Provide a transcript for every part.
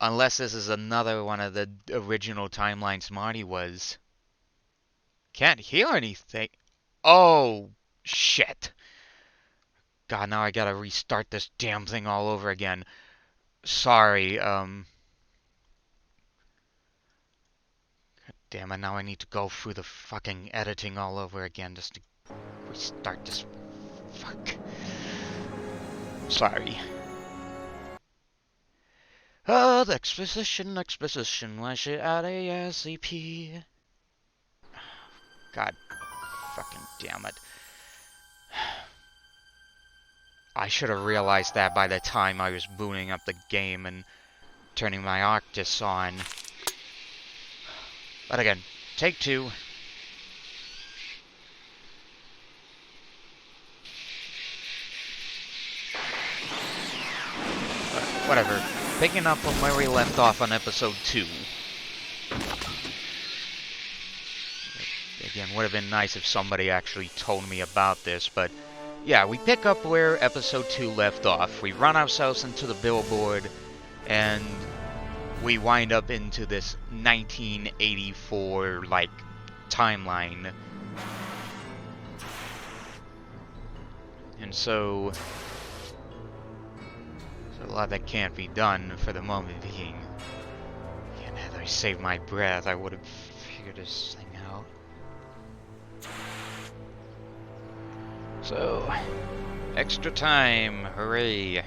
Unless this is another one of the original timelines Marty was. Can't hear anything. Oh, shit. God, now I gotta restart this damn thing all over again. Sorry, damn it, now I need to go through the fucking editing all over again just to restart this. Fuck. Sorry. Oh, the exposition, why should add ASAP? God fucking damn it. I should have realized that by the time I was booting up the game and turning my Arctis on. But again, take two. Whatever. Picking up from where we left off on episode 2. Again, would have been nice if somebody actually told me about this, but yeah, we pick up where episode 2 left off. We run ourselves into the billboard, and we wind up into this 1984, like, timeline. And so there's a lot that can't be done for the moment being. Again, had I saved my breath, I would have figured this thing out. So, extra time, hooray.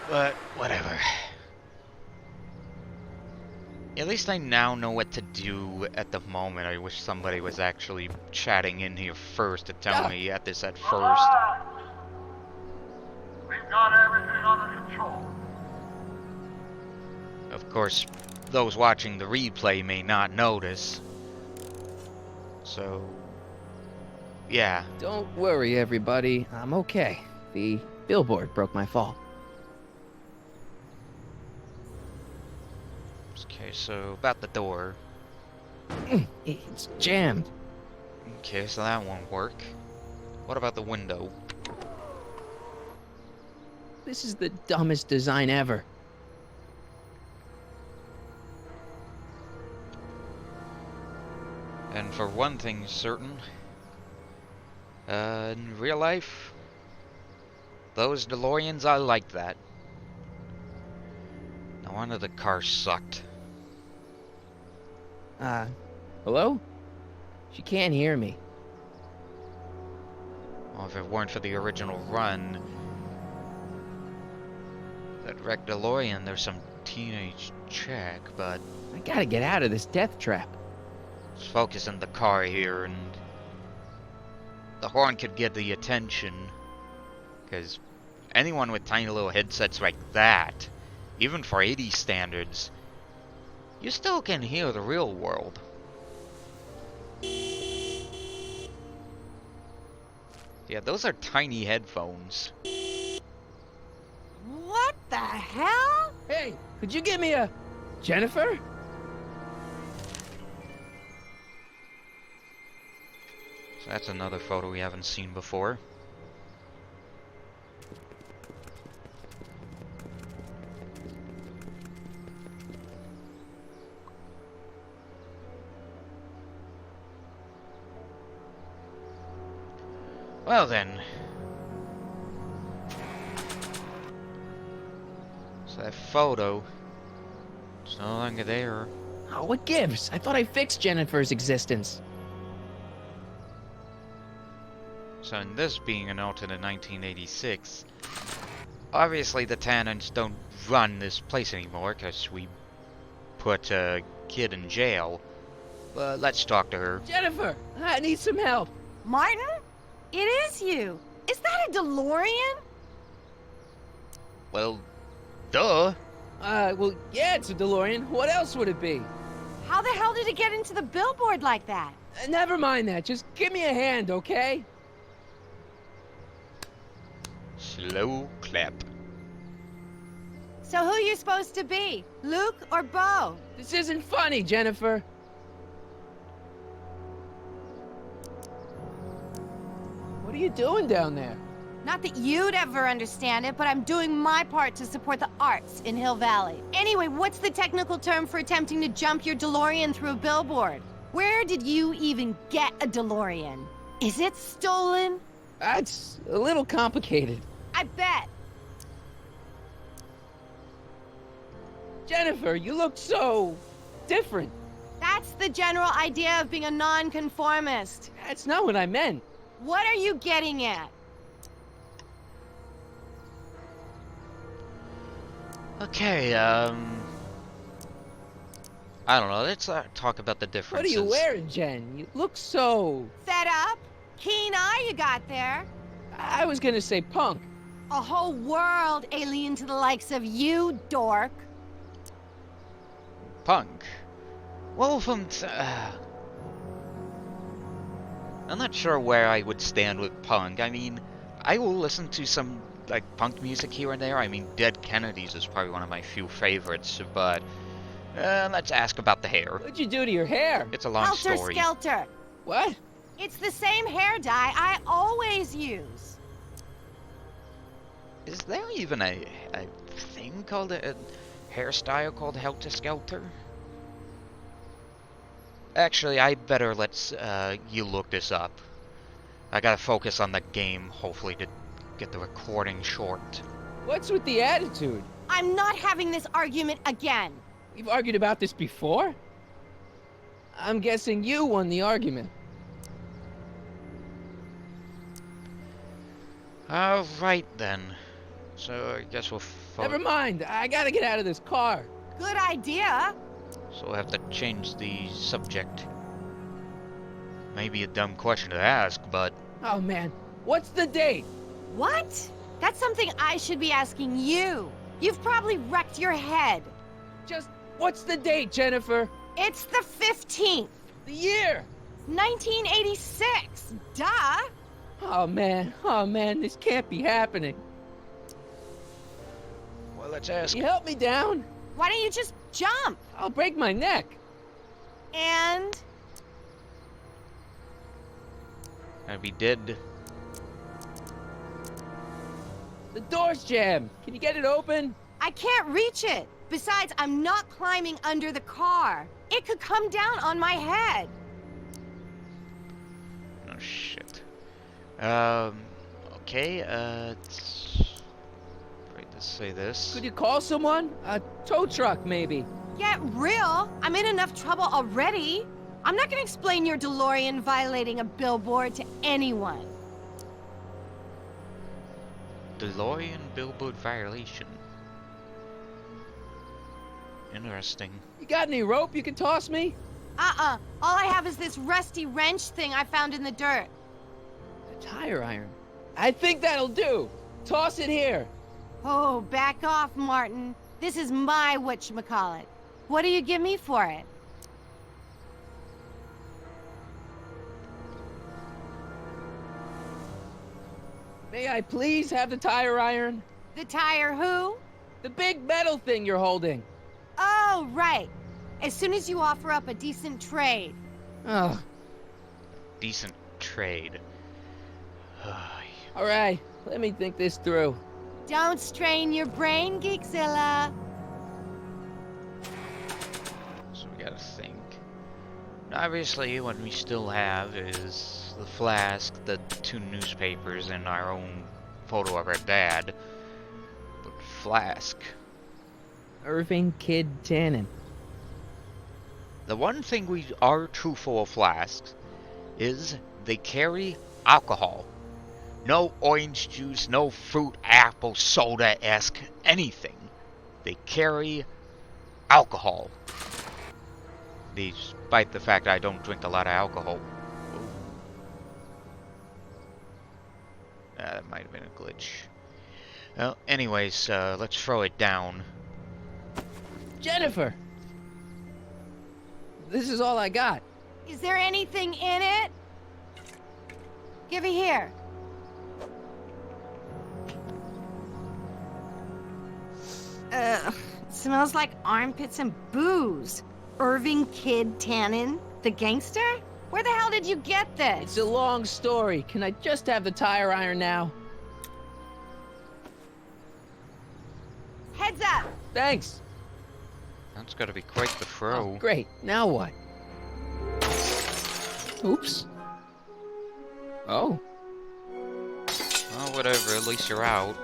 But, whatever. At least I now know what to do at the moment. I wish somebody was actually chatting in here first to tell me at this at first. We've got everything under control. Of course, those watching the replay may not notice. So, yeah. Don't worry, everybody. I'm okay. The billboard broke my fall. Okay, so about the door. It's jammed. Okay, so that won't work. What about the window? This is the dumbest design ever. And for one thing certain, in real life, those DeLoreans are like that. No wonder the car sucked. Hello? She can't hear me. Well, if it weren't for the original run, that wrecked DeLorean, there's some teenage chick, but I gotta get out of this death trap. let's focus on the car here, and the horn could get the attention, because anyone with tiny little headsets like that, even for 80 standards, you still can hear the real world. Yeah, those are tiny headphones. What the hell? Hey, could you give me a... Jennifer? So that's another photo we haven't seen before. Well then. So that photo, it's no longer there. Oh, what gives? I thought I fixed Jennifer's existence. So in this being an alternate 1986, obviously the Tannins don't run this place anymore because we put a kid in jail. But let's talk to her. Jennifer, I need some help. Martin? It is you. Is that a DeLorean? Well, duh. Well, yeah, it's a DeLorean. What else would it be? How the hell did it get into the billboard like that? Never mind that. Just give me a hand, okay? Slow clap. So who you supposed to be? Luke or Bo? This isn't funny, Jennifer. What are you doing down there? Not that you'd ever understand it, but I'm doing my part to support the arts in Hill Valley. Anyway, what's the technical term for attempting to jump your DeLorean through a billboard? Where did you even get a DeLorean? Is it stolen? That's a little complicated. I bet. Jennifer, you look so different. That's the general idea of being a nonconformist. That's not what I meant. What are you getting at? Okay, I don't know. Let's talk about the What differences. are you wearing, Jen? You look so... Fed up? Keen eye you got there. I was gonna say punk. A whole world alien to the likes of you, dork. Punk. Well, I'm not sure where I would stand with punk. I mean, I will listen to some like punk music here and there. I mean, Dead Kennedys is probably one of my few favorites, but let's ask about the hair. What'd you do to your hair? It's a long Helter story. Skelter. What? It's the same hair dye I always use. Is there even a thing called a hairstyle called Helter Skelter? Actually, I better let you look this up. I gotta focus on the game, hopefully, to get the recording short. What's with the attitude? I'm not having this argument again. We've argued about this before? I'm guessing you won the argument. Alright then. So I guess we'll Never mind. I gotta get out of this car. Good idea. So we'll have to change the subject. Maybe a dumb question to ask, but Oh, man. What's the date? What? That's something I should be asking you. You've probably wrecked your head. Just, what's the date, Jennifer? It's the 15th, The year? 1986. Duh. Oh, man. This can't be happening. well, let's ask. Can you help me down? Why don't you just jump? I'll break my neck. And And we did. The door's jammed. Can you get it open? I can't reach it. Besides, I'm not climbing under the car. It could come down on my head. Oh shit. Okay. Afraid to say this. Could you call someone? A tow truck, maybe. Get real. I'm in enough trouble already. I'm not gonna explain your DeLorean violating a billboard to anyone. DeLorean billboard violation. Interesting. You got any rope you can toss me? All I have is this rusty wrench thing I found in the dirt. A tire iron. I think that'll do. Toss it here. Oh, back off, Martin. This is my whatchamacallit. What do you give me for it? May I please have the tire iron? The tire who? The big metal thing you're holding. Oh, right. As soon as you offer up a decent trade. Oh, Decent trade. all right. Let me think this through. Don't strain your brain, Geekzilla. So we gotta think. Obviously, what we still have is the flask, the 2 newspapers, and our own photo of our dad. But flask. Irving Kid Tannen. The one thing we are truthful of flasks is they carry alcohol. No orange juice, no fruit, apple, soda-esque, anything. They carry alcohol. Despite the fact I don't drink a lot of alcohol. That might have been a glitch. Well, anyways, let's throw it down. Jennifer! This is all I got. Is there anything in it? Give it here. It smells like armpits and booze. Irving Kid Tannen, the gangster? Where the hell did you get this? It's a long story. Can I just have the tire iron now? Thanks. That's gotta be quite the throw. Oh, great. Now what? Oops. Oh. Oh, whatever, at least you're out.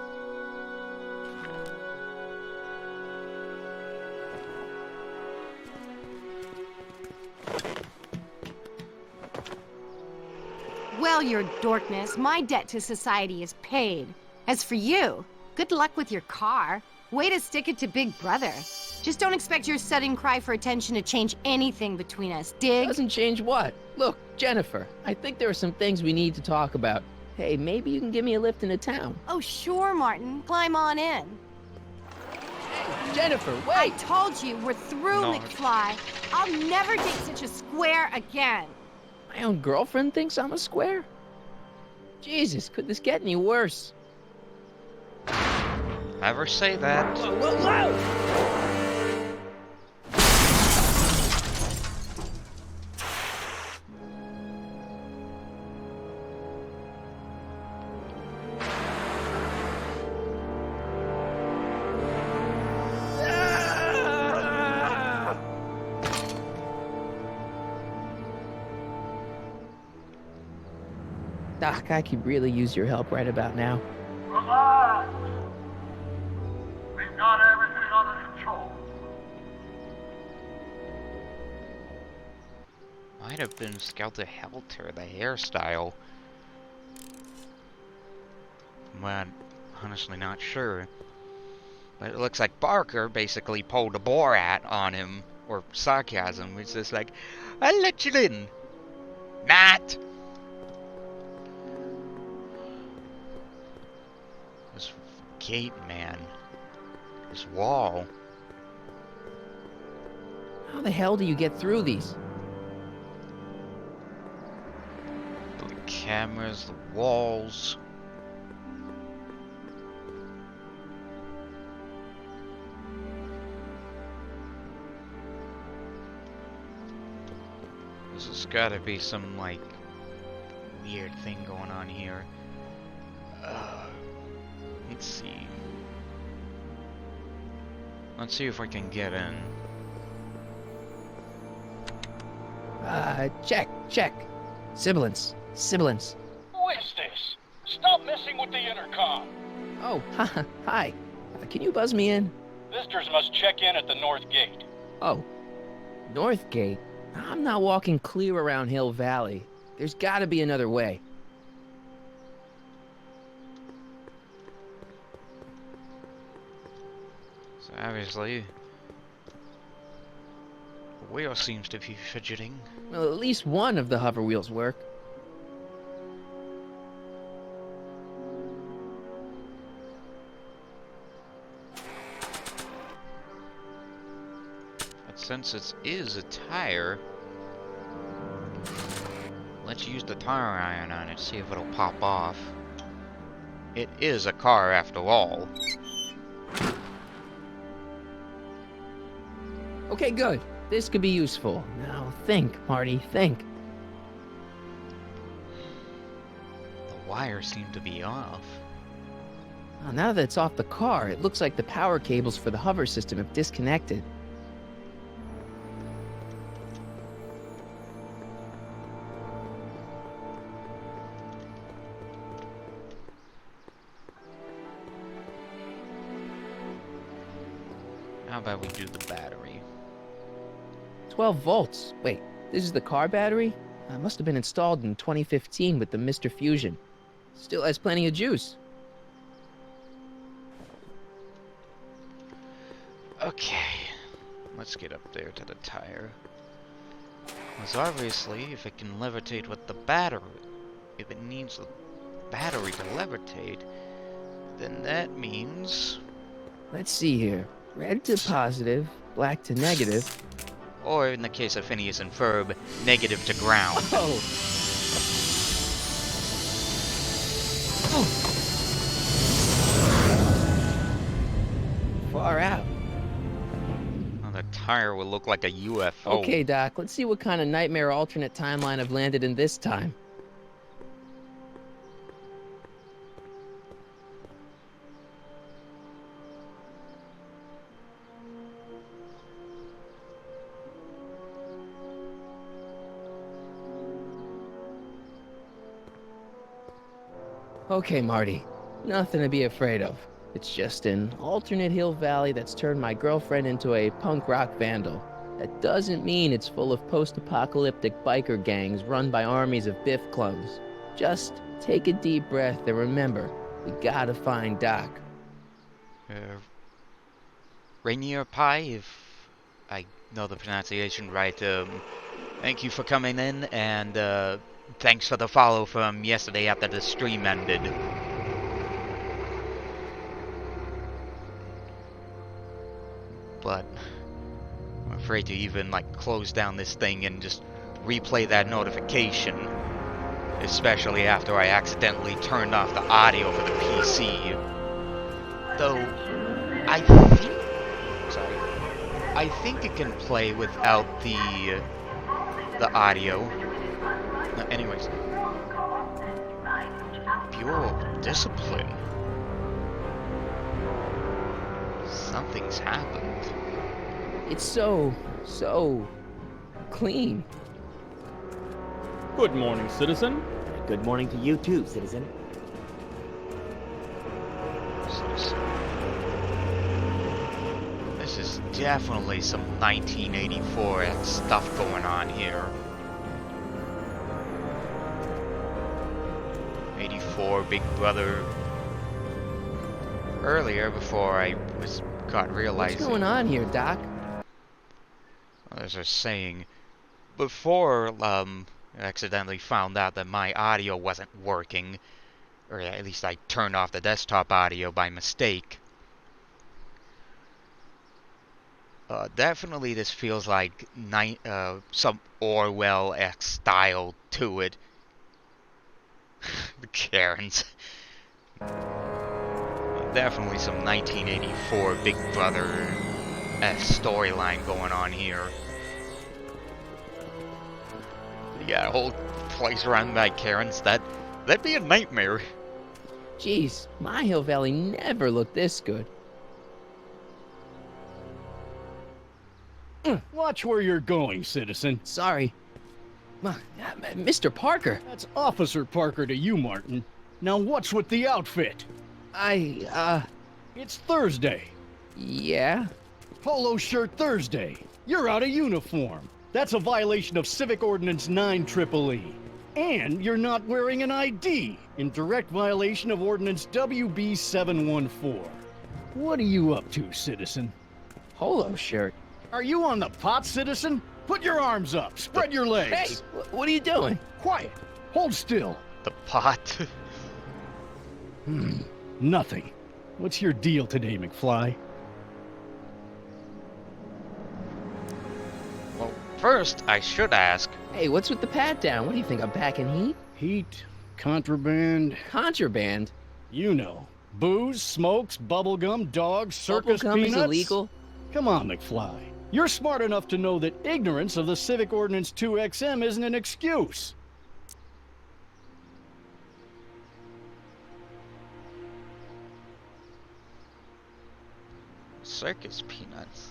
Well, your dorkness, my debt to society is paid. As for you, good luck with your car. Way to stick it to Big Brother. Just don't expect your sudden cry for attention to change anything between us, dig? Doesn't change what? Look, Jennifer, I think there are some things we need to talk about. Hey, maybe you can give me a lift into town. Oh, sure, Martin. Climb on in. Jennifer, I wait! told you, we're through, No. McFly. I'll never date such a square again. My own girlfriend thinks I'm a square? Jesus, could this get any worse? Never say that. Whoa, whoa, whoa! Doc, I could really use your help right about now. Relax. We've got everything under control. Might have been Skelter Helter, the hairstyle. I'm honestly not sure. But it looks like Barker basically pulled a Borat on him, or sarcasm. It's just like, I'll let you in. Not! This gate, man. This wall. How the hell do you get through these? The cameras, the walls. This has gotta be some, like, weird thing going on here. Let's see. Let's see if I can get in. Check. Sibilance. Who is this? Stop messing with the intercom. Oh, hi. Can you buzz me in? Visitors must check in at the north gate. Oh, North Gate? I'm not walking clear around Hill Valley. There's gotta be another way. So obviously, the wheel seems to be fidgeting. Well, at least one of the hover wheels work. But since it is a tire, let's use the tire iron on it, see if it'll pop off. It is a car after all. Okay, good. This could be useful. Now think, Marty, think. The wires seem to be off. Now that it's off the car, it looks like the power cables for the hover system have disconnected. How about we do the battery? 12 volts. Wait, this is the car battery? Must have been installed in 2015 with the Mr. Fusion. Still has plenty of juice. Okay, let's get up there to the tire. Because obviously, if it can levitate with the battery, if it needs the battery to levitate, then that means... Let's see here. Red to positive, black to negative. Or in the case of Phineas and Ferb, negative to ground. Oh! Far out. Well, the tire will look like a UFO. Okay, Doc, let's see what kind of nightmare alternate timeline I've landed in this time. Okay, Marty. Nothing to be afraid of. It's just an alternate Hill Valley that's turned my girlfriend into a punk rock vandal. That doesn't mean it's full of post-apocalyptic biker gangs run by armies of Biff clones. Just take a deep breath and remember, we gotta find Doc. Rainier Pie, if I know the pronunciation right. Thank you for coming in, and thanks for the follow from yesterday after the stream ended. But I'm afraid to even like close down this thing and just replay that notification, especially after I accidentally turned off the audio for the PC. Though I think it can play without the audio. Anyways, Bureau of Discipline. Something's happened. It's so clean. Good morning, citizen. Good morning to you too, citizen. This is definitely some 1984 stuff going on here. 84 Big Brother. Earlier, before I was caught realizing. What's going on here, Doc? As I was saying, before I accidentally found out that my audio wasn't working, or at least I turned off the desktop audio by mistake. Definitely this feels like some Orwell-esque style to it. The Karens. Definitely some 1984 Big Brother-esque storyline going on here. You got a whole place run by Karens. That'd be a nightmare. Jeez, my Hill Valley never looked this good. Watch where you're going, citizen. Sorry. Mr. Parker. That's Officer Parker to you, Martin. Now what's with the outfit? It's Thursday. Yeah? Polo shirt Thursday. You're out of uniform. That's a violation of Civic Ordinance 9EEE. And you're not wearing an ID, in direct violation of Ordinance WB 714. What are you up to, citizen? Polo shirt. Are you on the pot, citizen? Put your arms up. Spread your legs. Hey, what are you doing? Quiet. Hold still. The pot. Nothing. What's your deal today, McFly? Well, first, I should ask. Hey, what's with the pat down? What do you think, I'm packing heat? Heat, contraband, Contraband? you know. Booze, smokes, bubblegum, dogs, circus Bubblegum peanuts. is illegal? Come on, McFly. You're smart enough to know that ignorance of the Civic Ordinance 2XM isn't an excuse. Circus peanuts.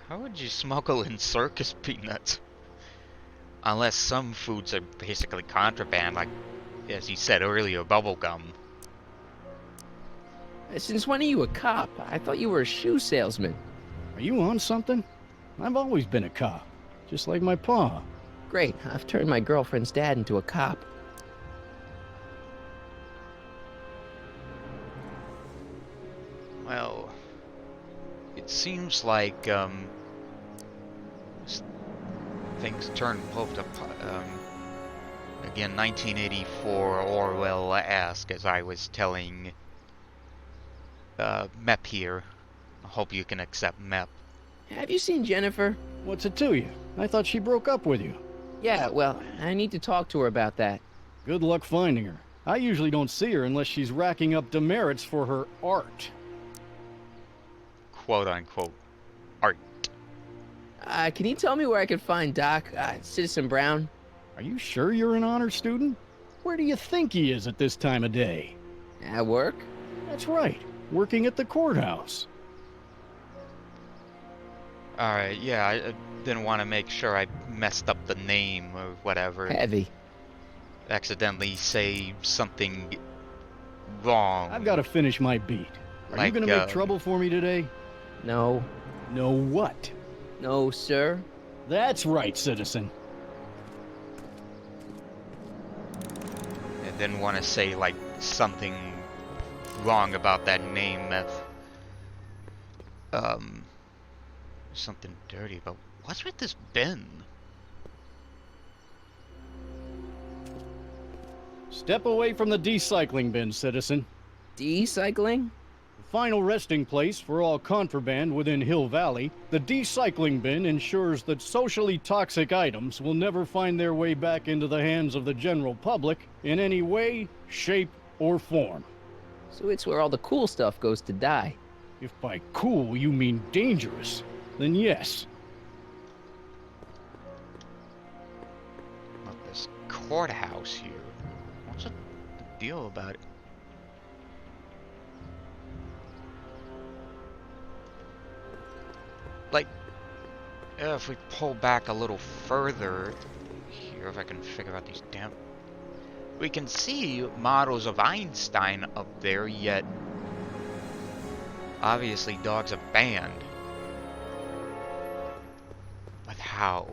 How would you smuggle in circus peanuts? Unless some foods are basically contraband, like, as you said earlier, bubblegum. Since when are you a cop? I thought you were a shoe salesman. Are you on something? I've always been a cop, just like my pa. Great, I've turned my girlfriend's dad into a cop. Well, it seems like, things turn both to, again, 1984 Orwell-esque, as I was telling, Mep here. I hope you can accept Mep. Have you seen Jennifer? What's it to you? I thought she broke up with you. Yeah, well, I need to talk to her about that. Good luck finding her. I usually don't see her unless she's racking up demerits for her art. Quote-unquote art. Can you tell me where I can find Doc, Citizen Brown? Are you sure you're an honor student? Where do you think he is at this time of day? At work? That's right, working at the courthouse. Alright, yeah, I didn't want to make sure I messed up the name or whatever. Heavy. accidentally say something wrong. I've got to finish my beat. Are you Like, gonna make trouble for me today? No. No what? No, sir. That's right, citizen. I didn't want to say, like, something wrong about that name. Something dirty, but what's with this bin? Step away from the decycling bin, citizen. Decycling? The final resting place for all contraband within Hill Valley, the decycling bin ensures that socially toxic items will never find their way back into the hands of the general public in any way, shape, or form. So it's where all the cool stuff goes to die. If by cool you mean dangerous, then yes. Look, this courthouse here. What's the deal about it? Like, if we pull back a little further here, if I can figure out these damn... We can see models of Einstein up there, yet obviously dogs are banned. But how?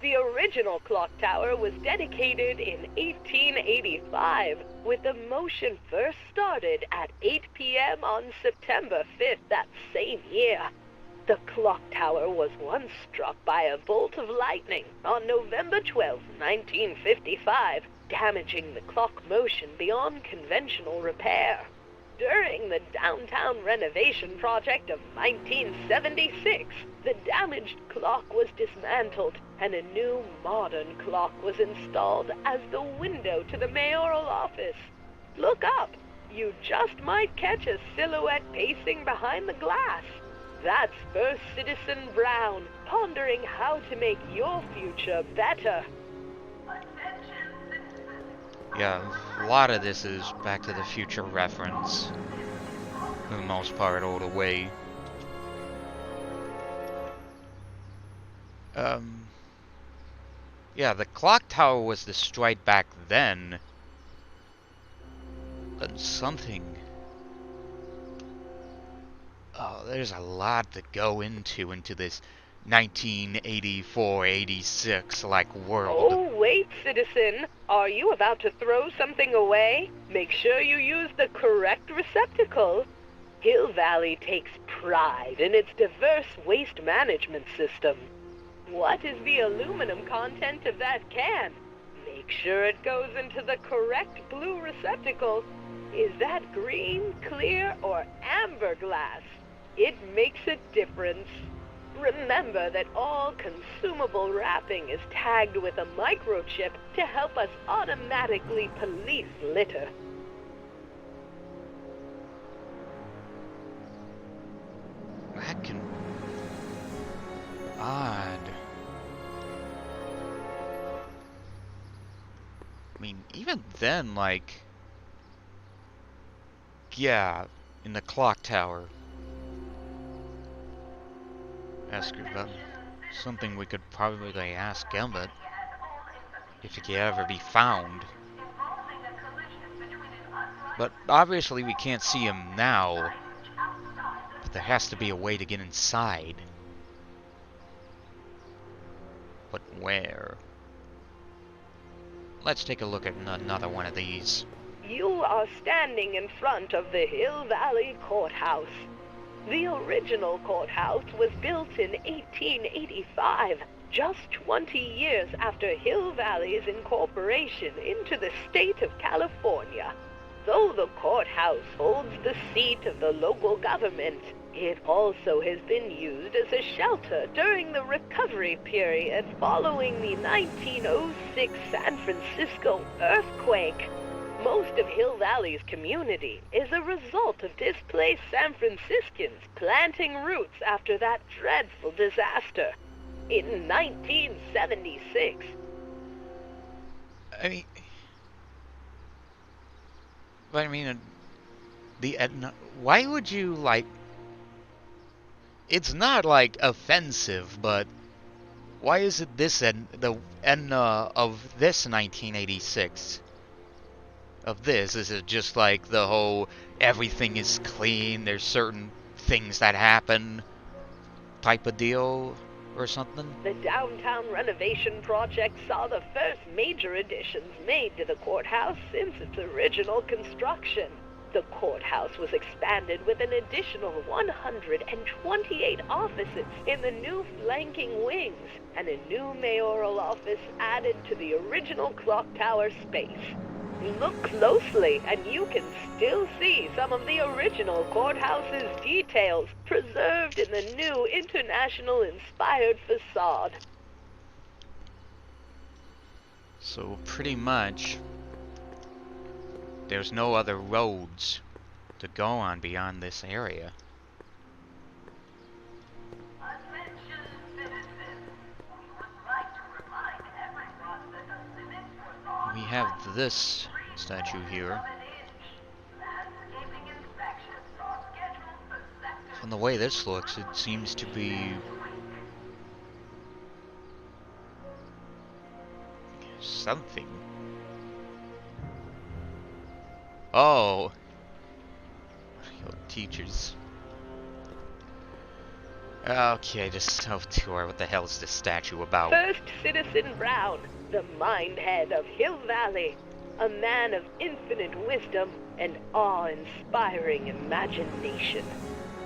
The original clock tower was dedicated in 1885, with the motion first started at 8 p.m. on September 5th that same year. The clock tower was once struck by a bolt of lightning on November 12, 1955, damaging the clock motion beyond conventional repair. During the downtown renovation project of 1976, the damaged clock was dismantled and a new modern clock was installed as the window to the mayoral office. Look up. You just might catch a silhouette pacing behind the glass. That's First Citizen Brown, pondering how to make your future better. Yeah, a lot of this is Back to the Future reference. For the most part, all the way. Yeah, the clock tower was destroyed back then. But something... Oh, there's a lot to go into this 1984-86 like world. Oh, wait, citizen. Are you about to throw something away? Make sure you use the correct receptacle. Hill Valley takes pride in its diverse waste management system. What is the aluminum content of that can? Make sure it goes into the correct blue receptacle. Is that green, clear, or amber glass? It makes a difference. Remember that all consumable wrapping is tagged with a microchip to help us automatically police litter. That can... Odd. I mean, even then, like... Yeah, in the clock tower. Ask her about something we could probably ask Emmett if he could ever be found. But obviously we can't see him now. But there has to be a way to get inside. But where? Let's take a look at another one of these. You are standing in front of the Hill Valley Courthouse. The original courthouse was built in 1885, just 20 years after Hill Valley's incorporation into the state of California. Though the courthouse holds the seat of the local government, it also has been used as a shelter during the recovery period following the 1906 San Francisco earthquake. Most of Hill Valley's community is a result of displaced San Franciscans planting roots after that dreadful disaster. In 1976... why would you, like... It's not, like, offensive, but Why is it this end, the end of this 1986? Of this, is it just like the whole everything is clean, there's certain things that happen type of deal or something? The downtown renovation project saw the first major additions made to the courthouse since its original construction. The courthouse was expanded with an additional 128 offices in the new flanking wings, and a new mayoral office added to the original clock tower space. Look closely, and you can still see some of the original courthouse's details preserved in the new international-inspired facade. So pretty much, there's no other roads to go on beyond this area. Attention citizens. We would like to remind everyone that the civic facade We have this statue here. landscaping inspections are scheduled for sector From the way this looks, it seems to be something. Oh, your teachers. Okay, just self-tour. What the hell is this statue about? First Citizen Brown, the mindhead of Hill Valley, a man of infinite wisdom and awe-inspiring imagination.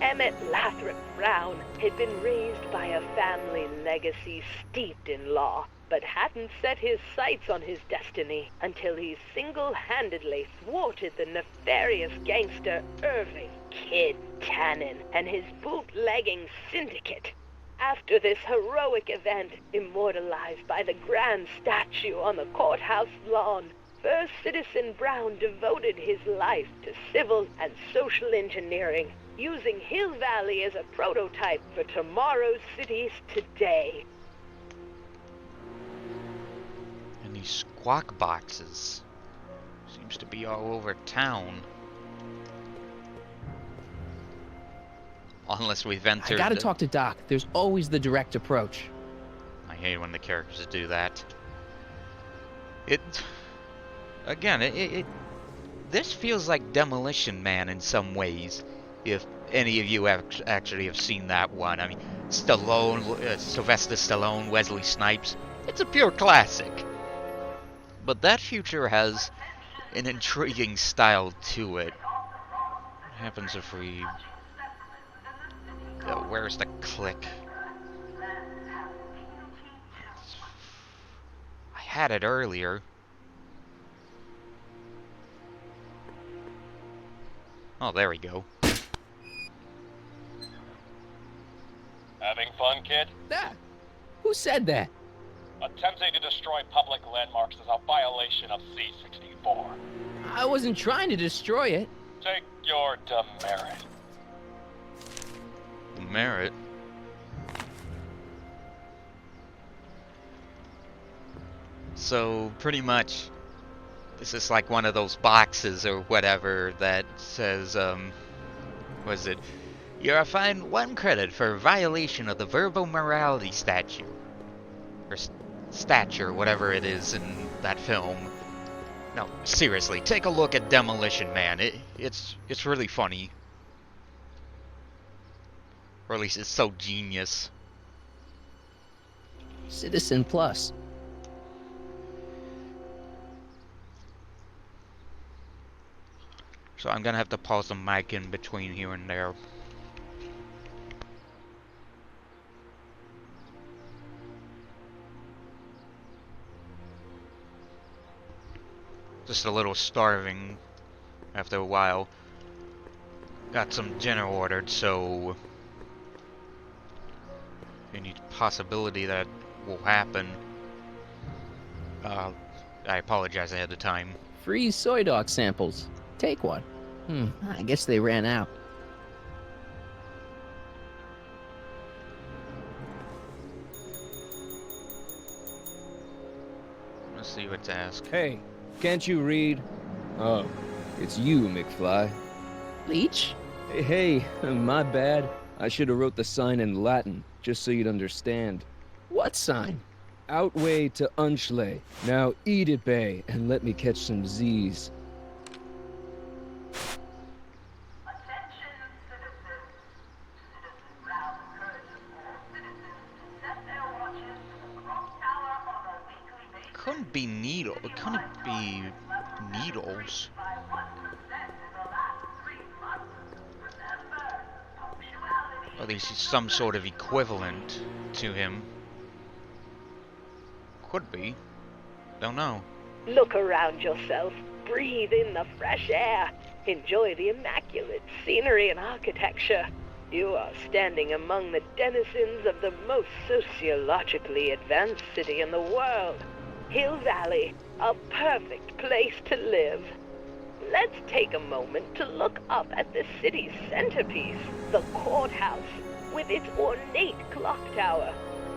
Emmett Lathrop Brown had been raised by a family legacy steeped in law, but hadn't set his sights on his destiny until he single-handedly thwarted the nefarious gangster Irving Kid Tannen and his bootlegging syndicate. After this heroic event, immortalized by the grand statue on the courthouse lawn, First Citizen Brown devoted his life to civil and social engineering, using Hill Valley as a prototype for tomorrow's cities today. And these squawk boxes seems to be all over town. Unless we've entered. I gotta talk to Doc. There's always the direct approach. I hate when the characters do that. Again, this feels like Demolition Man in some ways. If any of you actually have seen that one, I mean, Stallone, Sylvester Stallone, Wesley Snipes. It's a pure classic. But that Future has an intriguing style to it. What happens if we? Where's the click? I had it earlier. Oh, there we go. Having fun, kid? That? Who said that? Attempting to destroy public landmarks is a violation of C-64. I wasn't trying to destroy it. Take your demerit. Merit. So pretty much this is like one of those boxes or whatever that says was it, you're assigned 1 credit for violation of the verbal morality statute or stature, whatever it is in that film. No, seriously, take a look at Demolition Man. It's really funny. Or at least it's so genius. Citizen Plus. So I'm gonna have to pause the mic in between here and there. Just a little starving after a while. Got some dinner ordered, so any possibility that will happen, I apologize ahead of time. Free soy dog samples. Take one. I guess they ran out. Let's see what's asked. Hey, can't you read? Oh, it's you, McFly. Leech? Hey, my bad. I should have wrote the sign in Latin, just so you'd understand. What sign? Outway to Unchley. Now eat it, Bay, and let me catch some Z's. Attention, citizens. Citizen Brown encourages all citizens to set their watches to the clock tower on a weekly basis. Couldn't be needle. It couldn't be needles. By 1% in the last 3 months. Remember, punctuality. Or at least some sort of equivalent to him. Could be. Don't know. Look around yourself. Breathe in the fresh air. Enjoy the immaculate scenery and architecture. You are standing among the denizens of the most sociologically advanced city in the world. Hill Valley, a perfect place to live. Let's take a moment to look up at the city's centerpiece, the courthouse, with its ornate clock tower.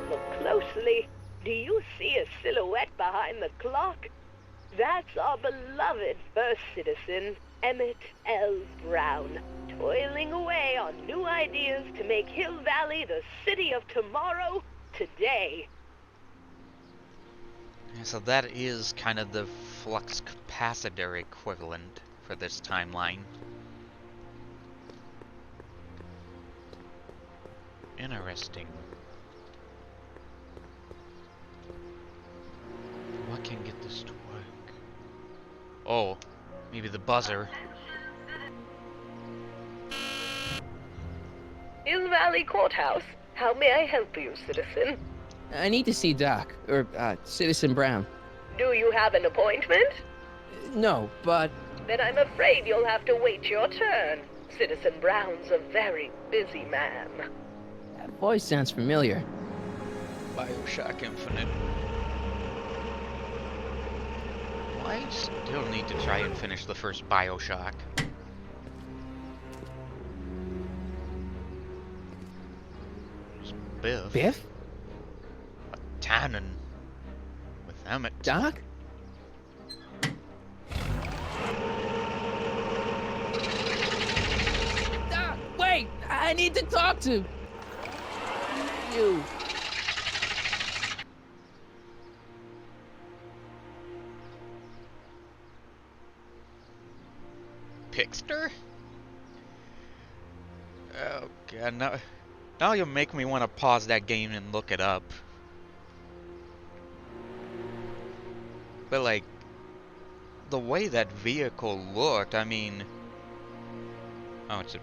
Look closely. Do you see a silhouette behind the clock? That's our beloved first citizen, Emmett L. Brown, toiling away on new ideas to make Hill Valley the city of tomorrow, today. So that is kind of the flux capacitor equivalent for this timeline. Interesting. What can get this to work? Oh, maybe the buzzer. Hill Valley Courthouse. How may I help you, citizen? I need to see Doc, or Citizen Brown. Do you have an appointment? No, but Then I'm afraid you'll have to wait your turn. Citizen Brown's a very busy man. that voice sounds familiar. BioShock Infinite. I still need to try and finish the first BioShock. There's Biff. Biff? A Tannen. With Emmett. Doc? Doc, wait! I need to talk to you. Pixter? Oh god, now you make me want to pause that game and look it up. But like, the way that vehicle looked, I mean... Oh, it's a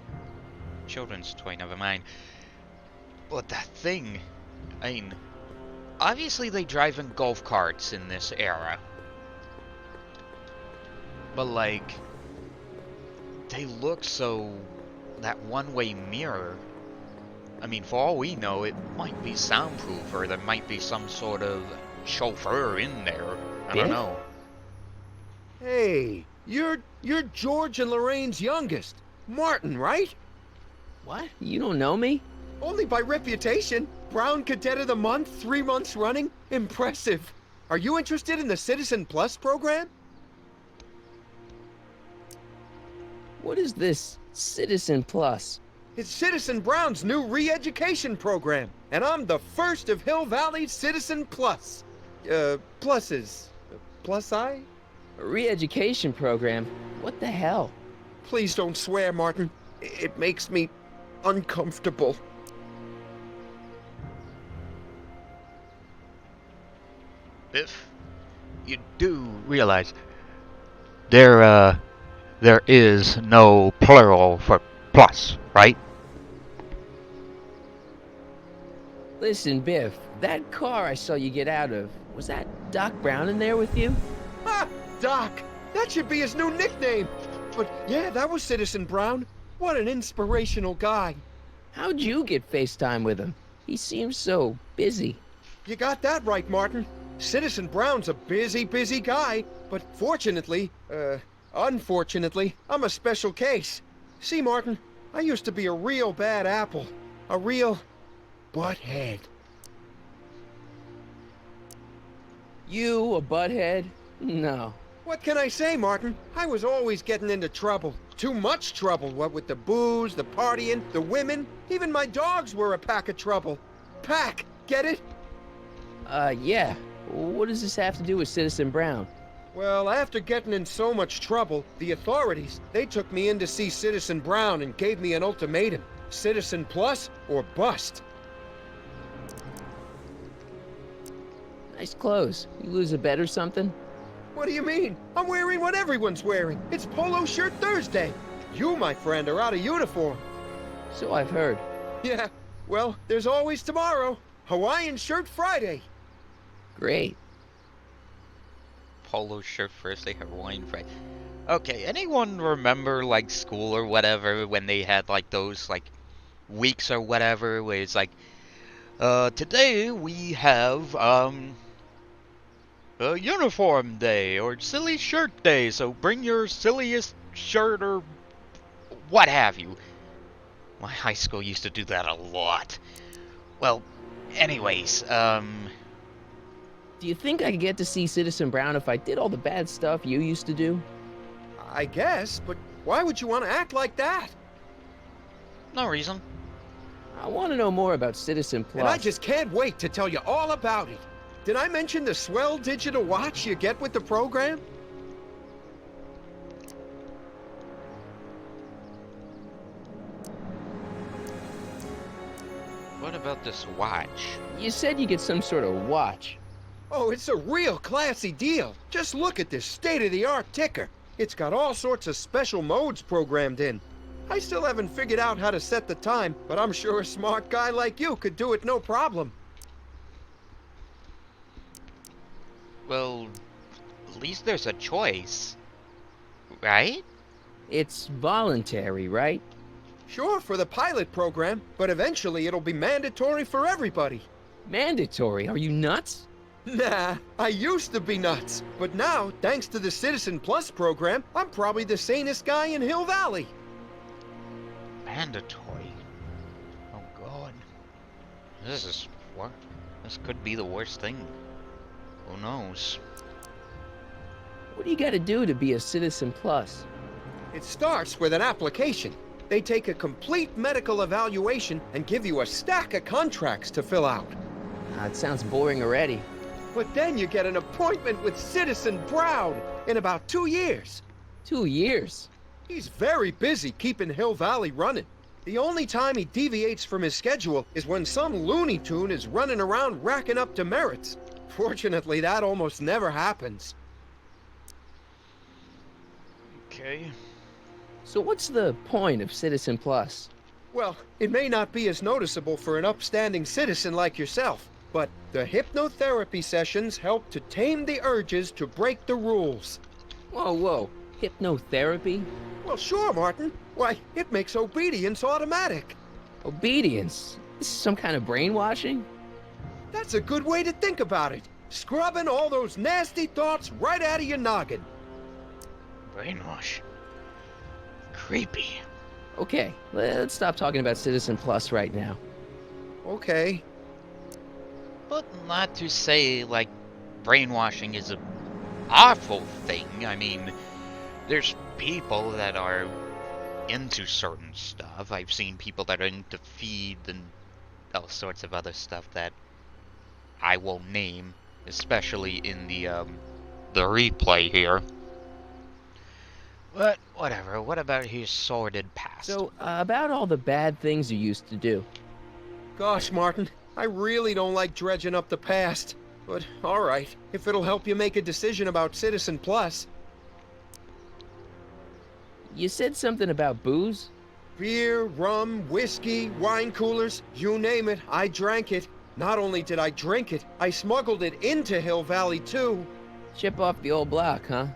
children's toy, never mind. But that thing, I mean... Obviously they drive in golf carts in this era. But like... They look so... That one-way mirror... I mean, for all we know, it might be soundproof, or there might be some sort of chauffeur in there. I don't know. Hey, you're George and Lorraine's youngest. Martin, right? What? You don't know me? Only by reputation. Brown Cadet of the Month, 3 months running. Impressive. Are you interested in the Citizen Plus program? What is this Citizen Plus? It's Citizen Brown's new re-education program, and I'm the first of Hill Valley's Citizen Plus. Pluses. Plus I? A re-education program? What the hell? Please don't swear, Martin. It makes me uncomfortable. Biff, you do realize there is no plural for plus, right? Listen, Biff, that car I saw you get out of, was that Doc Brown in there with you? Ha! Doc! That should be his new nickname! But yeah, that was Citizen Brown. What an inspirational guy. How'd you get FaceTime with him? He seems so busy. You got that right, Martin. Citizen Brown's a busy guy, but unfortunately, I'm a special case. See, Martin, I used to be a real bad apple. A real butthead. You a butthead? No. What can I say, Martin? I was always getting into trouble. Too much trouble, what with the booze, the partying, the women. Even my dogs were a pack of trouble. Pack, get it? Yeah. What does this have to do with Citizen Brown? Well, after getting in so much trouble, the authorities, they took me in to see Citizen Brown and gave me an ultimatum. Citizen Plus or bust. Nice clothes. You lose a bet or something? What do you mean? I'm wearing what everyone's wearing. It's Polo Shirt Thursday. You, my friend, are out of uniform. So I've heard. Yeah, well, there's always tomorrow. Hawaiian Shirt Friday. Great. Polo shirt Thursday, Hawaiian Friday. Okay, anyone remember, like, school or whatever, when they had, like, those, like, weeks or whatever, where it's like, today we have, a uniform day, or silly shirt day, so bring your silliest shirt or what have you. My high school used to do that a lot. Well, anyways, Do you think I could get to see Citizen Brown if I did all the bad stuff you used to do? I guess, but why would you want to act like that? no reason. I want to know more about Citizen Plus. And I just can't wait to tell you all about it. Did I mention the swell digital watch you get with the program? What about this watch? You said you get some sort of watch. Oh, it's a real classy deal. Just look at this state-of-the-art ticker. It's got all sorts of special modes programmed in. I still haven't figured out how to set the time, but I'm sure a smart guy like you could do it no problem. Well, at least there's a choice, right? It's voluntary, right? Sure, for the pilot program, but eventually it'll be mandatory for everybody. Mandatory? Are you nuts? Nah, I used to be nuts. But now, thanks to the Citizen Plus program, I'm probably the sanest guy in Hill Valley. Mandatory. Oh god. This could be the worst thing. Who knows? What do you gotta do to be a Citizen Plus? It starts with an application. They take a complete medical evaluation and give you a stack of contracts to fill out. It sounds boring already. But then you get an appointment with Citizen Brown in about 2 years. 2 years? He's very busy keeping Hill Valley running. The only time he deviates from his schedule is when some Looney Tune is running around racking up demerits. Fortunately, that almost never happens. Okay. So what's the point of Citizen Plus? Well, it may not be as noticeable for an upstanding citizen like yourself, but the hypnotherapy sessions help to tame the urges to break the rules. Whoa. Hypnotherapy? Well, sure, Martin. Why, it makes obedience automatic. Obedience? This is some kind of brainwashing? That's a good way to think about it. Scrubbing all those nasty thoughts right out of your noggin. Brainwash. Creepy. Okay, let's stop talking about Citizen Plus right now. Okay. But not to say, like, brainwashing is an awful thing. I mean, there's people that are into certain stuff. I've seen people that are into feed and all sorts of other stuff that I won't name, especially in the replay here. But whatever, what about his sordid past? So, about all the bad things you used to do. Gosh, Martin, I really don't like dredging up the past. But, alright, if it'll help you make a decision about Citizen Plus. You said something about booze? Beer, rum, whiskey, wine coolers, you name it, I drank it. Not only did I drink it, I smuggled it into Hill Valley, too. Chip off the old block, huh?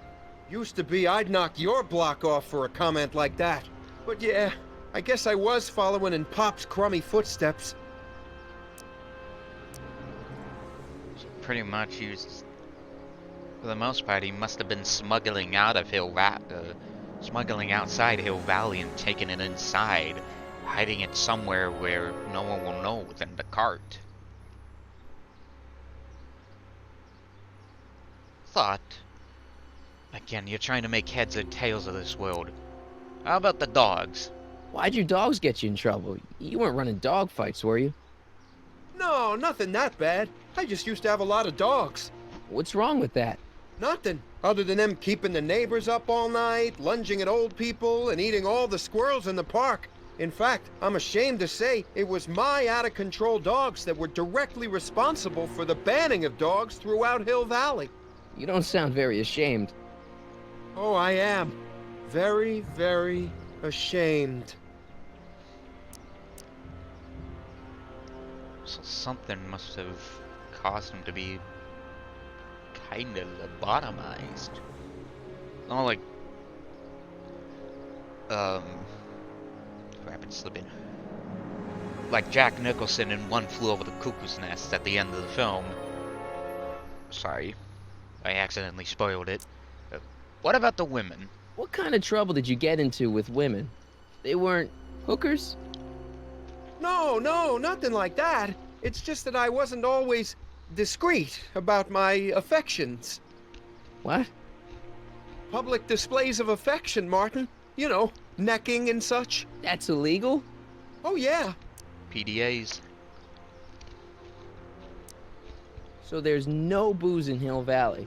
Used to be I'd knock your block off for a comment like that. But yeah, I guess I was following in Pop's crummy footsteps. So pretty much he was, for the most part, he must have been smuggling out of smuggling outside Hill Valley and taking it inside, hiding it somewhere where no one will know within the cart. Thought. Again, you're trying to make heads or tails of this world. How about the dogs? Why'd your dogs get you in trouble? You weren't running dog fights, were you? No, nothing that bad. I just used to have a lot of dogs. What's wrong with that? Nothing, other than them keeping the neighbors up all night, lunging at old people, and eating all the squirrels in the park. In fact, I'm ashamed to say it was my out-of-control dogs that were directly responsible for the banning of dogs throughout Hill Valley. You don't sound very ashamed. Oh, I am. Very, very ashamed. So something must have caused him to be kind of lobotomized. Not like, crap, it's slipping. Like Jack Nicholson in One Flew Over the Cuckoo's Nest at the end of the film. Sorry, I accidentally spoiled it. What about the women? What kind of trouble did you get into with women? They weren't hookers? No, nothing like that. It's just that I wasn't always discreet about my affections. What? Public displays of affection, Martin. You know, necking and such. That's illegal? Oh, yeah. PDAs. So there's no booze in Hill Valley?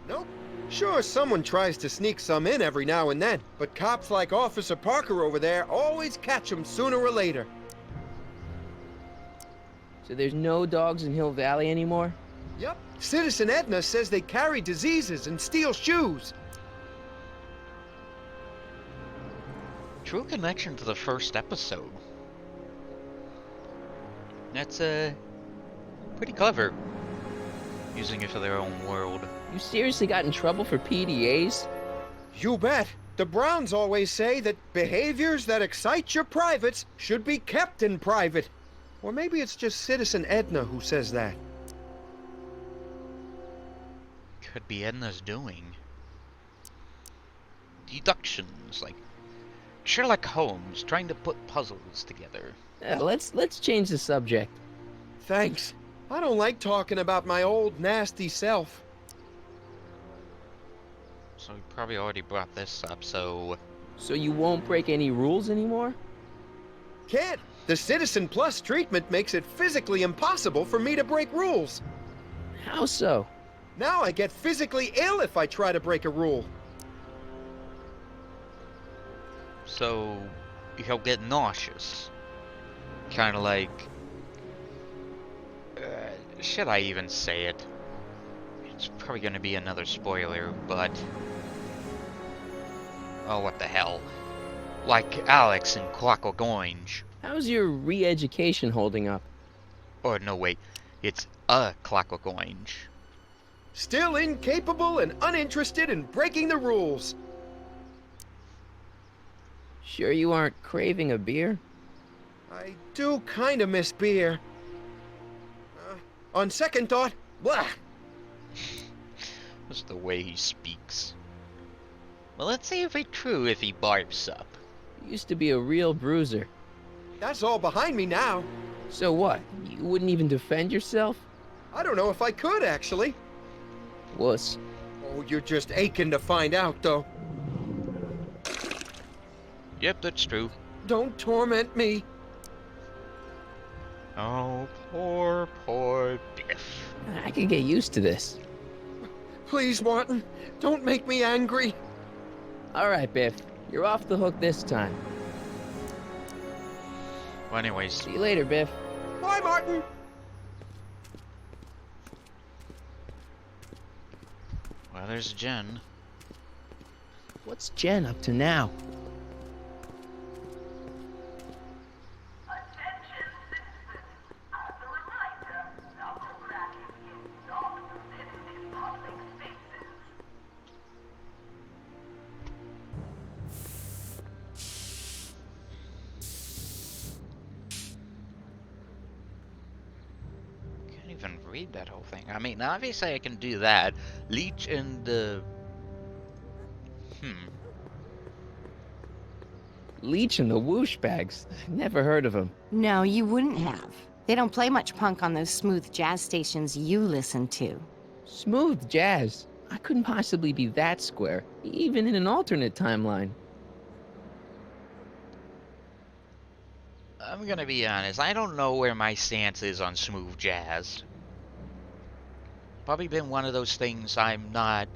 Nope. Sure, someone tries to sneak some in every now and then, but cops like Officer Parker over there always catch 'em sooner or later. So there's no dogs in Hill Valley anymore? Yep. Citizen Edna says they carry diseases and steal shoes. True connection to the first episode. That's, pretty clever. Using it for their own world. You seriously got in trouble for PDAs? You bet. The Browns always say that behaviors that excite your privates should be kept in private. Or maybe it's just Citizen Edna who says that. Could be Edna's doing. Deductions, like Sherlock Holmes trying to put puzzles together. Let's change the subject. Thanks. I don't like talking about my old nasty self. So we probably already brought this up, so... So you won't break any rules anymore? Can't. The Citizen Plus treatment makes it physically impossible for me to break rules. How so? Now I get physically ill if I try to break a rule. So he'll get nauseous. Kinda like... should I even say it? It's probably gonna be another spoiler, but... Oh, what the hell. Like Alex in Clockwork Orange. How's your re-education holding up? Or no, wait. It's a Clockwork Orange. Still incapable and uninterested in breaking the rules. Sure you aren't craving a beer? I do kinda miss beer. On second thought, blah! That's the way he speaks. Well, let's see if it's true if he barfs up. You used to be a real bruiser. That's all behind me now. So what? You wouldn't even defend yourself? I don't know if I could, actually. Wuss. Oh, you're just aching to find out, though. Yep, that's true. Don't torment me. Oh, poor Biff. I can get used to this. Please, Martin, don't make me angry. All right, Biff. You're off the hook this time. Well, anyways. See you later, Biff. Bye, Martin. Well, there's Jen. What's Jen up to now? Attention citizens. As a reminder, no cracking in dog food in public spaces. Can't even read that whole thing. I mean, obviously I can do that. Leech and the... Leech and the Whoosh Bags. Never heard of them. No, you wouldn't have. They don't play much punk on those smooth jazz stations you listen to. Smooth jazz. I couldn't possibly be that square, even in an alternate timeline. I'm gonna be honest, I don't know where my stance is on smooth jazz. Probably been one of those things I'm not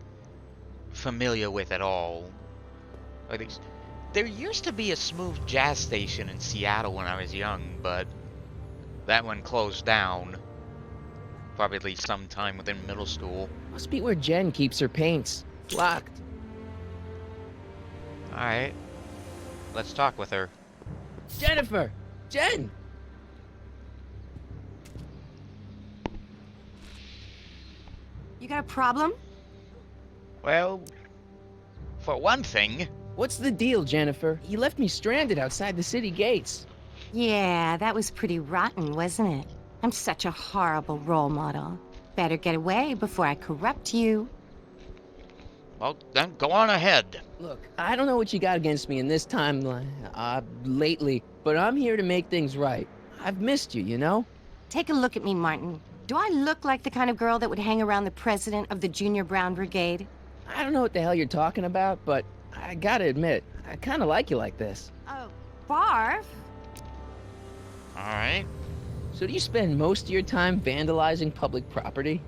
familiar with at all. At least, there used to be a smooth jazz station in Seattle when I was young, but that one closed down. Probably sometime within middle school. Must be where Jen keeps her paints. It's locked. Alright. Let's talk with her. Jennifer! Jen! You got a problem? Well, for one thing, What's the deal, Jennifer? You left me stranded outside the city gates. Yeah, that was pretty rotten, wasn't it? I'm such a horrible role model. Better get away before I corrupt you. well, then go on ahead. Look, I don't know what you got against me in this timeline, lately, but I'm here to make things right. I've missed you, you know? Take a look at me, Martin. Do I look like the kind of girl that would hang around the president of the Junior Brown Brigade? I don't know what the hell you're talking about, but I gotta admit, I kinda like you like this. Oh, barf? Alright. So do you spend most of your time vandalizing public property?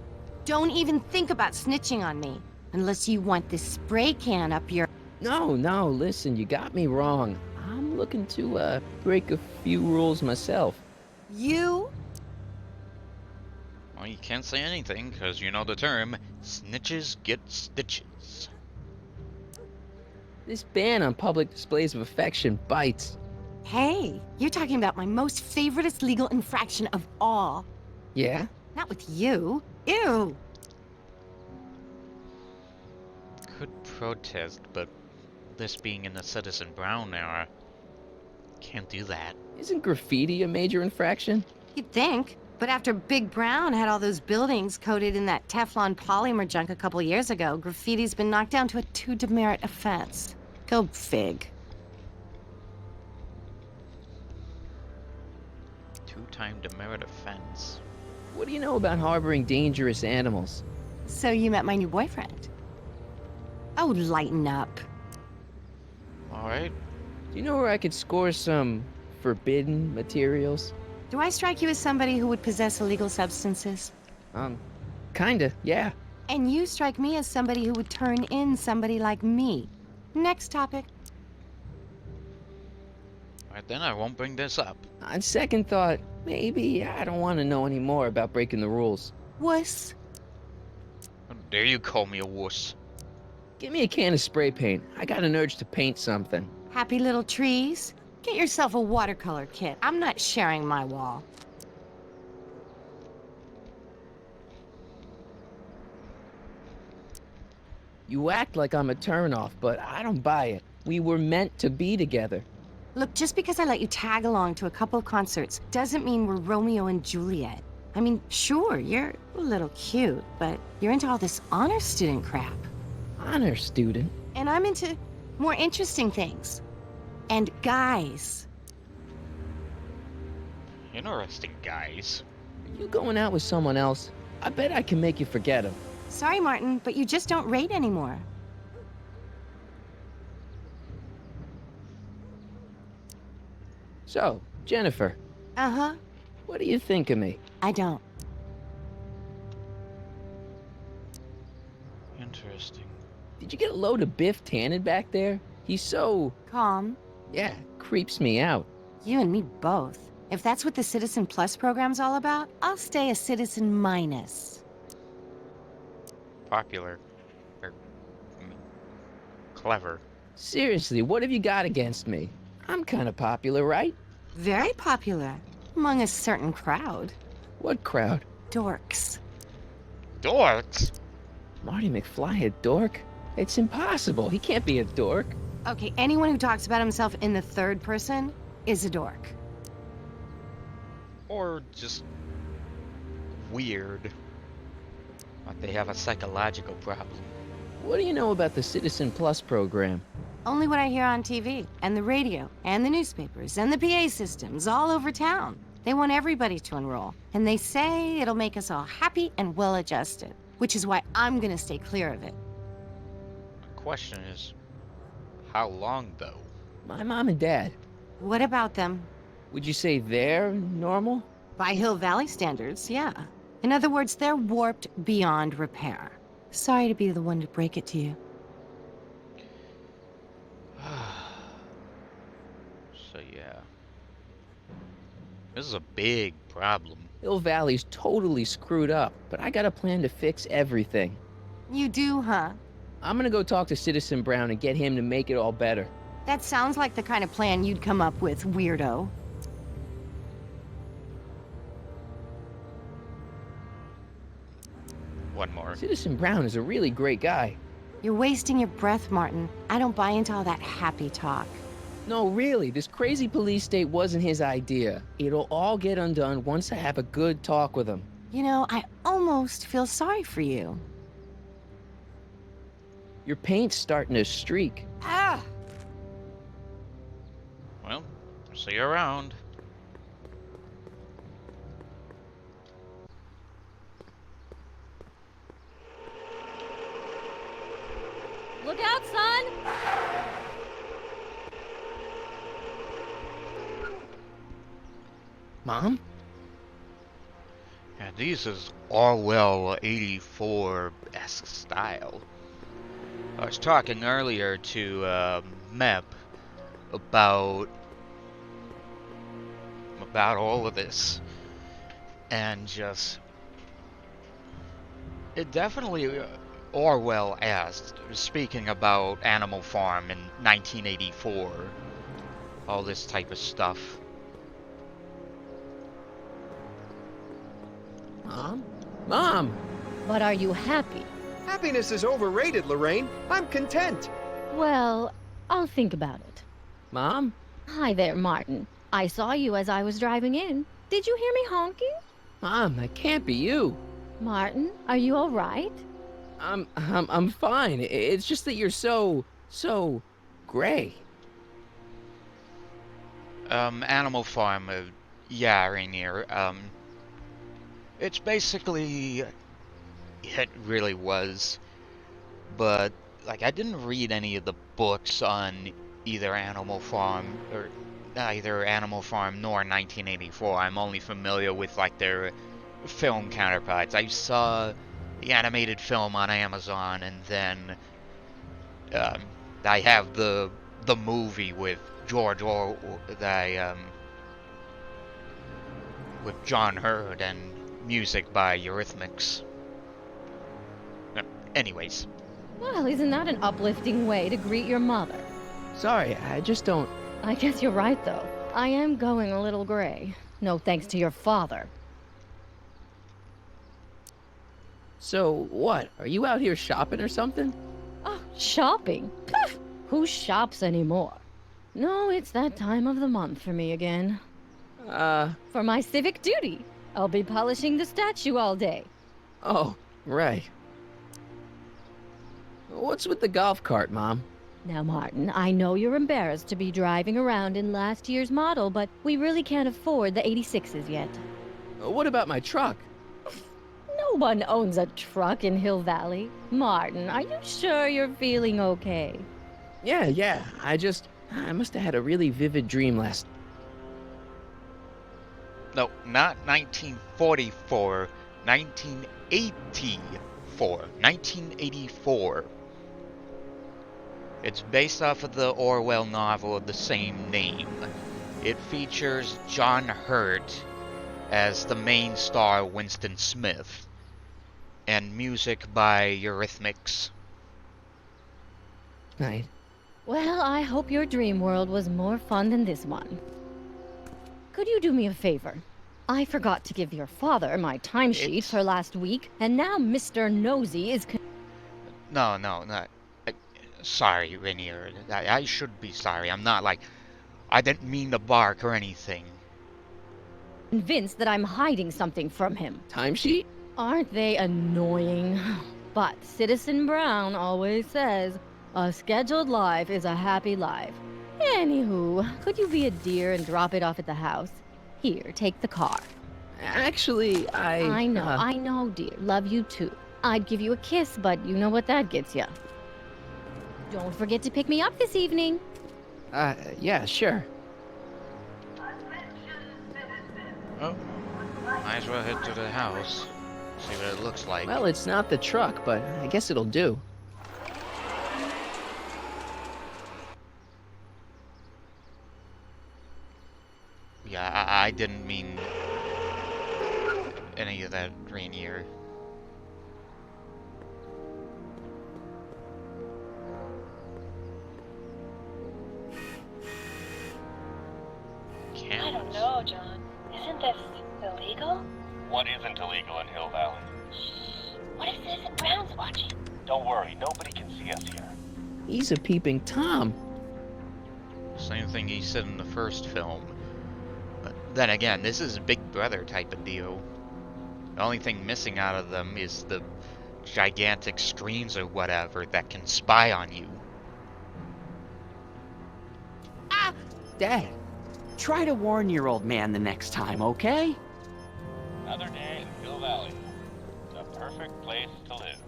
Don't even think about snitching on me. Unless you want this spray can up your... No, listen, you got me wrong. I'm looking to, break a few rules myself. You? Well, you can't say anything, because you know the term, snitches get stitches. This ban on public displays of affection bites. Hey, you're talking about my most favoriteest legal infraction of all. Yeah? Not with you. Ew. Could protest, but this being in the Citizen Brown era, can't do that. Isn't graffiti a major infraction? You'd think. But after Big Brown had all those buildings coated in that Teflon polymer junk a couple years ago, graffiti's been knocked down to a 2 demerit offense. Go fig. 2-time demerit offense. What do you know about harboring dangerous animals? So you met my new boyfriend. Oh, lighten up. Alright. Do you know where I could score some forbidden materials? Do I strike you as somebody who would possess illegal substances? Kinda, yeah. And you strike me as somebody who would turn in somebody like me. Next topic. Alright then, I won't bring this up. On second thought, maybe I don't want to know any more about breaking the rules. Wuss. How dare you call me a wuss? Give me a can of spray paint. I got an urge to paint something. Happy little trees? Get yourself a watercolor kit. I'm not sharing my wall. You act like I'm a turnoff, but I don't buy it. We were meant to be together. Look, just because I let you tag along to a couple of concerts doesn't mean we're Romeo and Juliet. I mean, sure, you're a little cute, but you're into all this honor student crap. Honor student? And I'm into more interesting things. And guys. Interesting, guys. Are you going out with someone else? I bet I can make you forget him. Sorry, Martin, but you just don't rate anymore. So, Jennifer, Uh-huh. what do you think of me? I don't. Interesting. Did you get a load of Biff Tannen back there? He's so... Calm. yeah, creeps me out. You and me both. If that's what the Citizen Plus program's all about, I'll stay a Citizen Minus. Popular. Or, clever. Seriously, what have you got against me? I'm kind of popular, right? Very popular. Among a certain crowd. What crowd? Dorks. Dorks? Marty McFly a dork? It's impossible. He can't be a dork. Okay, anyone who talks about himself in the third person is a dork. Or just weird. But they have a psychological problem. What do you know about the Citizen Plus program? Only what I hear on TV, and the radio, and the newspapers, and the PA systems all over town. They want everybody to enroll, and they say it'll make us all happy and well-adjusted, which is why I'm gonna stay clear of it. The question is, how long though? My mom and dad. What about them? Would you say they're normal? By Hill Valley standards, yeah. In other words, they're warped beyond repair. Sorry to be the one to break it to you. So yeah. This is a big problem. Hill Valley's totally screwed up, but I got a plan to fix everything. You do, huh? I'm gonna go talk to Citizen Brown and get him to make it all better. That sounds like the kind of plan you'd come up with, weirdo. One more. Citizen Brown is a really great guy. You're wasting your breath, Martin. I don't buy into all that happy talk. No, really, this crazy police state wasn't his idea. It'll all get undone once I have a good talk with him. You know, I almost feel sorry for you. Your paint's starting to streak. Ah! Well, see you around. Look out, son! Mom? Yeah, this is Orwell 84-esque style. I was talking earlier to Mep about all of this, and just it definitely Orwell-esque, speaking about Animal Farm in 1984, all this type of stuff. Mom? Mom! But are you happy? Happiness is overrated, Lorraine. I'm content. Well, I'll think about it. Mom? Hi there, Martin. I saw you as I was driving in. Did you hear me honking? Mom, that can't be you. Martin, are you all right? I'm fine. It's just that you're so gray. Animal Farm, yeah, Rainier, it's basically, it really was, but, like, I didn't read any of the books on either Animal Farm nor 1984. I'm only familiar with, like, their film counterparts. I saw the animated film on Amazon, and then I have the movie with George Orwell, with John Hurd and music by Eurythmics. Anyways. Well, isn't that an uplifting way to greet your mother? Sorry, I just don't... I guess you're right, though. I am going a little gray. No thanks to your father. So, what? Are you out here shopping or something? Oh, shopping? Pff, who shops anymore? No, it's that time of the month for me again. For my civic duty. I'll be polishing the statue all day. Oh, right. What's with the golf cart, Mom? Now, Martin, I know you're embarrassed to be driving around in last year's model, but we really can't afford the 86s yet. What about my truck? No one owns a truck in Hill Valley. Martin, are you sure you're feeling okay? Yeah. I must have had a really vivid dream last... No, not 1944. 1984. 1984. It's based off of the Orwell novel of the same name. It features John Hurt as the main star, Winston Smith, and music by Eurythmics. Night. Well, I hope your dream world was more fun than this one. Could you do me a favor? I forgot to give your father my timesheet for last week, and now Mr. Nosy is No. Sorry, Rainier. I should be sorry. I'm not like... I didn't mean to bark or anything. convinced that I'm hiding something from him. Timesheet? Aren't they annoying? But Citizen Brown always says, a scheduled life is a happy life. Anywho, could you be a dear and drop it off at the house? Here, take the car. Actually, I know, dear. Love you too. I'd give you a kiss, but you know what that gets you. Don't forget to pick me up this evening. Yeah, sure. Oh, might as well head to the house. See what it looks like. Well, it's not the truck, but I guess it'll do. Yeah, I didn't mean any of that, Rainier. I don't know, John. Isn't this illegal? What isn't illegal in Hill Valley? What if Citizen Brown's watching? Don't worry, nobody can see us here. He's a peeping Tom. Same thing he said in the first film. But then again, this is a Big Brother type of deal. The only thing missing out of them is the gigantic screens or whatever that can spy on you. Ah! Dad. Try to warn your old man the next time, okay? Another day in Hill Valley. The perfect place to live.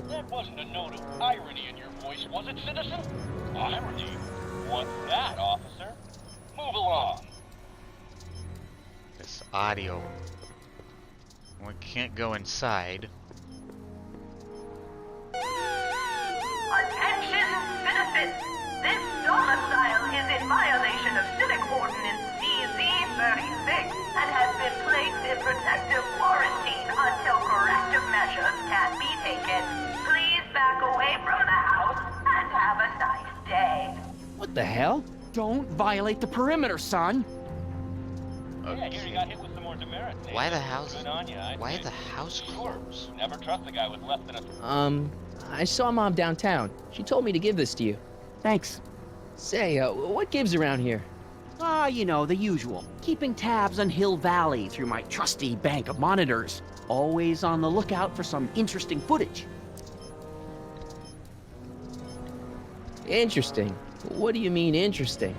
That wasn't a note of irony in your voice, was it, citizen? Irony? What's that, officer? Move along. This audio. We can't go inside. Attention, citizens! This domicile is in violation of Civic Ordinance CZ36 and has been placed in protective quarantine until corrective measures can be taken. Please back away from the house and have a nice day. What the hell? Don't violate the perimeter, son. Yeah, here you got hit with some more demerits. Why the house? Good on ya, Why the house Sure. closed? Never trust a guy with less than a... I saw Mom downtown. She told me to give this to you. Thanks. Say, what gives around here? Ah, you know, the usual. Keeping tabs on Hill Valley through my trusty bank of monitors. Always on the lookout for some interesting footage. Interesting. What do you mean, interesting?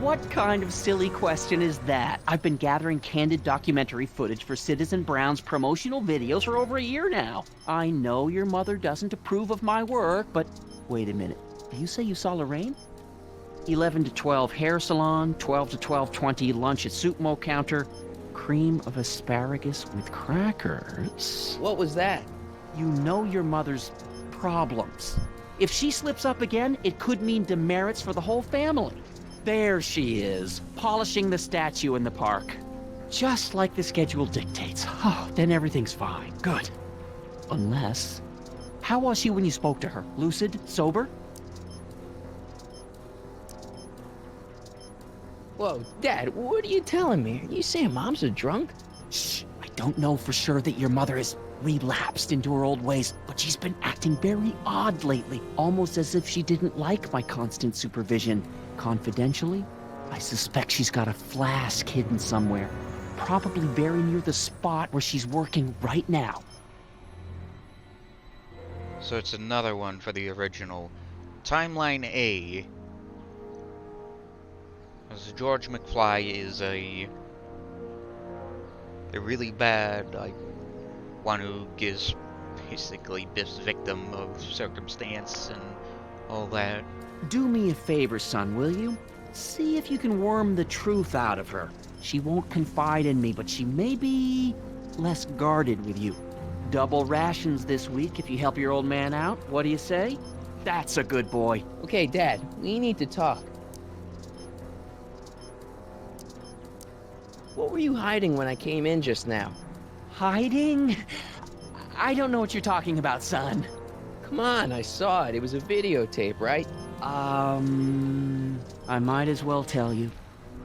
What kind of silly question is that? I've been gathering candid documentary footage for Citizen Brown's promotional videos for over a year now. I know your mother doesn't approve of my work, but wait a minute. Did you say you saw Lorraine? 11 to 12 hair salon, 12 to 12:20 lunch at soup mo counter, cream of asparagus with crackers. What was that? You know your mother's problems. If she slips up again, it could mean demerits for the whole family. There she is, polishing the statue in the park. Just like the schedule dictates. Oh, then everything's fine. Good. Unless... How was she when you spoke to her? Lucid? Sober? Whoa, Dad, what are you telling me? Are you saying Mom's a drunk? Shh. I don't know for sure that your mother has relapsed into her old ways, but she's been acting very odd lately, almost as if she didn't like my constant supervision. Confidentially, I suspect she's got a flask hidden somewhere, probably very near the spot where she's working right now. So it's another one for the original. Timeline A. As George McFly is a really bad, like, one who gives basically this victim of circumstance and all that. Do me a favor, son, will you? See if you can worm the truth out of her. She won't confide in me, but she may be less guarded with you. Double rations this week if you help your old man out. What do you say? That's a good boy. Okay, Dad, we need to talk. What were you hiding when I came in just now? Hiding? I don't know what you're talking about, son. Come on, I saw it. It was a videotape, right? I might as well tell you.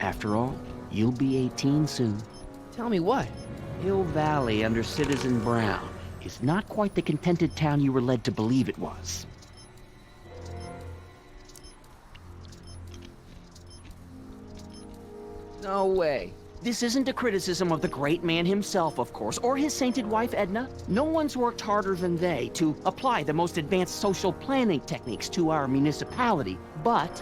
After all, you'll be 18 soon. Tell me what? Hill Valley under Citizen Brown is not quite the contented town you were led to believe it was. No way. This isn't a criticism of the great man himself, of course, or his sainted wife, Edna. No one's worked harder than they to apply the most advanced social planning techniques to our municipality. But...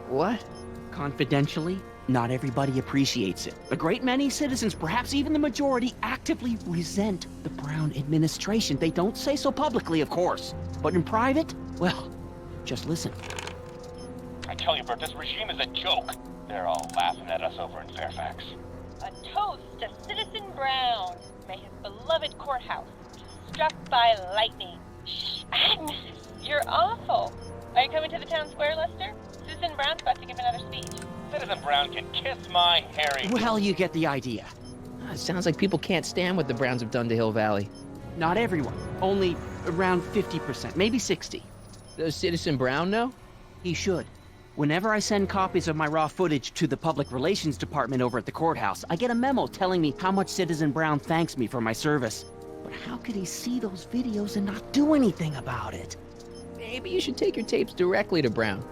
What? Confidentially, not everybody appreciates it. A great many citizens, perhaps even the majority, actively resent the Brown administration. They don't say so publicly, of course. But in private, well, just listen. I tell you, Bert, this regime is a joke. They're all laughing at us over in Fairfax. A toast to Citizen Brown. May his beloved courthouse struck by lightning. Shh, Agnes, you're awful. Are you coming to the town square, Lester? Citizen Brown's about to give another speech. Citizen Brown can kiss my Harry. Well, you get the idea. It sounds like people can't stand what the Browns have done to Hill Valley. Not everyone. Only around 50%, maybe 60. Does Citizen Brown know? He should. Whenever I send copies of my raw footage to the Public Relations Department over at the courthouse, I get a memo telling me how much Citizen Brown thanks me for my service. But how could he see those videos and not do anything about it? Maybe you should take your tapes directly to Brown.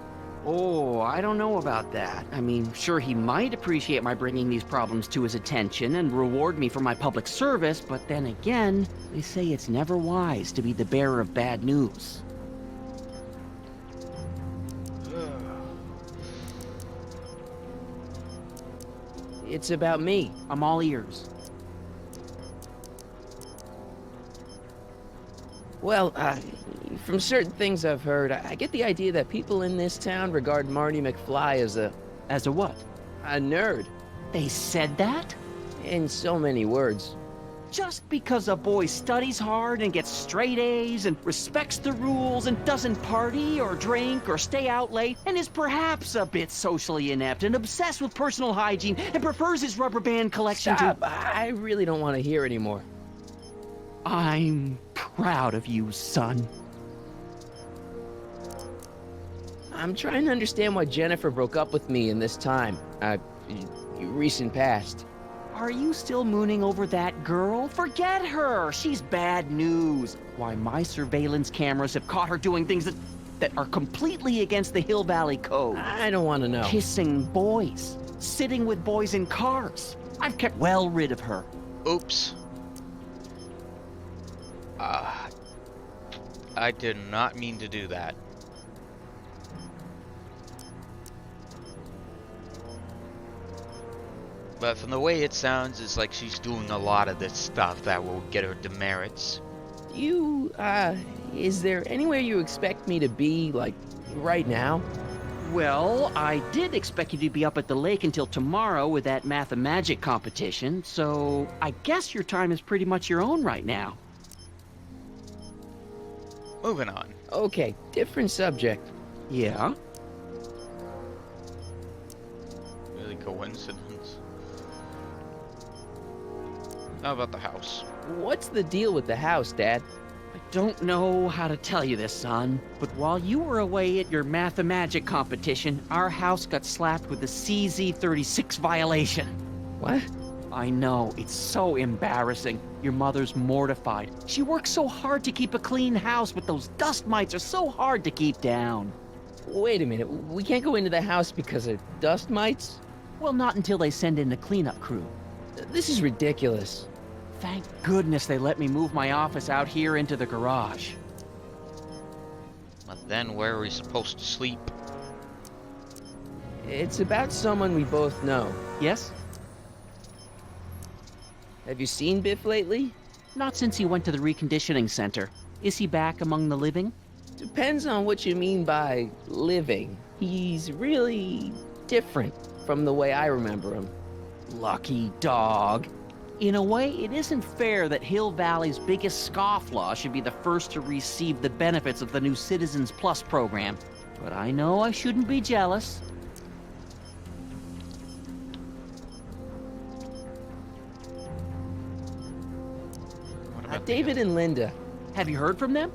Oh, I don't know about that. I mean, sure, he might appreciate my bringing these problems to his attention and reward me for my public service, but then again, they say it's never wise to be the bearer of bad news. It's about me. I'm all ears. Well, from certain things I've heard, I get the idea that people in this town regard Marty McFly as a... As a what? A nerd. They said that? In so many words. Just because a boy studies hard and gets straight A's and respects the rules and doesn't party or drink or stay out late and is perhaps a bit socially inept and obsessed with personal hygiene and prefers his rubber band collection Stop. I really don't want to hear anymore. I'm proud of you, son. I'm trying to understand why Jennifer broke up with me in this time. Recent past. Are you still mooning over that girl? Forget her! She's bad news. Why, my surveillance cameras have caught her doing things that are completely against the Hill Valley Code. I don't want to know. Kissing boys. Sitting with boys in cars. I've kept well rid of her. Oops. I did not mean to do that. But from the way it sounds, it's like she's doing a lot of this stuff that will get her demerits. Is there anywhere you expect me to be, like, right now? Well, I did expect you to be up at the lake until tomorrow with that math-magic competition, so I guess your time is pretty much your own right now. Moving on. Okay, different subject. Yeah? Really coincidence. How about the house? What's the deal with the house, Dad? I don't know how to tell you this, son, but while you were away at your math-magic competition, our house got slapped with a CZ36 violation. What? I know, it's so embarrassing. Your mother's mortified. She works so hard to keep a clean house, but those dust mites are so hard to keep down. Wait a minute, we can't go into the house because of dust mites? Well, not until they send in a cleanup crew. This is ridiculous. Thank goodness they let me move my office out here into the garage. But then where are we supposed to sleep? It's about someone we both know. Yes? Have you seen Biff lately? Not since he went to the reconditioning center. Is he back among the living? Depends on what you mean by living. He's really different from the way I remember him. Lucky dog. In a way, it isn't fair that Hill Valley's biggest scofflaw should be the first to receive the benefits of the new Citizens Plus program. But I know I shouldn't be jealous. David and Linda. Have you heard from them?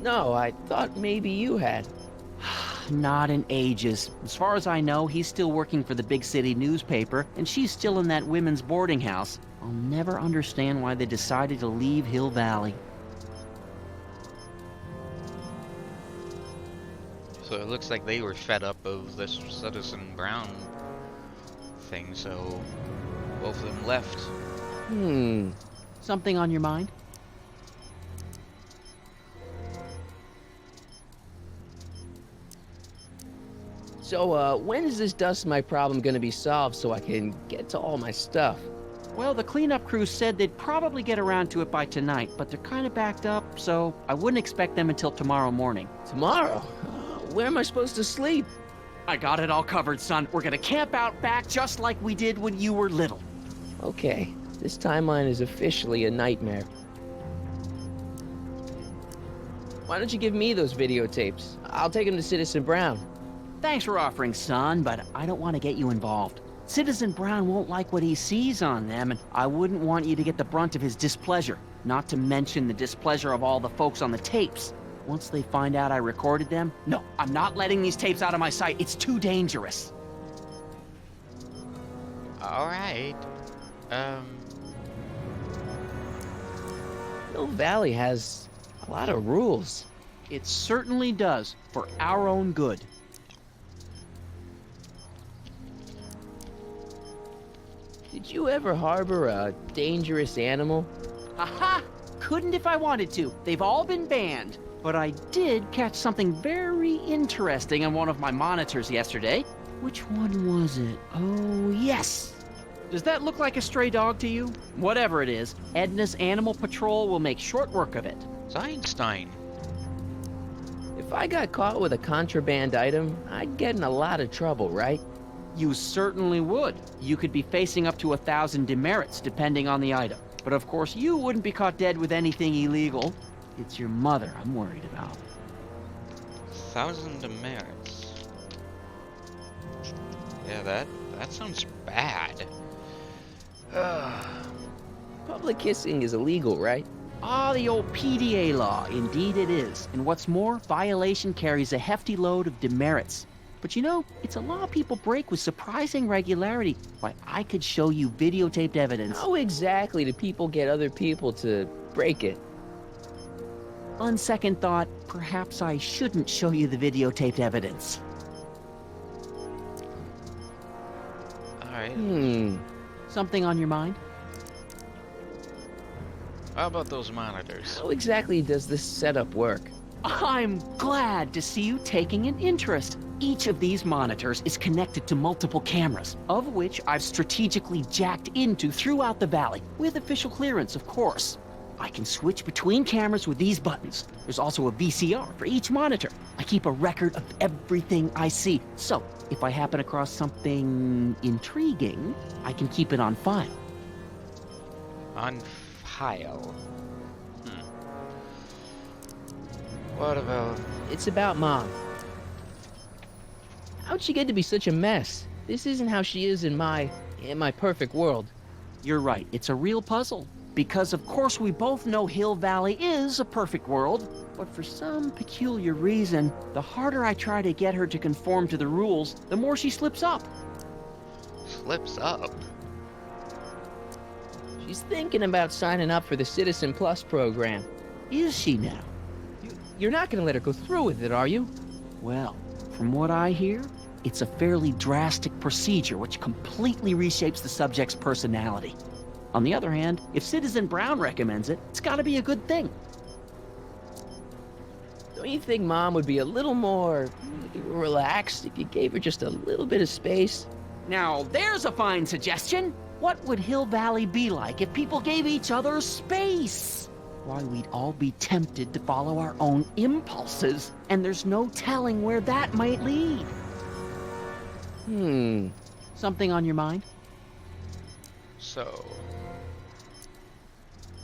No, I thought maybe you had. Not in ages. As far as I know, he's still working for the big city newspaper, and she's still in that women's boarding house. I'll never understand why they decided to leave Hill Valley. So it looks like they were fed up of this Citizen Brown thing, so both of them left. Something on your mind? So, when is this dust mite problem gonna be solved so I can get to all my stuff? Well, the cleanup crew said they'd probably get around to it by tonight, but they're kind of backed up, so I wouldn't expect them until tomorrow morning. Tomorrow? Where am I supposed to sleep? I got it all covered, son. We're gonna camp out back just like we did when you were little. Okay, this timeline is officially a nightmare. Why don't you give me those videotapes? I'll take them to Citizen Brown. Thanks for offering, son, but I don't want to get you involved. Citizen Brown won't like what he sees on them, and I wouldn't want you to get the brunt of his displeasure, not to mention the displeasure of all the folks on the tapes. Once they find out I recorded them, no, I'm not letting these tapes out of my sight. It's too dangerous. Alright. Hill Valley has a lot of rules. It certainly does, for our own good. Did you ever harbor a dangerous animal? Aha! Couldn't if I wanted to. They've all been banned. But I did catch something very interesting on one of my monitors yesterday. Which one was it? Oh, yes! Does that look like a stray dog to you? Whatever it is, Edna's Animal Patrol will make short work of it. It's Einstein. If I got caught with a contraband item, I'd get in a lot of trouble, right? You certainly would. You could be facing up to 1,000 demerits, depending on the item. But of course, you wouldn't be caught dead with anything illegal. It's your mother I'm worried about. 1,000 demerits. Yeah, that sounds bad. Public kissing is illegal, right? Ah, the old PDA law. Indeed it is. And what's more, violation carries a hefty load of demerits. But you know, it's a law people break with surprising regularity. Why, I could show you videotaped evidence. How exactly do people get other people to break it? On second thought, perhaps I shouldn't show you the videotaped evidence. Alright. Something on your mind? How about those monitors? How exactly does this setup work? I'm glad to see you taking an interest. Each of these monitors is connected to multiple cameras, of which I've strategically jacked into throughout the valley, with official clearance, of course. I can switch between cameras with these buttons. There's also a VCR for each monitor. I keep a record of everything I see, so if I happen across something intriguing, I can keep it on file. On file? What about... It's about Mom. How'd she get to be such a mess? This isn't how she is in my perfect world. You're right, it's a real puzzle. Because of course we both know Hill Valley is a perfect world, but for some peculiar reason, the harder I try to get her to conform to the rules, the more she slips up. Slips up? She's thinking about signing up for the Citizen Plus program. Is she now? You're not gonna let her go through with it, are you? Well, from what I hear, it's a fairly drastic procedure which completely reshapes the subject's personality. On the other hand, if Citizen Brown recommends it, it's gotta be a good thing. Don't you think Mom would be a little more relaxed if you gave her just a little bit of space? Now, there's a fine suggestion. What would Hill Valley be like if people gave each other space? Why, we'd all be tempted to follow our own impulses, and there's no telling where that might lead. Something on your mind? So...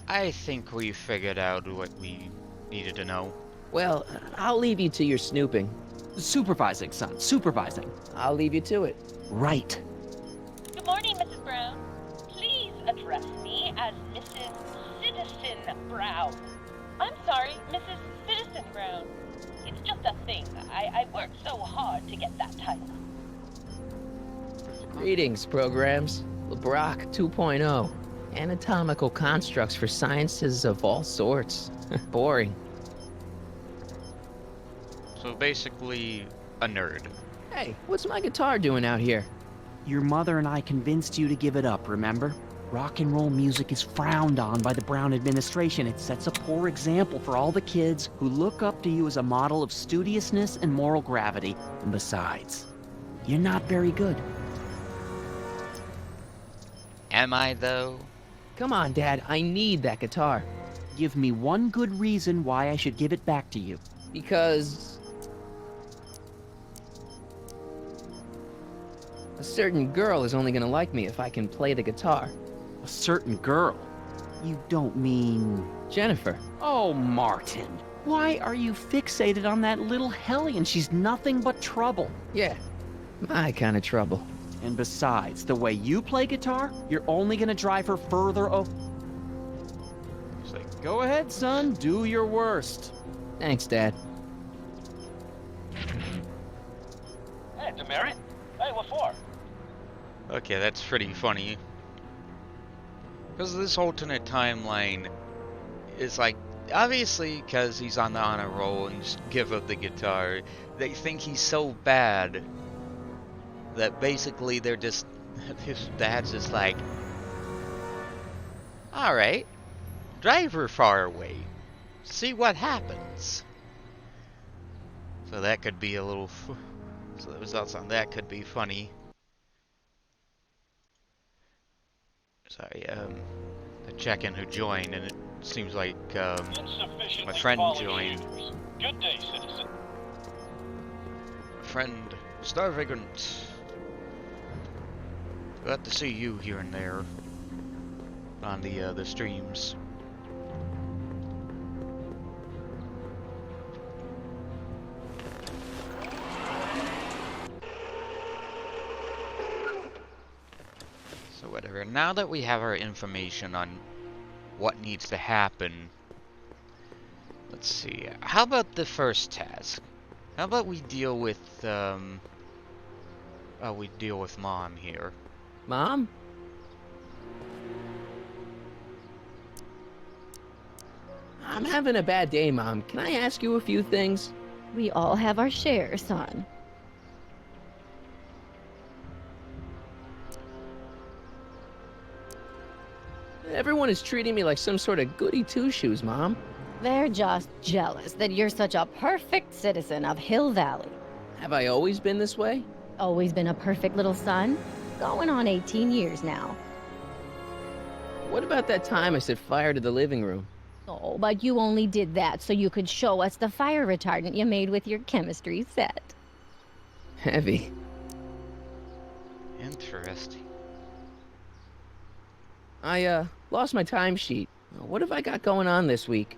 I think we figured out what we needed to know. Well, I'll leave you to your snooping. Supervising, son, supervising. I'll leave you to it. Right. Good morning, Mrs. Brown. Please address me as Mrs. Citizen Brown. I'm sorry, Mrs. Citizen Brown. It's just a thing. I worked so hard to get that title. Greetings, programs. LeBrock 2.0. Anatomical constructs for sciences of all sorts. Boring. So basically, a nerd. Hey, what's my guitar doing out here? Your mother and I convinced you to give it up, remember? Rock and roll music is frowned on by the Brown administration. It sets a poor example for all the kids who look up to you as a model of studiousness and moral gravity. And besides, you're not very good. Am I, though? Come on, Dad, I need that guitar. Give me one good reason why I should give it back to you. Because... a certain girl is only gonna like me if I can play the guitar. A certain girl? You don't mean... Jennifer. Oh, Martin. Why are you fixated on that little hellion? She's nothing but trouble. Yeah, my kind of trouble. And besides, the way you play guitar, you're only gonna drive her further It's like, Go ahead, son. Do your worst. Thanks, Dad. Hey, Demerit. Hey, what for? okay, that's pretty funny. Because this alternate timeline is like, obviously, because he's on the honor roll and just give up the guitar, they think he's so bad that basically they're just, his dad's just like, alright, drive her far away, see what happens. So that could be a little, so the results on that could be funny. Sorry, the check-in who joined, and it seems like, my friend joined. Good day, citizen. My friend, Star Vagrant. Glad to see you here and there on the streams. So whatever. Now that we have our information on what needs to happen, let's see. How about the first task? How about we deal with we deal with Mom here. Mom? I'm having a bad day, Mom. Can I ask you a few things? We all have our share, son. Everyone is treating me like some sort of goody two-shoes, Mom. They're just jealous that you're such a perfect citizen of Hill Valley. Have I always been this way? Always been a perfect little son. Going on 18 years now. What about that time I set fire to the living room? Oh, but you only did that so you could show us the fire retardant you made with your chemistry set. Heavy. Interesting. I, lost my timesheet. What have I got going on this week?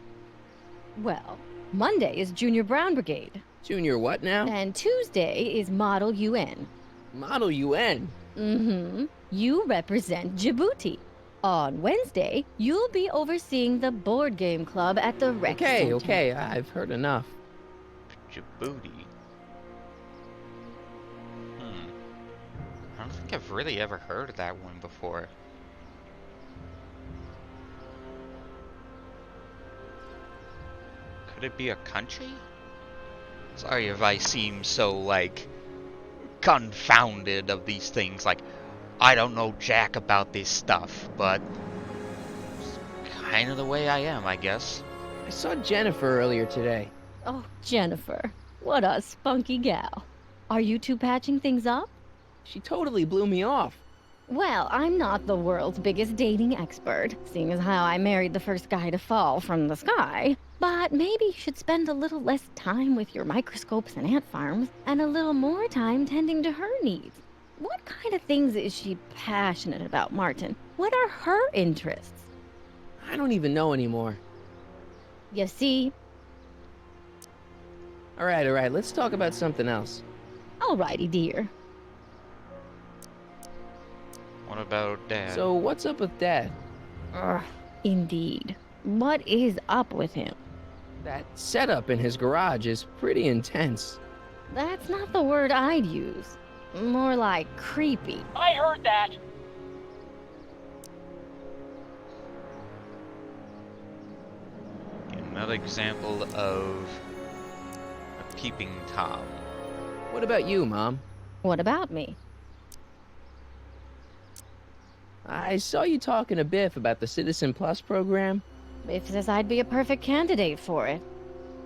Well, Monday is Junior Brown Brigade. Junior what now? And Tuesday is Model UN. Model UN? Mm-hmm. You represent Djibouti. On Wednesday, you'll be overseeing the board game club at the rec center. Okay, I've heard enough. Djibouti. I don't think I've really ever heard of that one before. Could it be a country? Sorry if I seem so, like, confounded of these things. Like, I don't know jack about this stuff, but it's kind of the way I am, I guess. I saw Jennifer earlier today. Oh, Jennifer. What a spunky gal. Are you two patching things up? She totally blew me off. Well, I'm not the world's biggest dating expert, seeing as how I married the first guy to fall from the sky. But maybe you should spend a little less time with your microscopes and ant farms, and a little more time tending to her needs. What kind of things is she passionate about, Martin? What are her interests? I don't even know anymore. You see? All right, let's talk about something else. Alrighty, dear. What about Dad? So, what's up with Dad? Indeed. What is up with him? That setup in his garage is pretty intense. That's not the word I'd use. More like creepy. I heard that. Another example of a peeping Tom. What about you, Mom? What about me? I saw you talking to Biff about the Citizen Plus program. Biff says I'd be a perfect candidate for it.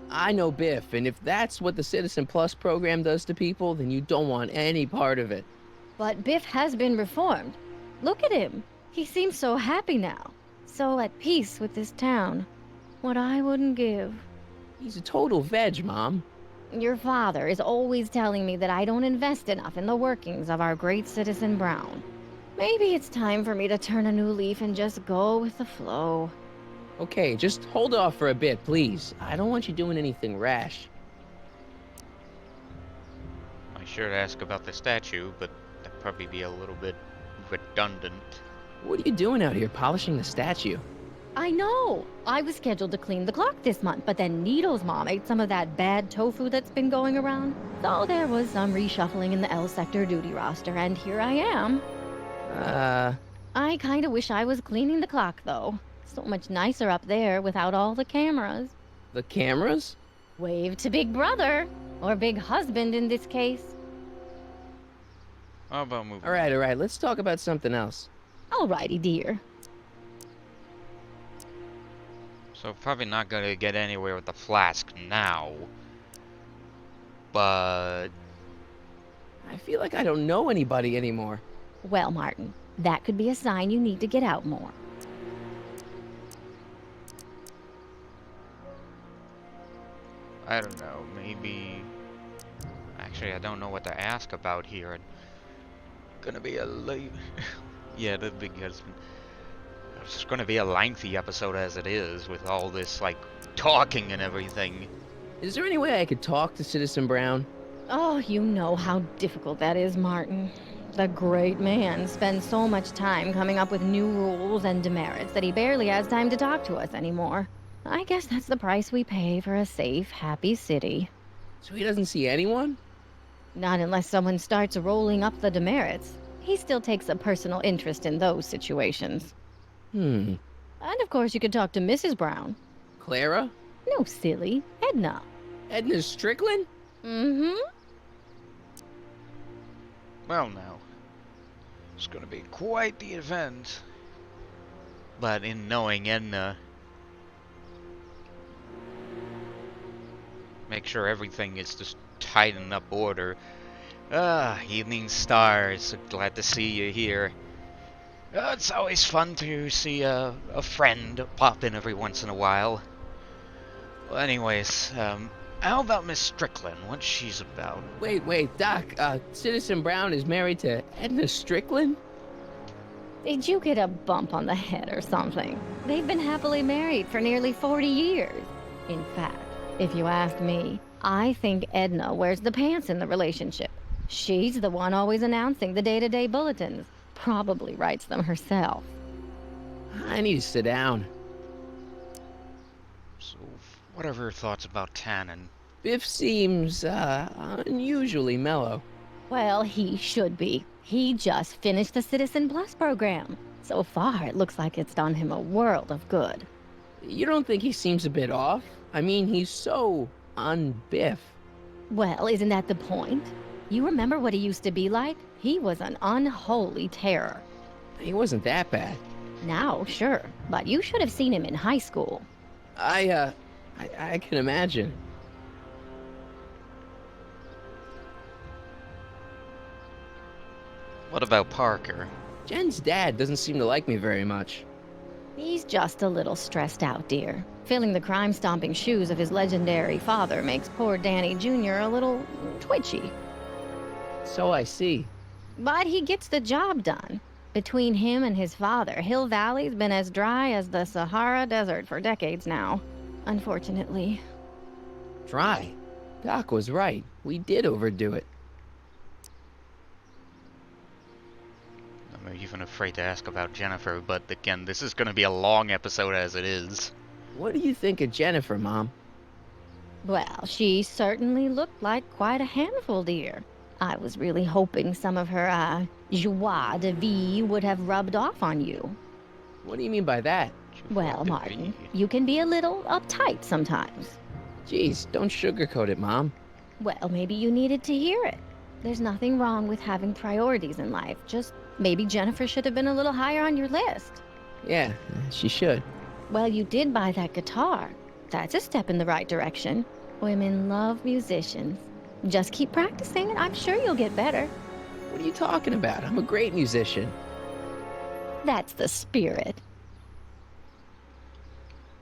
I know Biff, and if that's what the Citizen Plus program does to people, then you don't want any part of it. But Biff has been reformed. Look at him. He seems so happy now. So at peace with this town. What I wouldn't give. He's a total veg, Mom. Your father is always telling me that I don't invest enough in the workings of our great Citizen Brown. Maybe it's time for me to turn a new leaf and just go with the flow. Okay, just hold off for a bit, please. I don't want you doing anything rash. I should ask about the statue, but that'd probably be a little bit redundant. What are you doing out here, polishing the statue? I know. I was scheduled to clean the clock this month, but then Nito's mom ate some of that bad tofu that's been going around. So there was some reshuffling in the L sector duty roster, and here I am. I kinda wish I was cleaning the clock, though. So much nicer up there without all the cameras. The cameras? Wave to Big Brother. Or Big Husband in this case. How about moving? Alright, let's talk about something else. Alrighty, dear. So probably not gonna get anywhere with the flask now. But I feel like I don't know anybody anymore. Well, Martin, that could be a sign you need to get out more. I don't know, maybe... Actually, I don't know what to ask about here. Gonna be a yeah, the Big Husband. It's gonna be a lengthy episode as it is, with all this, like, talking and everything. Is there any way I could talk to Citizen Brown? Oh, you know how difficult that is, Martin. The great man spends so much time coming up with new rules and demerits that he barely has time to talk to us anymore. I guess that's the price we pay for a safe, happy city. So he doesn't see anyone? Not unless someone starts rolling up the demerits. He still takes a personal interest in those situations. And of course you could talk to Mrs. Brown. Clara? No, silly. Edna. Edna Strickland? Mm-hmm. Well, now, it's gonna be quite the event. But in knowing Edna, make sure everything is just tightened up order. Evening Stars, so glad to see you here. It's always fun to see a friend pop in every once in a while. Well, anyways, how about Miss Strickland? What's she's about? Wait, Doc, Citizen Brown is married to Edna Strickland? Did you get a bump on the head or something? They've been happily married for nearly 40 years. In fact, if you ask me, I think Edna wears the pants in the relationship. She's the one always announcing the day-to-day bulletins. Probably writes them herself. I need to sit down. So, what are your thoughts about Tannen? Biff seems, unusually mellow. Well, he should be. He just finished the Citizen Plus program. So far, it looks like it's done him a world of good. You don't think he seems a bit off? I mean, he's so un-Biff. Well, isn't that the point? You remember what he used to be like? He was an unholy terror. He wasn't that bad. Now, sure, but you should have seen him in high school. I can imagine. What about Parker? Jen's dad doesn't seem to like me very much. He's just a little stressed out, dear. Filling the crime-stomping shoes of his legendary father makes poor Danny Jr. a little twitchy. So I see. But he gets the job done. Between him and his father, Hill Valley's been as dry as the Sahara Desert for decades now. Unfortunately. Dry? Doc was right. We did overdo it. I'm even afraid to ask about Jennifer, but again, this is going to be a long episode as it is. What do you think of Jennifer, Mom? Well, she certainly looked like quite a handful, dear. I was really hoping some of her, joie de vivre would have rubbed off on you. What do you mean by that? Well, Martin, you can be a little uptight sometimes. Jeez, don't sugarcoat it, Mom. Well, maybe you needed to hear it. There's nothing wrong with having priorities in life. Just maybe Jennifer should have been a little higher on your list. Yeah, she should. Well, you did buy that guitar. That's a step in the right direction. Women love musicians. Just keep practicing and I'm sure you'll get better. What are you talking about? I'm a great musician. That's the spirit.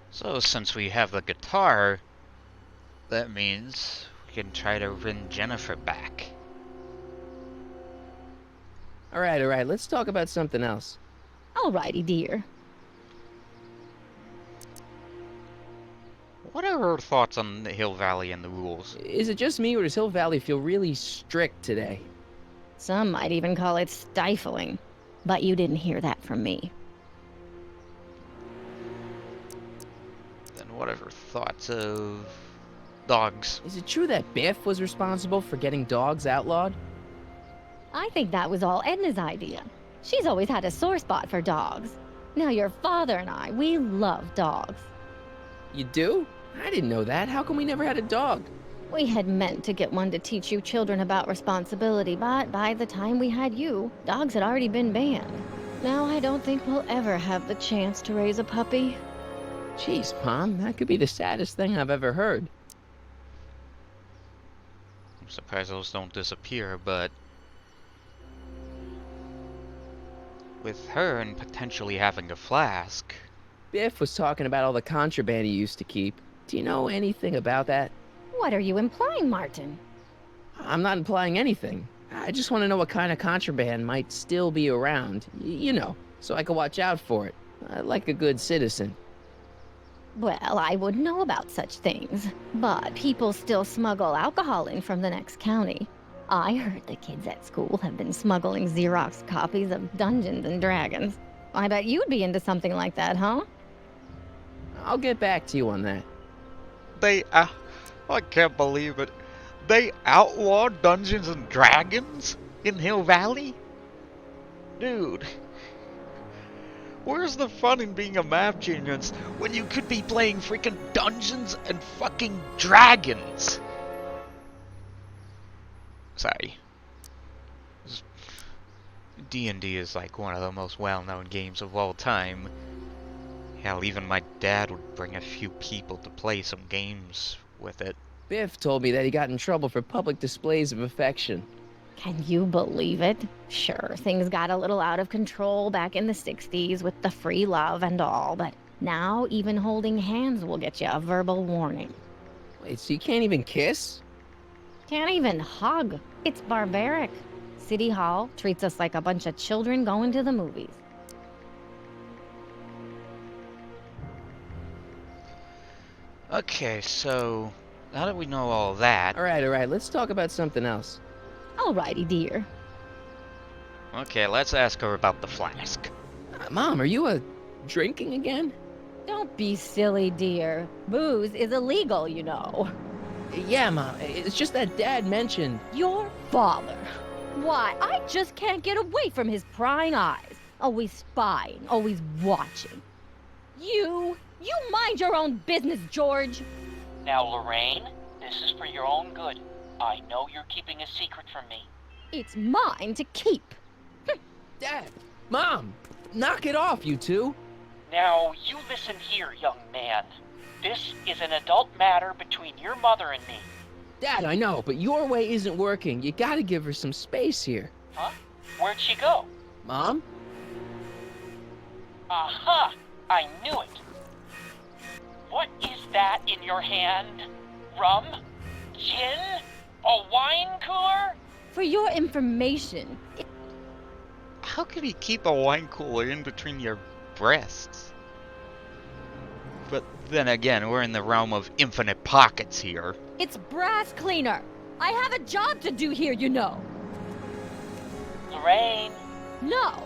So, since we have the guitar, that means we can try to win Jennifer back. Alright, let's talk about something else. Alrighty, dear. What are her thoughts on the Hill Valley and the rules? Is it just me, or does Hill Valley feel really strict today? Some might even call it stifling. But you didn't hear that from me. Then what are her thoughts of dogs? Is it true that Biff was responsible for getting dogs outlawed? I think that was all Edna's idea. She's always had a sore spot for dogs. Now your father and I, we love dogs. You do? I didn't know that. How come we never had a dog? We had meant to get one to teach you children about responsibility, but by the time we had you, dogs had already been banned. Now I don't think we'll ever have the chance to raise a puppy. Jeez, Mom, that could be the saddest thing I've ever heard. I'm surprised those don't disappear, but with her and potentially having a flask. Biff was talking about all the contraband he used to keep. Do you know anything about that? What are you implying, Martin? I'm not implying anything. I just want to know what kind of contraband might still be around. You know, so I can watch out for it. Like a good citizen. Well, I wouldn't know about such things. But people still smuggle alcohol in from the next county. I heard the kids at school have been smuggling Xerox copies of Dungeons and Dragons. I bet you'd be into something like that, huh? I'll get back to you on that. I can't believe it. They outlawed Dungeons and Dragons in Hill Valley? Dude. Where's the fun in being a math genius when you could be playing freaking Dungeons and fucking Dragons? Sorry. D&D is like one of the most well-known games of all time. Hell, even my dad would bring a few people to play some games with it. Biff told me that he got in trouble for public displays of affection. Can you believe it? Sure, things got a little out of control back in the 60s with the free love and all, but now even holding hands will get you a verbal warning. Wait, so you can't even kiss? Can't even hug. It's barbaric. City Hall treats us like a bunch of children going to the movies. Okay, so now that we know all that... Alright, let's talk about something else. Alrighty, dear. Okay, let's ask her about the flask. Mom, are you drinking again? Don't be silly, dear. Booze is illegal, you know. Yeah, Mom, it's just that Dad mentioned... Your father. Why, I just can't get away from his prying eyes. Always spying, always watching. You mind your own business, George. Now, Lorraine, this is for your own good. I know you're keeping a secret from me. It's mine to keep. Dad! Mom! Knock it off, you two! Now, you listen here, young man. This is an adult matter between your mother and me. Dad, I know, but your way isn't working. You gotta give her some space here. Huh? Where'd she go? Mom? Aha! I knew it. What is that in your hand? Rum? Gin? A wine cooler? For your information... How can you keep a wine cooler in between your breasts? But then again, we're in the realm of infinite pockets here. It's brass cleaner. I have a job to do here, you know. Lorraine. No.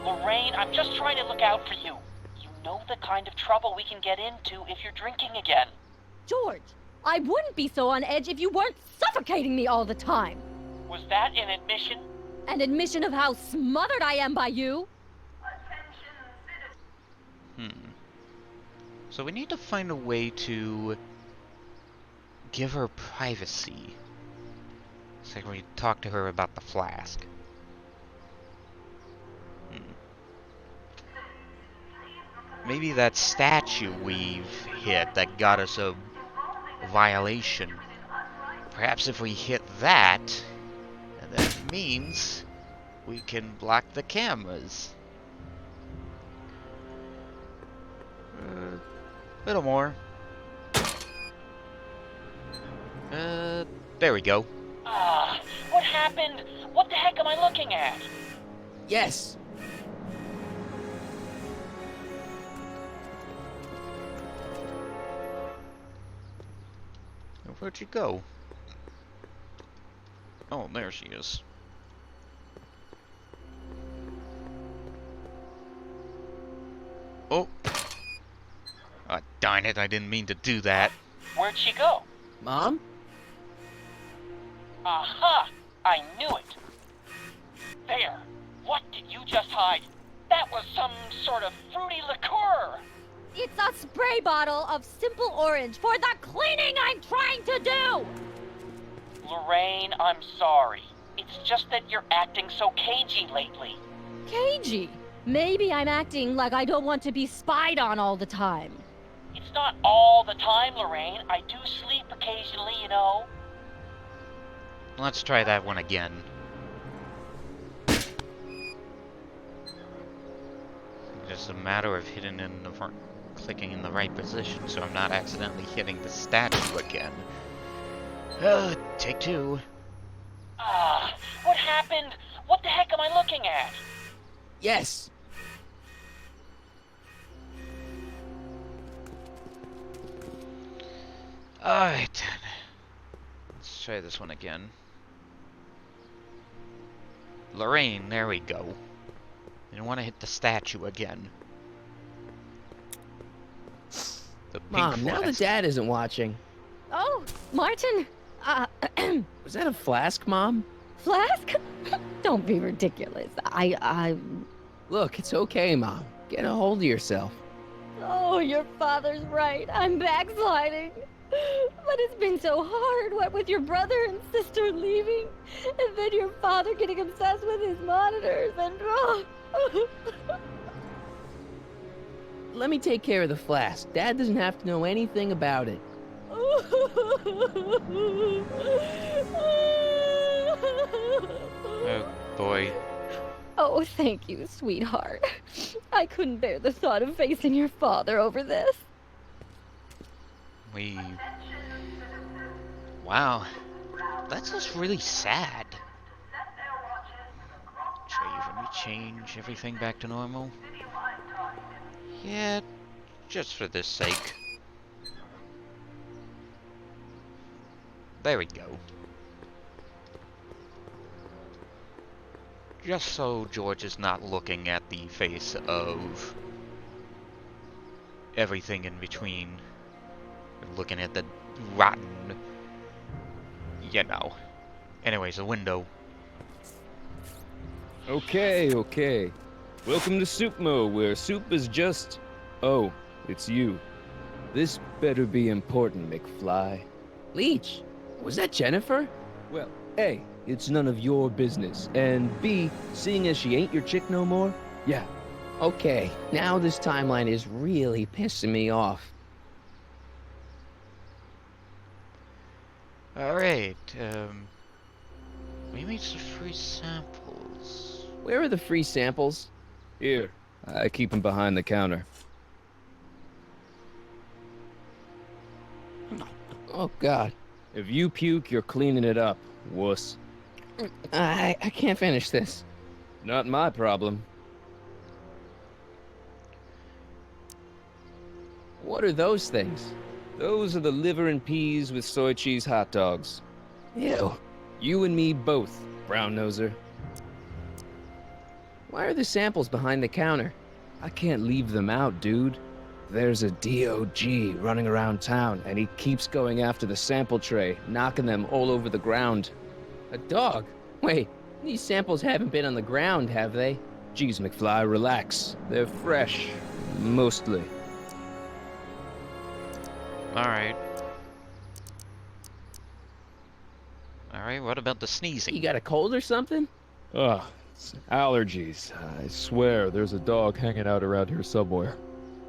Lorraine, I'm just trying to look out for you. You know the kind of trouble we can get into if you're drinking again. George, I wouldn't be so on edge if you weren't suffocating me all the time. Was that an admission? An admission of how smothered I am by you? So we need to find a way to give her privacy. So we talk to her about the flask. Maybe that statue we've hit that got us a violation. Perhaps if we hit that, and that means we can block the cameras. Little more. There we go. What happened? What the heck am I looking at? Yes. Where'd you go? Oh, there she is. Oh! Ah, darn it, I didn't mean to do that. Where'd she go? Mom? Aha! I knew it! There! What did you just hide? That was some sort of fruity liqueur! It's a spray bottle of simple orange for the cleaning I'm trying to do! Lorraine, I'm sorry. It's just that you're acting so cagey lately. Cagey. Maybe I'm acting like I don't want to be spied on all the time. It's not all the time, Lorraine. I do sleep occasionally, you know. Let's try that one again. Just a matter of hitting in the clicking in the right position so I'm not accidentally hitting the statue again. Take two. What happened? What the heck am I looking at? Yes! Alright. Let's try this one again. Lorraine, there we go. You don't want to hit the statue again. The pink Mom, now that flask. Dad isn't watching. Oh, Martin. Was that a flask, Mom? Flask? Don't be ridiculous. Look, it's okay, Mom. Get a hold of yourself. Oh, your father's right. I'm backsliding. But it's been so hard, what with your brother and sister leaving, and then your father getting obsessed with his monitors, and Let me take care of the flask. Dad doesn't have to know anything about it. Oh, boy. Oh, thank you, sweetheart. I couldn't bear the thought of facing your father over this. Wow. That's just really sad. Let me change everything back to normal. Yeah, just for this sake. There we go. Just so George is not looking at the face of everything in between. Looking at the rotten, you know. Anyways, a window. Okay. Welcome to Soup Mo, where soup is just... Oh, it's you. This better be important, McFly. Leech, was that Jennifer? Well, A, it's none of your business, and B, seeing as she ain't your chick no more, yeah. Okay, now this timeline is really pissing me off. Alright, maybe it's the free samples. Where are the free samples? Here, I keep them behind the counter. Oh, God. If you puke, you're cleaning it up, wuss. I can't finish this. Not my problem. What are those things? Those are the liver and peas with soy cheese hot dogs. Ew. You and me both, brown noser. Why are the samples behind the counter? I can't leave them out, dude. There's a DOG running around town, and he keeps going after the sample tray, knocking them all over the ground. A dog? Wait, these samples haven't been on the ground, have they? Geez, McFly, relax. They're fresh. Mostly. Alright. Alright, what about the sneezing? You got a cold or something? Ugh, it's allergies. I swear there's a dog hanging out around here somewhere.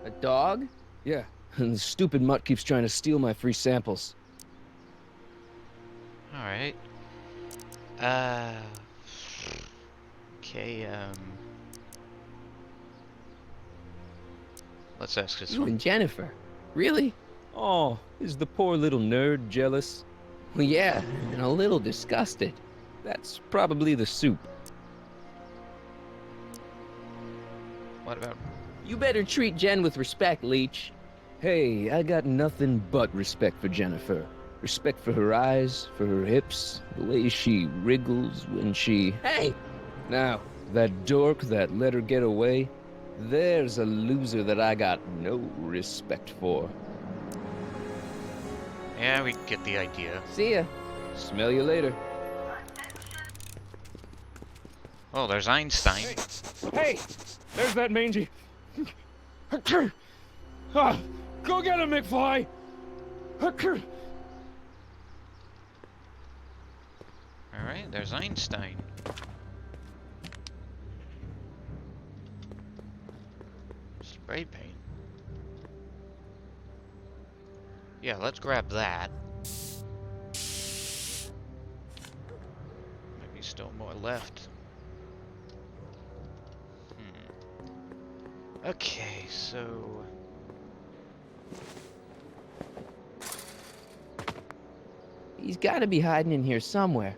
A dog? Yeah, and the stupid mutt keeps trying to steal my free samples. Alright. Okay, let's ask this You one. and Jennifer. Really? Oh, is the poor little nerd jealous? Well, yeah, and a little disgusted. That's probably the soup. What about... You better treat Jen with respect, Leech. Hey, I got nothing but respect for Jennifer. Respect for her eyes, for her hips, the way she wriggles when she... Hey! Now, that dork that let her get away, there's a loser that I got no respect for. Yeah, we get the idea. See ya. Smell you later. Oh, there's Einstein. Hey! There's that mangy. Ah, go get him, McFly! Alright, there's Einstein. Spray paint. Yeah, let's grab that. Maybe still more left. Okay, so... He's got to be hiding in here somewhere.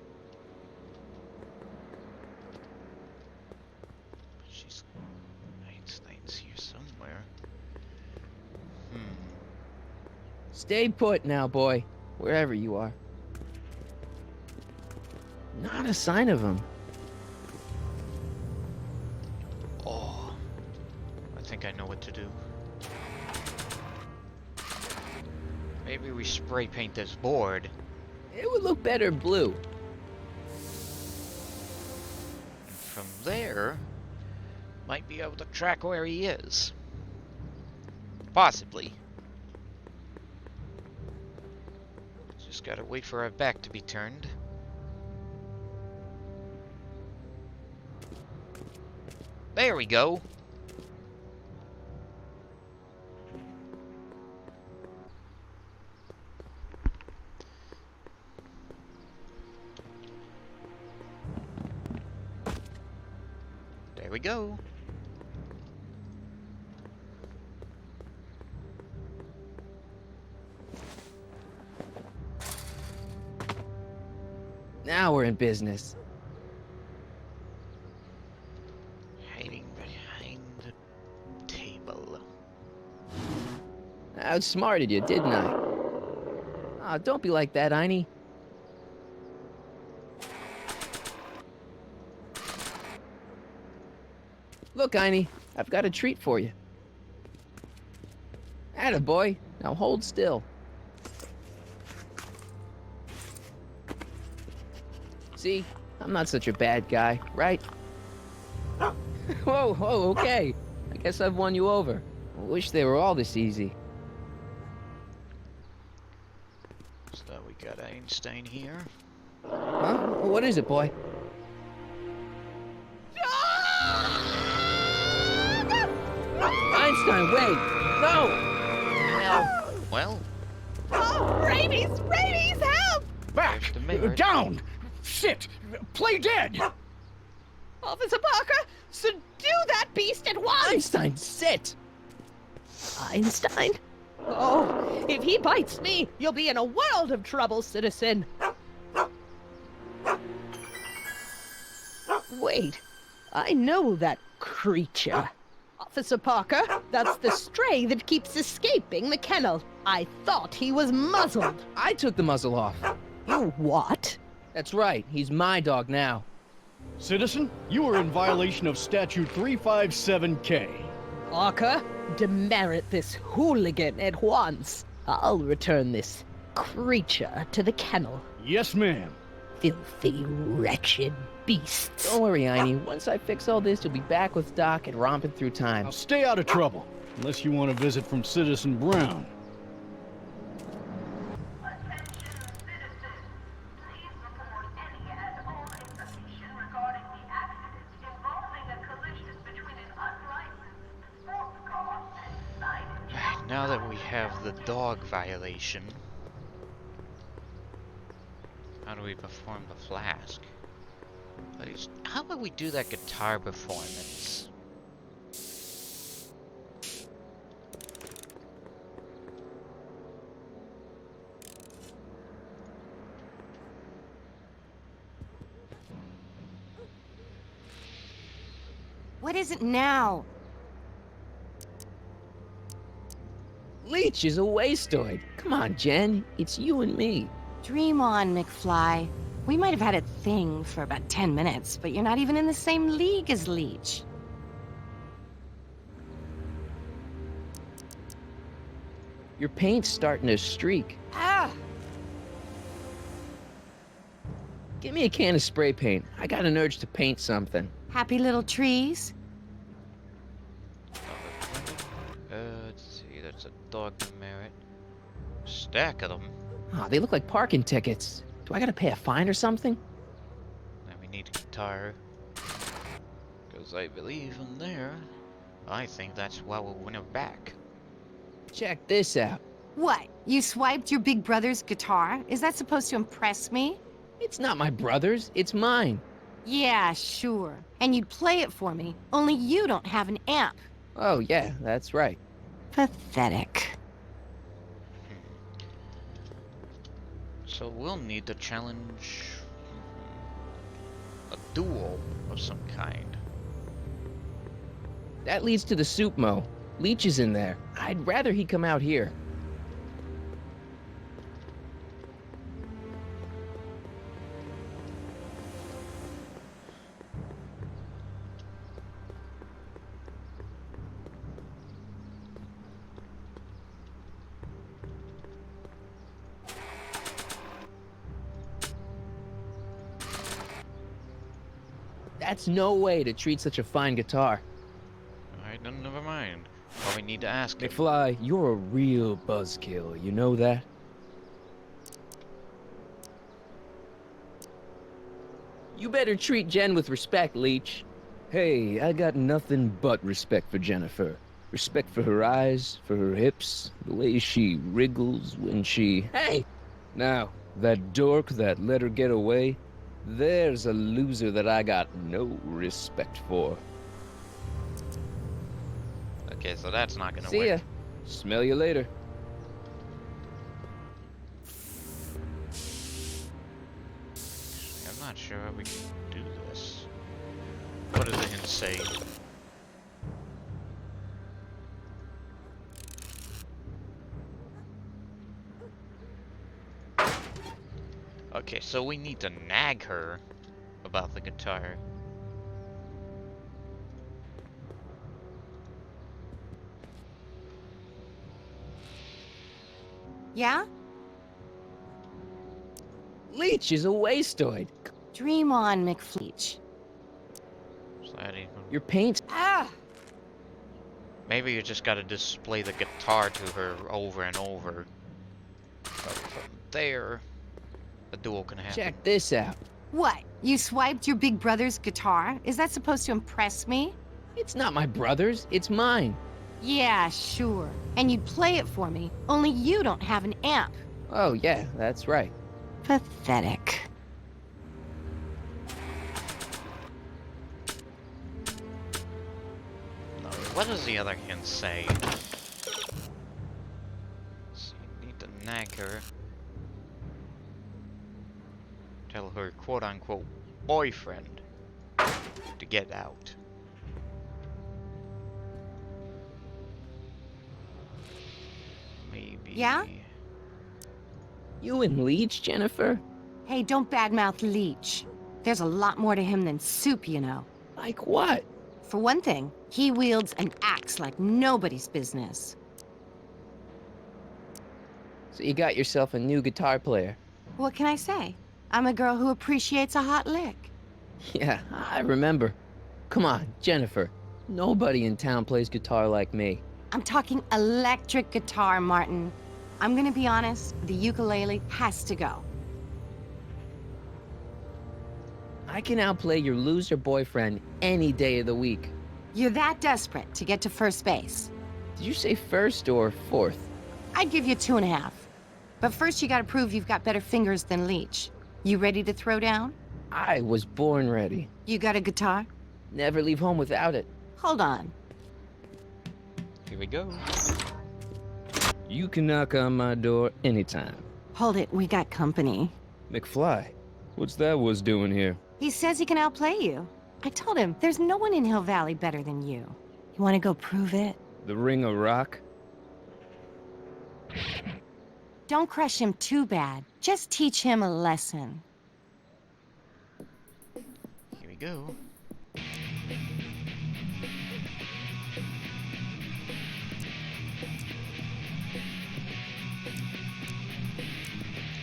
Einstein's here somewhere. Stay put now, boy. Wherever you are. Not a sign of him. Oh, I think I know what to do. Maybe we spray paint this board. It would look better blue. And from there, might be able to track where he is. Possibly. Just gotta wait for our back to be turned. There we go. There we go. Now we're in business. Hiding behind the table. I outsmarted you, didn't I? Aw, don't be like that, Einie. Look, Einie, I've got a treat for you. Attaboy. Now hold still. See? I'm not such a bad guy, right? Whoa, okay. I guess I've won you over. I wish they were all this easy. So we got Einstein here. Huh? What is it, boy? Einstein, wait! No! Well, Oh, rabies! Rabies, help! Back! There's the mirror. Down! Sit! Play dead! Officer Parker, subdue that beast at once! Einstein, sit! Einstein? Oh, if he bites me, you'll be in a world of trouble, citizen. Wait, I know that creature. Officer Parker, that's the stray that keeps escaping the kennel. I thought he was muzzled. I took the muzzle off. You what? That's right, he's my dog now. Citizen, you are in violation of Statute 357K. Parker, demerit this hooligan at once. I'll return this creature to the kennel. Yes, ma'am. Filthy, wretched beasts. Don't worry, Einie. Once I fix all this, you'll be back with Doc and romping through time. Now stay out of trouble, unless you want a visit from Citizen Brown. Attention citizens. Please report any and all information regarding the accident involving a collision between an unlicensed sports car and signage. Right, now that we have the dog violation, how do we perform the flask? How about we do that guitar performance? What is it now? Leech is a wastoid. Come on, Jen. It's you and me. Dream on, McFly. We might have had a thing for about 10 minutes, but you're not even in the same league as Leech. Your paint's starting to streak. Ah! Give me a can of spray paint. I got an urge to paint something. Happy little trees? Let's see, that's a dog merit. Stack of them. Oh, they look like parking tickets. Do I gotta pay a fine or something? Then we need a guitar. Because I believe in there. I think that's why we'll win her back. Check this out. What? You swiped your big brother's guitar? Is that supposed to impress me? It's not my brother's, it's mine. Yeah, sure. And you'd play it for me, only you don't have an amp. Oh, yeah, that's right. Pathetic. So we'll need to challenge a duel of some kind. That leads to the soup mo. Leech is in there. I'd rather he come out here. That's no way to treat such a fine guitar. Alright, then never mind. Probably need to ask him. McFly, you're a real buzzkill, you know that? You better treat Jen with respect, Leech. Hey, I got nothing but respect for Jennifer. Respect for her eyes, for her hips, the way she wriggles when she... Hey! Now, that dork that let her get away, there's a loser that I got no respect for. Okay, so that's not gonna See work. ya. Smell you later. I'm not sure how we can do this. What does the hint say? Okay, so we need to nag her about the guitar. Yeah? Leech is a wastoid. Dream on, McFleech. Is that even... Your paint's... Ah! Maybe you just gotta display the guitar to her over and over. But from there, a duel can happen. Check this out. What? You swiped your big brother's guitar? Is that supposed to impress me? It's not my brother's, it's mine. Yeah, sure. And you'd play it for me, only you don't have an amp. Oh, yeah, that's right. Pathetic. No, what does the other hint say? So you need to nag her. Tell her quote-unquote boyfriend to get out. Maybe... Yeah? You and Leech, Jennifer? Hey, don't badmouth Leech. There's a lot more to him than soup, you know. Like what? For one thing, he wields an axe like nobody's business. So you got yourself a new guitar player. What can I say? I'm a girl who appreciates a hot lick. Yeah, I remember. Come on, Jennifer. Nobody in town plays guitar like me. I'm talking electric guitar, Martin. I'm gonna be honest, the ukulele has to go. I can outplay your loser boyfriend any day of the week. You're that desperate to get to first base. Did you say first or fourth? I'd give you 2.5. But first you gotta prove you've got better fingers than Leech. You ready to throw down? I was born ready. You got a guitar? Never leave home without it. Hold on. Here we go. You can knock on my door anytime. Hold it, we got company. McFly, what's that was doing here? He says he can outplay you. I told him, there's no one in Hill Valley better than you. You wanna go prove it? The Ring of Rock? Don't crush him too bad. Just teach him a lesson. Here we go.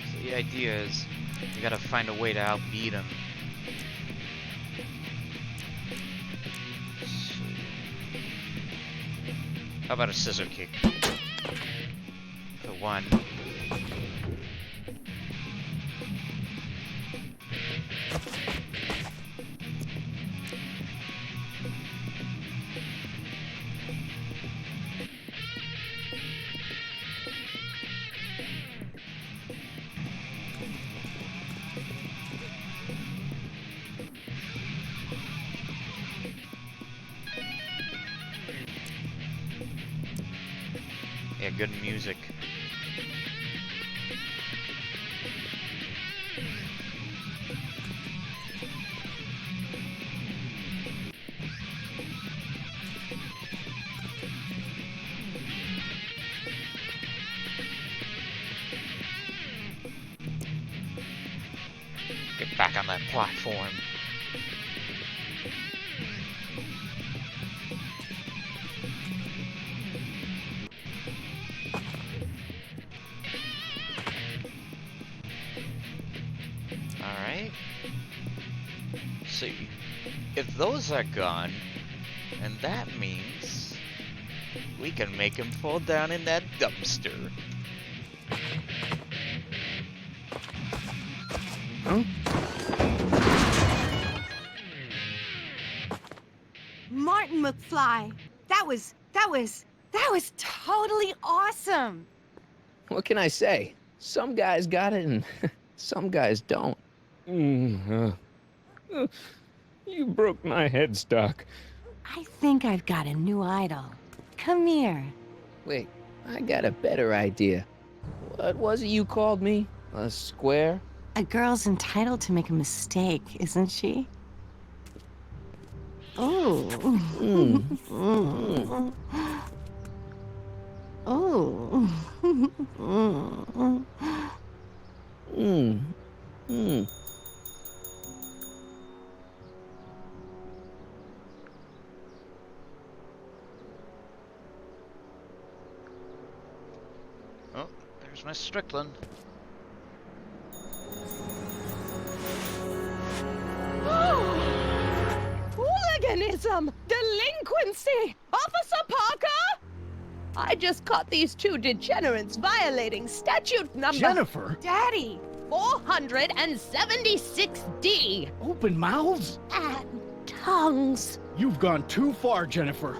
So the idea is we gotta find a way to outbeat him. So, how about a scissor kick? For one. Yeah, good music. Get back on that platform. Alright. See, if those are gone, and that means we can make him fall down in that dumpster. Huh? Martin McFly, that was totally awesome. What can I say? Some guys got it and some guys don't. You broke my headstock. I think I've got a new idol. Come here. Wait, I got a better idea. What was it you called me? A square? A girl's entitled to make a mistake, isn't she? Oh. Oh. Oh, there's my Strickland. Hooliganism! Delinquency! Officer Parker! I just caught these two degenerates violating statute number... Jennifer! Daddy! 476D! Open mouths? And tongues. You've gone too far, Jennifer.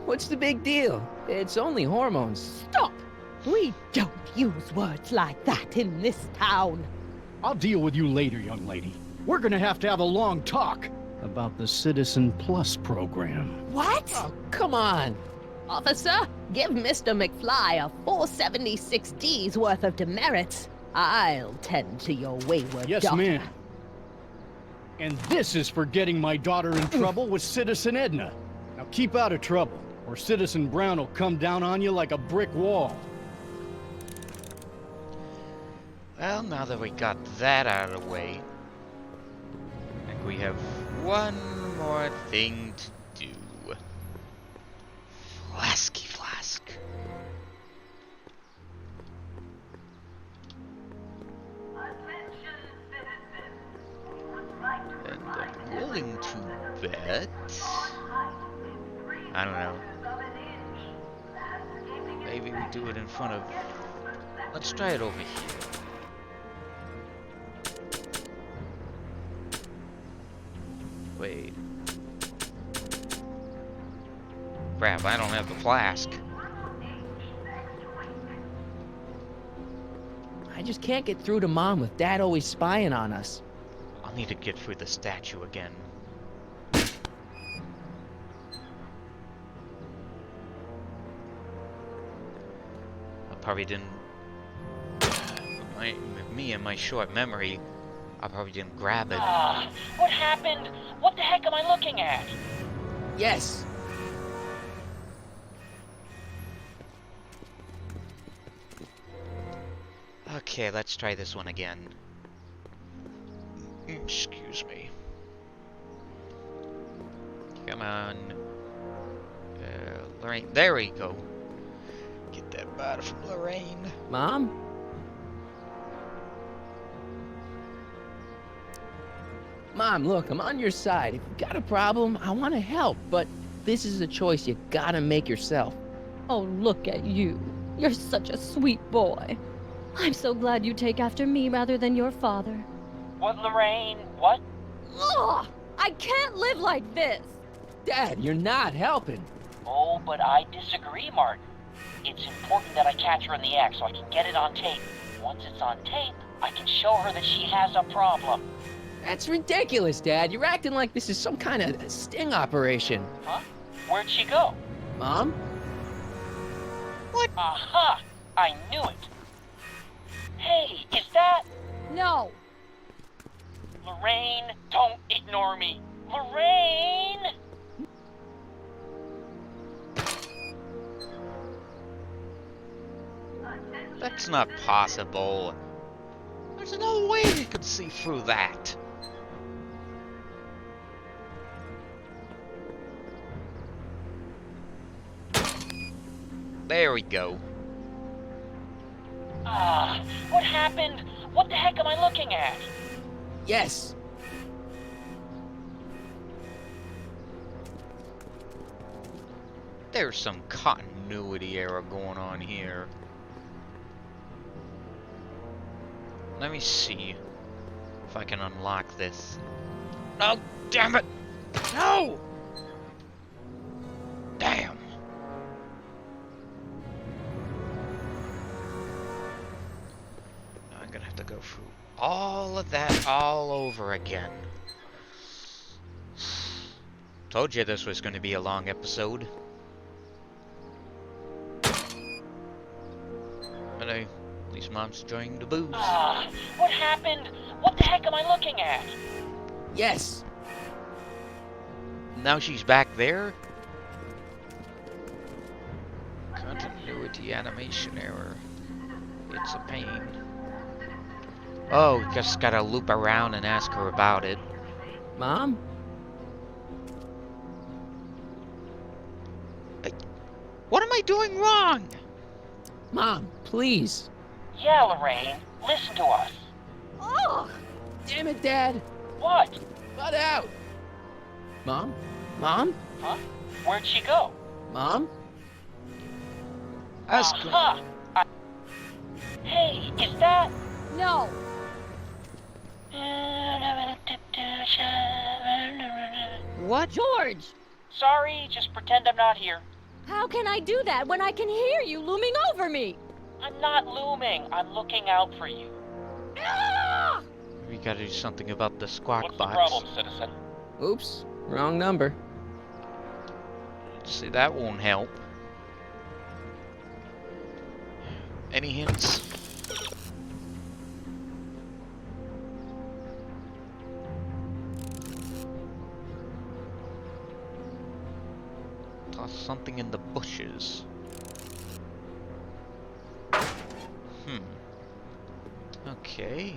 What's the big deal? It's only hormones. Stop! We don't use words like that in this town. I'll deal with you later, young lady. We're gonna have to have a long talk about the Citizen Plus program. What? Oh, come on. Officer, give Mr. McFly a 476D's worth of demerits. I'll tend to your wayward Yes, daughter. ma'am. And this is for getting my daughter in trouble with Citizen Edna. Now keep out of trouble, or Citizen Brown will come down on you like a brick wall. Well, now that we got that out of the way, I think we have one more thing to do. Flasky Flask. And I'm willing to bet... I don't know. Maybe we do it in front of... Let's try it over here. Wait. Crap, I don't have the flask. I just can't get through to Mom with Dad always spying on us. I'll need to get through the statue again. I probably didn't... Me and my short memory, I probably didn't grab it. What happened? What the heck am I looking at? Yes. Okay, let's try this one again. Excuse me. Come on. Lorraine. There we go. Get that bottle from Lorraine. Mom? Mom, look, I'm on your side. If you got a problem, I want to help, but this is a choice you gotta make yourself. Oh, look at you. You're such a sweet boy. I'm so glad you take after me rather than your father. What, Lorraine? What? Ugh! I can't live like this! Dad, you're not helping. Oh, but I disagree, Martin. It's important that I catch her in the act so I can get it on tape. Once it's on tape, I can show her that she has a problem. That's ridiculous, Dad. You're acting like this is some kind of sting operation. Huh? Where'd she go? Mom? What? Aha! I knew it. Hey, is that... No! Lorraine, don't ignore me. Lorraine! That's not possible. There's no way you could see through that. There we go. What happened? What the heck am I looking at? Yes. There's some continuity error going on here. Let me see if I can unlock this. Oh, damn it! No! Damn! I'm gonna have to go through all of that all over again. Told you this was gonna be a long episode. But at least Mom's enjoying the booze. What happened? What the heck am I looking at? Yes. Now she's back there? Continuity animation error. It's a pain. Oh, just gotta loop around and ask her about it. Mom? What am I doing wrong? Mom, please. Yeah, Lorraine, listen to us. Oh! Damn it, Dad. What? Butt out. Mom? Mom? Huh? Where'd she go? Mom? Ask her. Hey, is that... No! What? George! Sorry, just pretend I'm not here. How can I do that when I can hear you looming over me? I'm not looming. I'm looking out for you. Ah! We gotta do something about the squawk What's box. the problem, citizen? Oops, wrong number. See, that won't help. Any hints? Saw something in the bushes. Okay.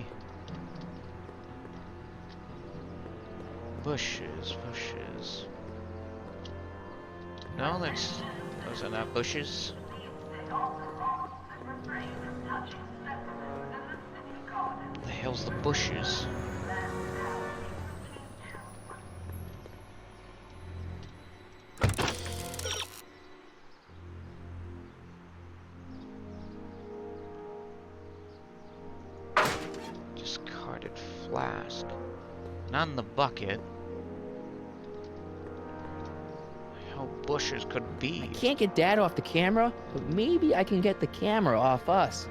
Bushes. No, those are not bushes. The hell's the bushes? Discarded flask. Not in the bucket. How bushes could be? I can't get Dad off the camera, but maybe I can get the camera off us.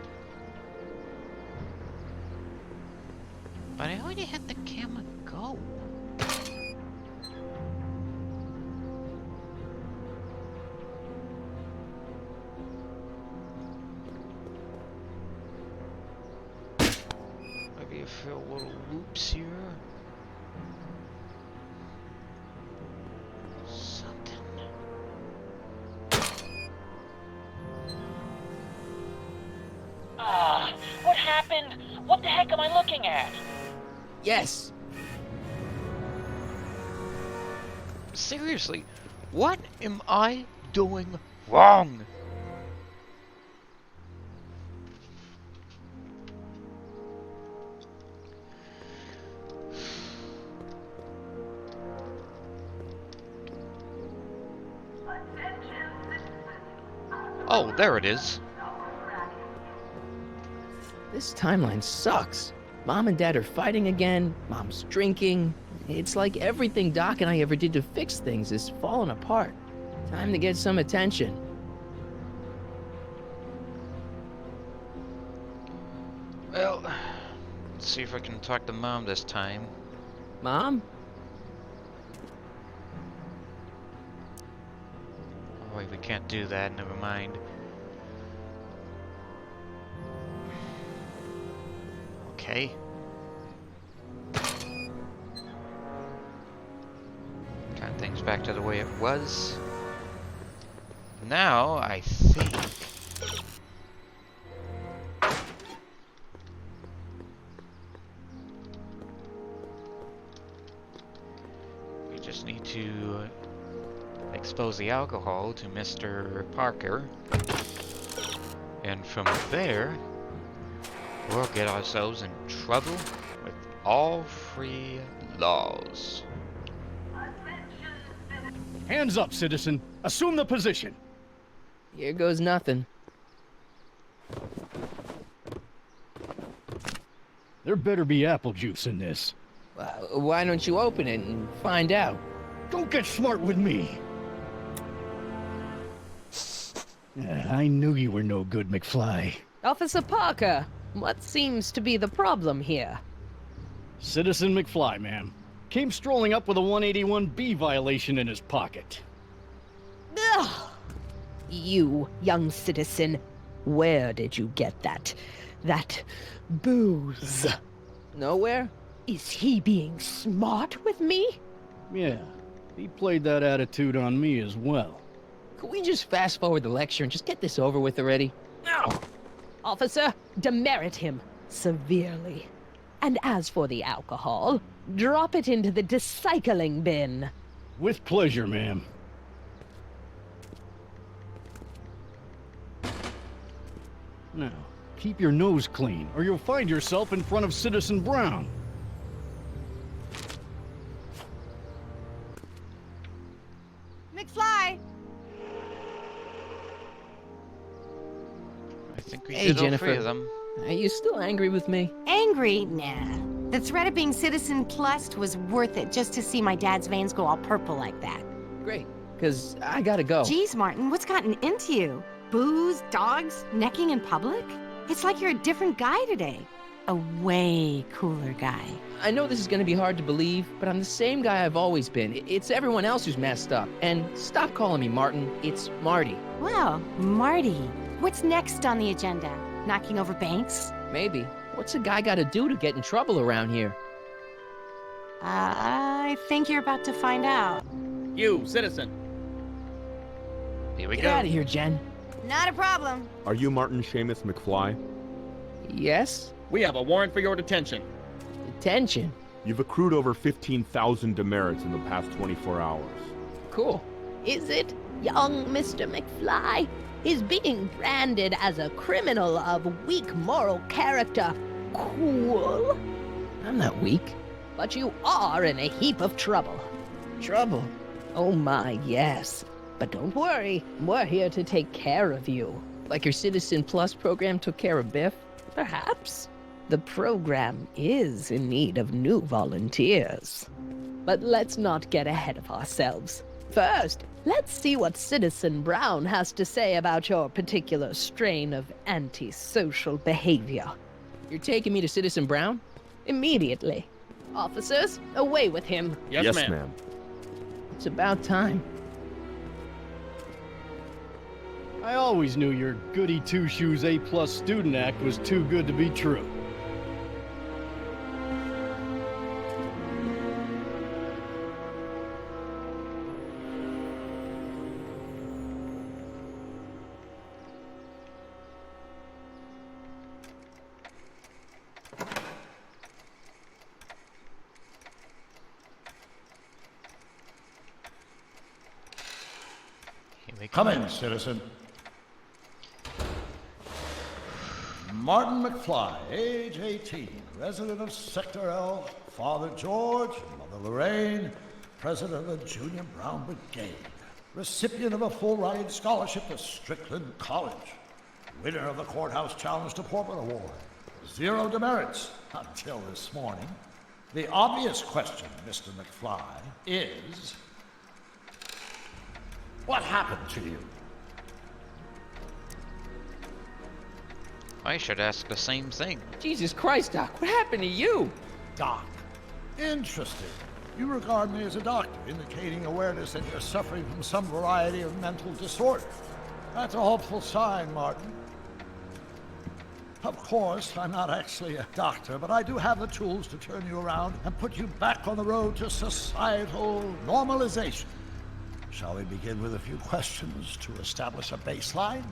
But I already had the camera go. Maybe a few little loops here. Something. What happened? looking at? Yes. Seriously, what am I doing wrong? Oh, there it is. This timeline sucks. Mom and Dad are fighting again. Mom's drinking. It's like everything Doc and I ever did to fix things is falling apart. Time to get some attention. Well, let's see if I can talk to Mom this time. Mom? Oh wait, we can't do that, never mind. Okay. Turn things back to the way it was. Now, I think... we just need to expose the alcohol to Mr. Parker. And from there, we'll get ourselves in trouble with all three laws. Hands up, citizen. Assume the position. Here goes nothing. There better be apple juice in this. Why don't you open it and find out? Don't get smart with me. I knew you were no good, McFly. Officer Parker, what seems to be the problem here? Citizen McFly, ma'am. Came strolling up with a 181B violation in his pocket. Ugh. You, young citizen, where did you get that booze? Nowhere? Is he being smart with me? Yeah, he played that attitude on me as well. Could we just fast forward the lecture and just get this over with already? No! Officer, demerit him severely. And as for the alcohol, drop it into the recycling bin. With pleasure, ma'am. Now, keep your nose clean, or you'll find yourself in front of Citizen Brown. McFly! I think we Hey, did all Jennifer. three of them. Are you still angry with me? Angry? Nah. The threat of being citizen plussed was worth it just to see my dad's veins go all purple like that. Great, because I gotta go. Geez, Martin, what's gotten into you? Booze, dogs, necking in public? It's like you're a different guy today. A way cooler guy. I know this is gonna be hard to believe, but I'm the same guy I've always been. It's everyone else who's messed up. And stop calling me Martin, it's Marty. Well, Marty, what's next on the agenda? Knocking over banks? Maybe. What's a guy gotta do to get in trouble around here? I think you're about to find out. You, citizen. Here we Get go. out of here, Jen. Not a problem. Are you Martin Seamus McFly? Yes? We have a warrant for your detention. Detention. You've accrued over 15,000 demerits in the past 24 hours. Cool. Is it, young Mr. McFly? Is being branded as a criminal of weak moral character cool? I'm not weak. But you are in a heap of trouble. Trouble? Oh my, yes. But don't worry, we're here to take care of you. Like your Citizen Plus program took care of Biff? Perhaps. The program is in need of new volunteers. But let's not get ahead of ourselves. First, let's see what Citizen Brown has to say about your particular strain of antisocial behavior. You're taking me to Citizen Brown? Immediately. Officers, away with him. Yes, ma'am. It's about time. I always knew your goody two-shoes A+ student act was too good to be true. Come in, citizen. Martin McFly, age 18, resident of Sector L, Father George, Mother Lorraine, president of the Junior Brown Brigade, recipient of a full-ride scholarship to Strickland College, winner of the Courthouse Challenge to Portland Award, 0 demerits until this morning. The obvious question, Mr. McFly, is... what happened to you? I should ask the same thing. Jesus Christ, Doc, what happened to you? Doc. Interesting. You regard me as a doctor, indicating awareness that you're suffering from some variety of mental disorder. That's a hopeful sign, Martin. Of course, I'm not actually a doctor, but I do have the tools to turn you around and put you back on the road to societal normalization. Shall we begin with a few questions to establish a baseline?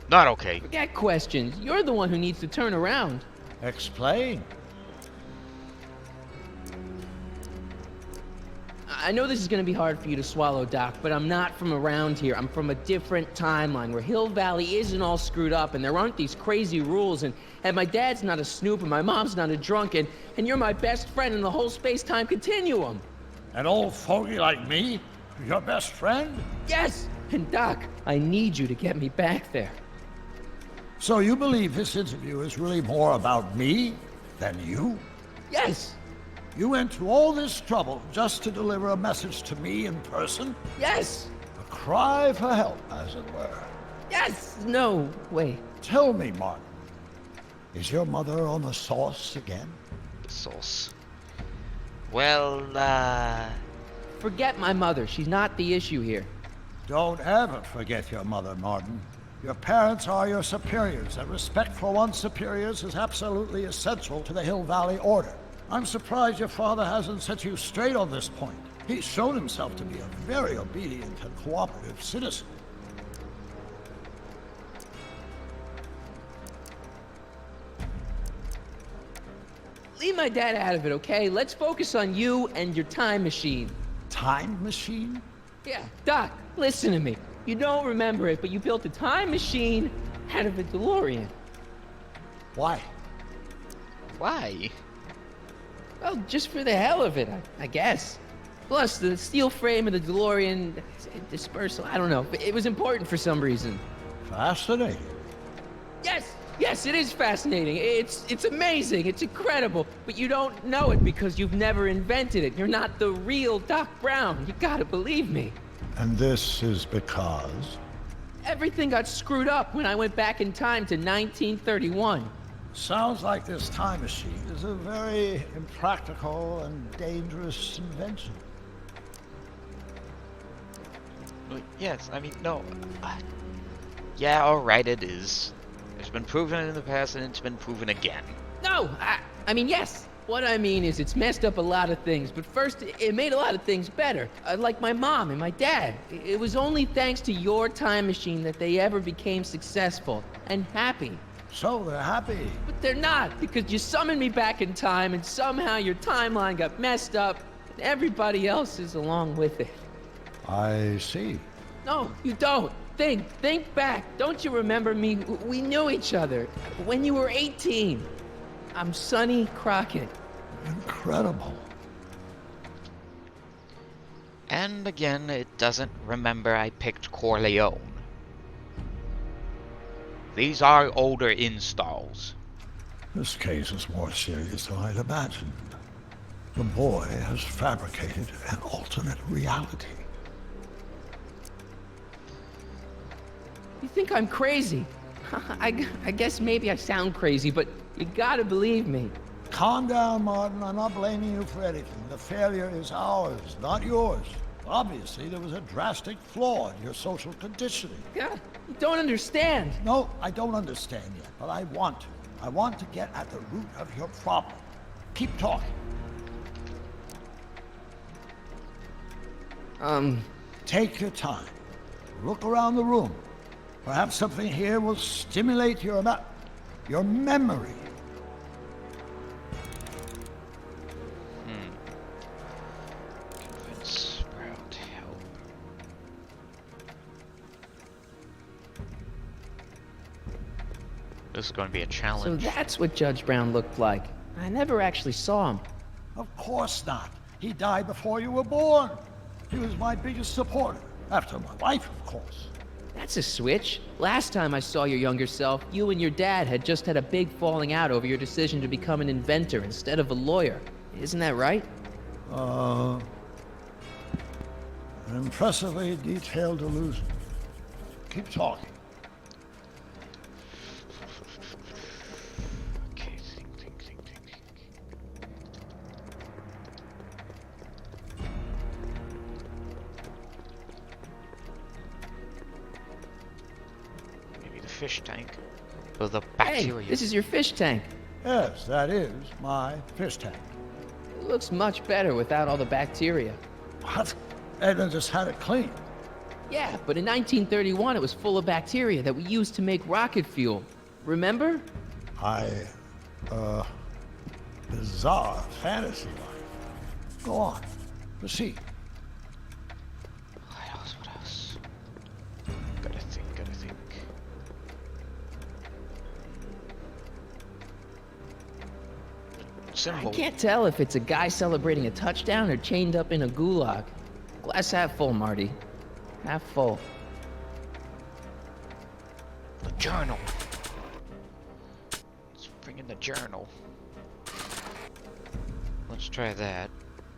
Not okay. Forget questions. You're the one who needs to turn around. Explain. I know this is going to be hard for you to swallow, Doc, but I'm not from around here. I'm from a different timeline where Hill Valley isn't all screwed up and there aren't these crazy rules and my dad's not a snoop and my mom's not a drunk and you're my best friend in the whole space-time continuum. An old fogey like me? Your best friend? Yes! And Doc, I need you to get me back there. So you believe this interview is really more about me than you? Yes! You went to all this trouble just to deliver a message to me in person? Yes! A cry for help, as it were. Yes! No, wait. Tell me, Martin, is your mother on the sauce again? The sauce. Well, Forget my mother. She's not the issue here. Don't ever forget your mother, Martin. Your parents are your superiors, and respect for one's superiors is absolutely essential to the Hill Valley Order. I'm surprised your father hasn't set you straight on this point. He's shown himself to be a very obedient and cooperative citizen. Leave my dad out of it, okay? Let's focus on you and your time machine. Time machine? Yeah, Doc, listen to me. You don't remember it, but you built a time machine out of a DeLorean. Why? Why? Well, just for the hell of it, I guess. Plus, the steel frame of the DeLorean dispersal, I don't know. It was important for some reason. Fascinating. Yes, it is fascinating. It's amazing. It's incredible. But you don't know it because you've never invented it. You're not the real Doc Brown. You gotta believe me. And this is because? Everything got screwed up when I went back in time to 1931. Sounds like this time machine is a very impractical and dangerous invention. Yes, I mean, no. Yeah, alright, it is. It's been proven in the past and it's been proven again. No, I mean, yes. What I mean is it's messed up a lot of things, but first, it made a lot of things better. Like my mom and my dad. It was only thanks to your time machine that they ever became successful and happy. So they're happy. But they're not, because you summoned me back in time and somehow your timeline got messed up and everybody else is along with it. I see. No, you don't. Think back. Don't you remember me? We knew each other when you were 18. I'm Sonny Crockett. Incredible. And again, it doesn't remember I picked Corleone. These are older installs. This case is more serious than I'd imagined. The boy has fabricated an alternate reality. You think I'm crazy? I guess maybe I sound crazy, but you gotta believe me. Calm down, Martin. I'm not blaming you for anything. The failure is ours, not yours. Obviously, there was a drastic flaw in your social conditioning. God, you don't understand. No, I don't understand yet, but I want to. I want to get at the root of your problem. Keep talking. Take your time. Look around the room. Perhaps something here will stimulate your memory. Convince Sprout. This is going to be a So challenge. that's what Judge Brown looked like. I never actually saw him. Of course not. He died before you were born. He was my biggest supporter. After my wife, of course. That's a switch. Last time I saw your younger self, you and your dad had just had a big falling out over your decision to become an inventor instead of a lawyer. Isn't that right? An impressively detailed illusion. Keep talking. Okay, think. Maybe the fish tank. Or the bacteria. Hey, this is your fish tank. Yes, that is my fish tank. It looks much better without all the bacteria. What? Edna just had it cleaned. Yeah, but in 1931 it was full of bacteria that we used to make rocket fuel. Remember? Bizarre fantasy life. Go on. Proceed. What else? Gotta think. Symbol. I can't tell if it's a guy celebrating a touchdown or chained up in a gulag. Glass half full, Marty. Half full. The journal. Let's bring in the journal. Let's try that.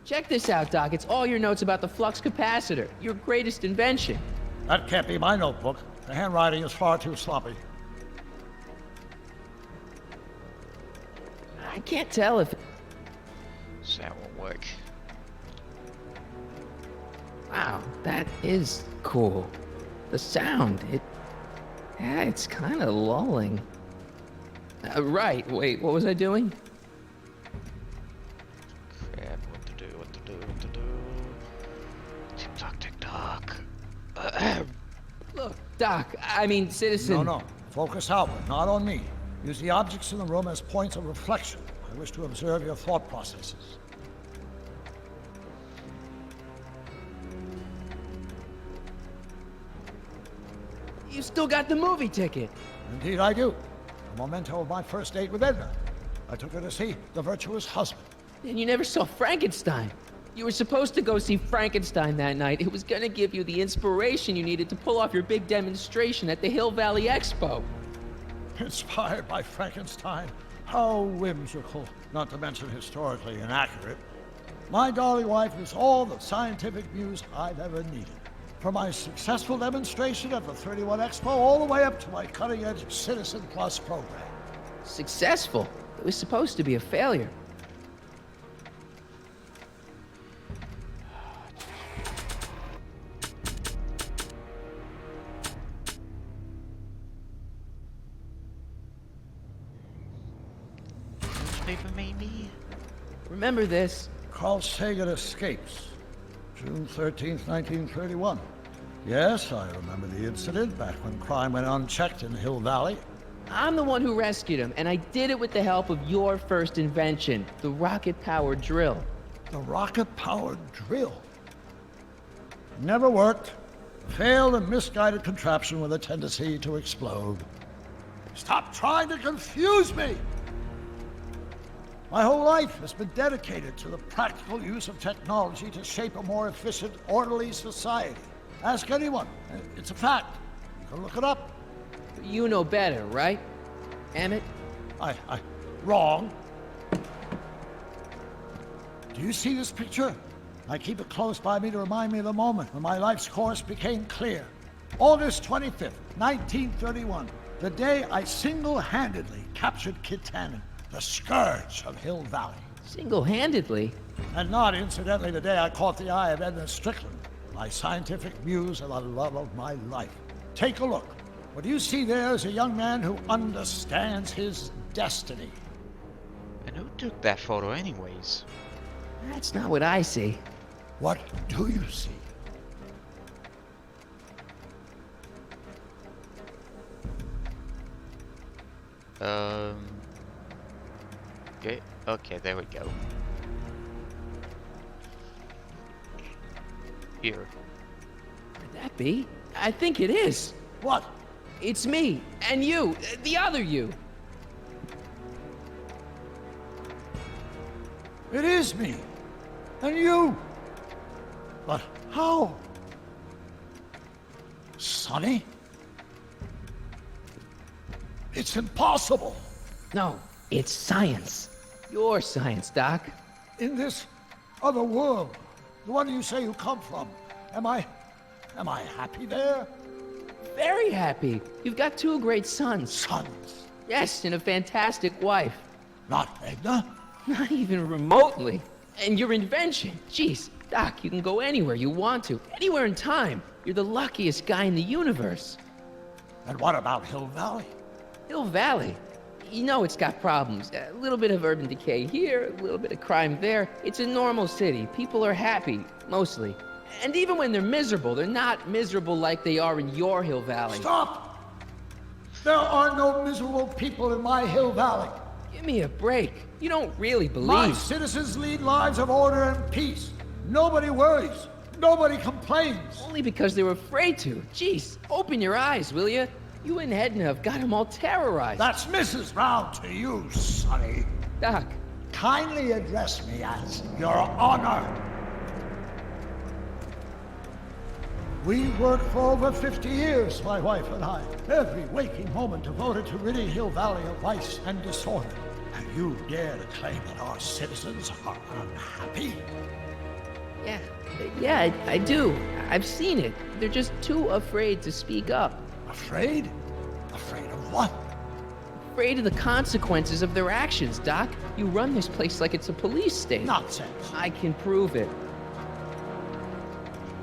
Check this out, Doc. It's all your notes about the flux capacitor, your greatest invention. That can't be my notebook. The handwriting is far too sloppy. I can't tell if... So that won't work. Wow, that is cool. The sound, it's kind of lulling. Right, wait, what was I doing? Crap, what to do. Tick-tock. Look, Doc, I mean, Citizen... No. Focus outward, not on me. Use the objects in the room as points of reflection. I wish to observe your thought processes. You still got the movie ticket. Indeed I do. A memento of my first date with Edna. I took her to see The Virtuous Husband. And you never saw Frankenstein. You were supposed to go see Frankenstein that night. It was gonna give you the inspiration you needed to pull off your big demonstration at the Hill Valley Expo. Inspired by Frankenstein? How whimsical, not to mention historically inaccurate. My darling wife is all the scientific muse I've ever needed. From my successful demonstration at the 31 Expo all the way up to my cutting-edge Citizen Plus program. Successful? It was supposed to be a failure. Newspaper, maybe? Remember this? Carl Sagan escapes. June 13th, 1931. Yes, I remember the incident back when crime went unchecked in Hill Valley. I'm the one who rescued him, and I did it with the help of your first invention, the rocket-powered drill. The rocket-powered drill? Never worked. Failed and misguided contraption with a tendency to explode. Stop trying to confuse me! My whole life has been dedicated to the practical use of technology to shape a more efficient, orderly society. Ask anyone. It's a fact. You can look it up. You know better, right? Emmett? Wrong. Do you see this picture? I keep it close by me to remind me of the moment when my life's course became clear. August 25th, 1931. The day I single-handedly captured Kit Tannen, the scourge of Hill Valley. Single-handedly? And not, incidentally, the day I caught the eye of Edna Strickland, my scientific muse and the love of my life. Take a look. What you see there is a young man who understands his destiny. And who took that photo anyways? That's not what I see. What do you see? Okay, there we go. Here. Could that be? I think it is. What? It's me, and you, the other you. It is me. And you. But how? Sonny? It's impossible. No, it's science. Your science, Doc. In this other world, the one you say you come from, am I happy there? Very happy. You've got 2 great sons. Sons? Yes, and a fantastic wife. Not Edna? Not even remotely. And your invention. Jeez, Doc, you can go anywhere you want to. Anywhere in time. You're the luckiest guy in the universe. And what about Hill Valley? Hill Valley? You know it's got problems. A little bit of urban decay here, a little bit of crime there. It's a normal city. People are happy, mostly. And even when they're miserable, they're not miserable like they are in your Hill Valley. Stop! There are no miserable people in my Hill Valley. Give me a break. You don't really believe. My citizens lead lives of order and peace. Nobody worries. Nobody complains. Only because they were afraid to. Jeez, open your eyes, will you? You and Edna have got them all terrorized. That's Mrs. Brown to you, Sonny. Doc. Kindly address me as Your Honor. We worked for over 50 years, my wife and I. Every waking moment devoted to ridding Hill Valley of vice and disorder. And you dare to claim that our citizens are unhappy? Yeah, I do. I've seen it. They're just too afraid to speak up. Afraid? Afraid of what? Afraid of the consequences of their actions, Doc. You run this place like it's a police state. Nonsense. I can prove it.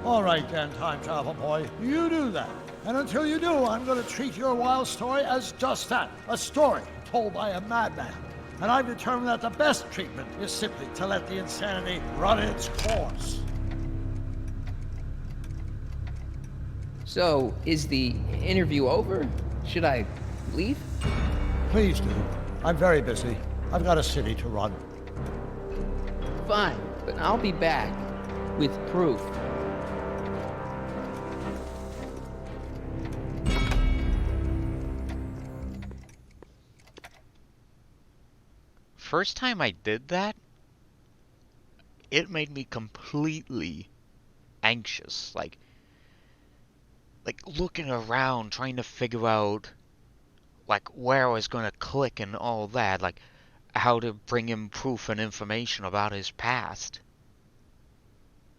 All right then, time travel boy. You do that. And until you do, I'm going to treat your wild story as just that. A story told by a madman. And I've determined that the best treatment is simply to let the insanity run its course. So, is the interview over? Should I leave? Please do. I'm very busy. I've got a city to run. Fine, but I'll be back with proof. First time I did that, it made me completely anxious. Like looking around, trying to figure out, like, where I was going to click and all that. Like, how to bring him proof and information about his past.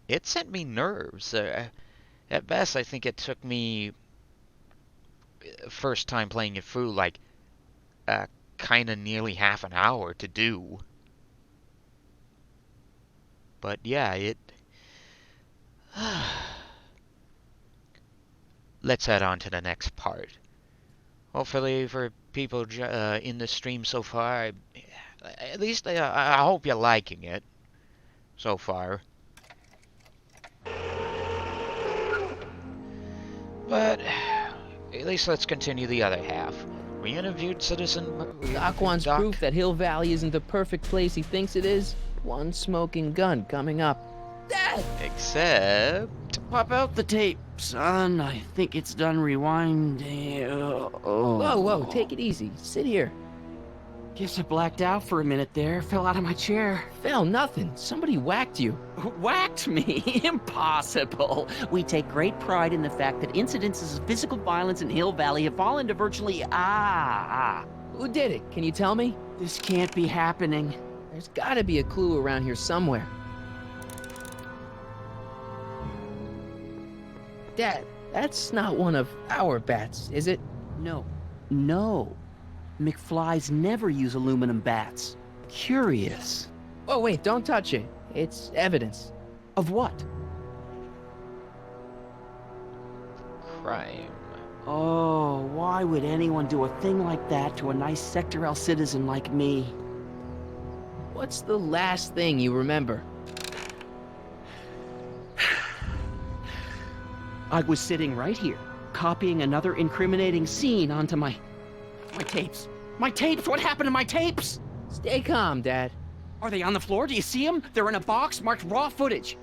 It sent me nerves. At best, I think it took me, first time playing it through, like, kind of nearly half an hour to do. But yeah, it... Let's head on to the next part. Hopefully for people in the stream so far, at least I hope you're liking it so far. But at least let's continue the other half. We interviewed Citizen... Doc wants proof that Hill Valley isn't the perfect place he thinks it is. One smoking gun coming up. Except... Pop out the tape, son. I think it's done rewinding. Whoa, take it easy. Sit here. Guess I blacked out for a minute there. Fell out of my chair. Fell nothing. Somebody whacked you. Whacked me? Impossible. We take great pride in the fact that incidences of physical violence in Hill Valley have fallen to virtually... Who did it? Can you tell me? This can't be happening. There's gotta be a clue around here somewhere. Dad, that's not one of our bats, is it? No. McFlys never use aluminum bats. Curious. Oh, wait, don't touch it. It's evidence. Of what? Crime. Oh, why would anyone do a thing like that to a nice Sector L citizen like me? What's the last thing you remember? I was sitting right here, copying another incriminating scene onto my tapes. My tapes! What happened to my tapes? Stay calm, Dad. Are they on the floor? Do you see them? They're in a box marked raw footage.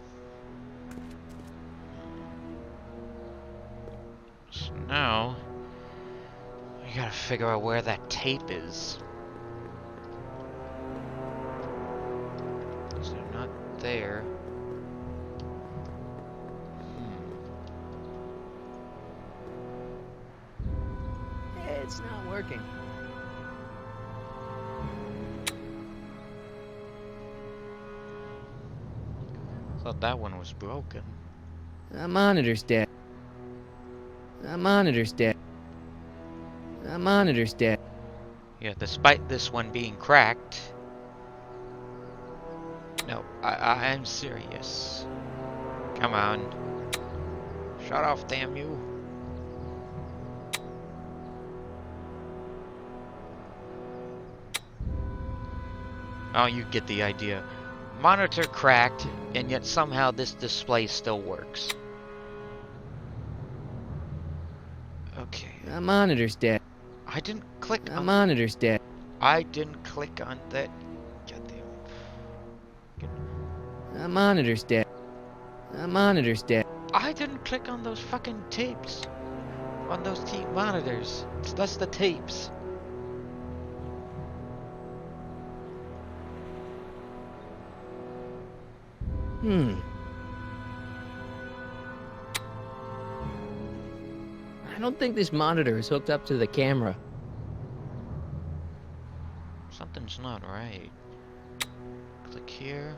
So now, we gotta figure out where that tape is. So not there. It's not working. Thought that one was broken. The monitor's dead. The monitor's dead. The monitor's dead. Yeah, despite this one being cracked. No, I'm serious. Come on. Shut off, damn you. Oh, you get the idea. Monitor cracked, and yet somehow this display still works. Okay. The monitor's dead. I didn't click The on... monitor's dead. I didn't click on that. Goddamn. The monitor's dead. The monitor's dead. I didn't click on those fucking tapes. On those monitors. That's the tapes. I don't think this monitor is hooked up to the camera. Something's not right. Click here.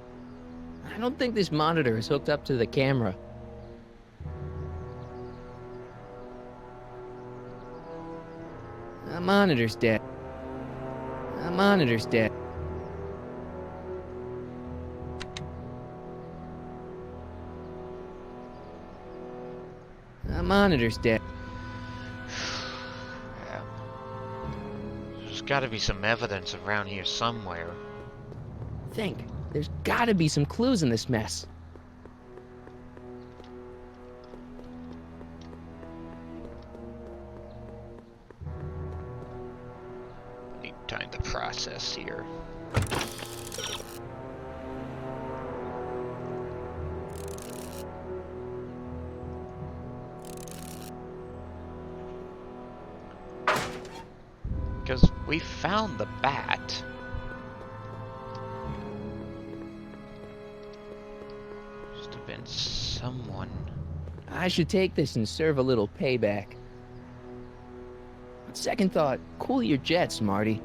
I don't think this monitor is hooked up to the camera. The monitor's dead. The monitor's dead. The monitor's dead. Yeah. There's gotta be some evidence around here somewhere. Think. There's gotta be some clues in this mess. Need time to process here. Because we found the bat. Must have been someone. I should take this and serve a little payback. Second thought, cool your jets, Marty.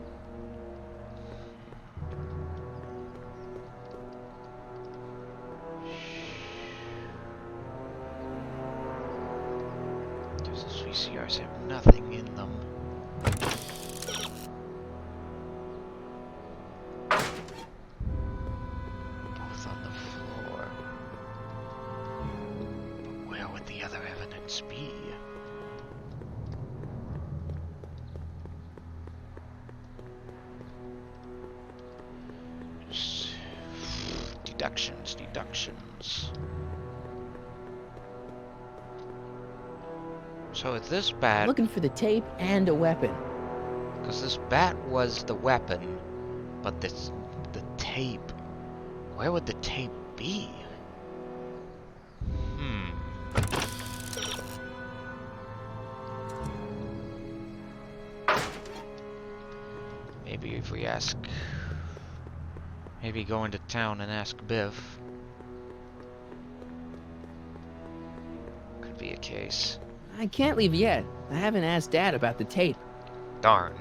Those VCRs have nothing in them. Both on the floor. But where would the other evidence be? Deductions. So it's this bat. I'm looking for the tape and a weapon. Because this bat was the weapon, but the tape. Where would the tape be? Maybe if we ask. Maybe go into town and ask Biff. Could be a case. I can't leave yet. I haven't asked Dad about the tape. Darn.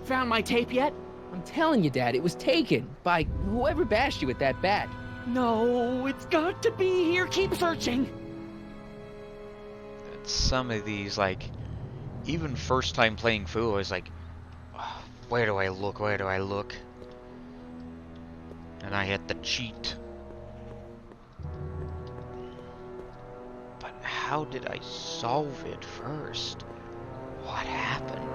Found my tape yet? I'm telling you, Dad, it was taken by whoever bashed you with that bat. No, it's got to be here. Keep searching. Some of these, like, even first time playing Fu, I was like, oh, where do I look? Where do I look? And I had to cheat. But how did I solve it first? What happened?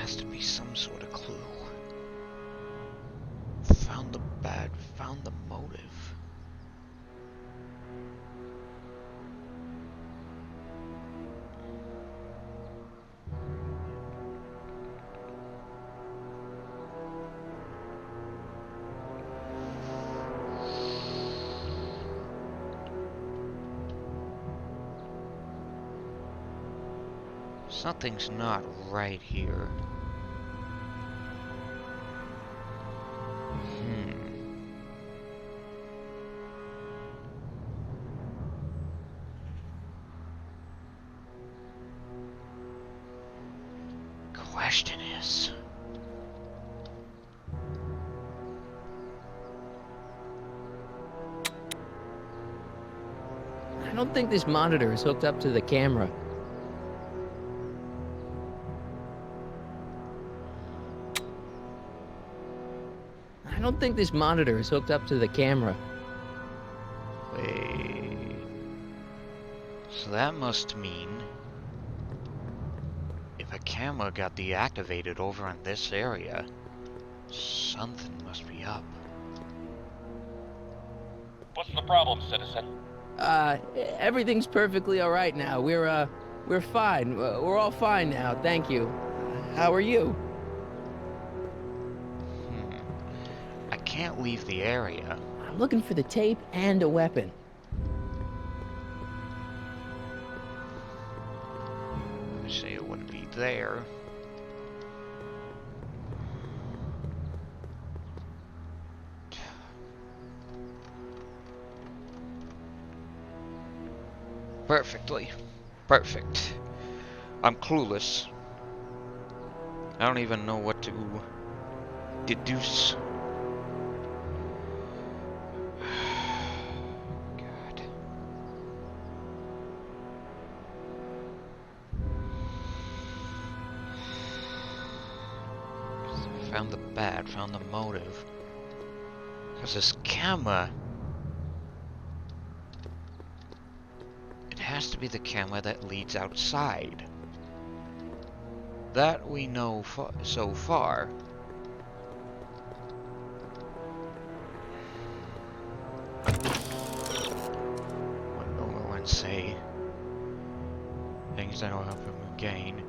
Has to be some sort of clue. Found the bat, found the motive. Something's not right here. Question is... I don't think this monitor is hooked up to the camera. I don't think this monitor is hooked up to the camera. Wait... So that must mean... if a camera got deactivated over in this area, something must be up. What's the problem, citizen? Everything's perfectly alright now. We're fine. We're all fine now, thank you. How are you? I can't leave the area. I'm looking for the tape and a weapon. I say it wouldn't be there. Perfectly. Perfect. I'm clueless. I don't even know what to deduce. God. Found the bad, found the motive. Because this camera... it has to be the camera that leads outside. That we know so far. What Norman say? Things that will help him gain.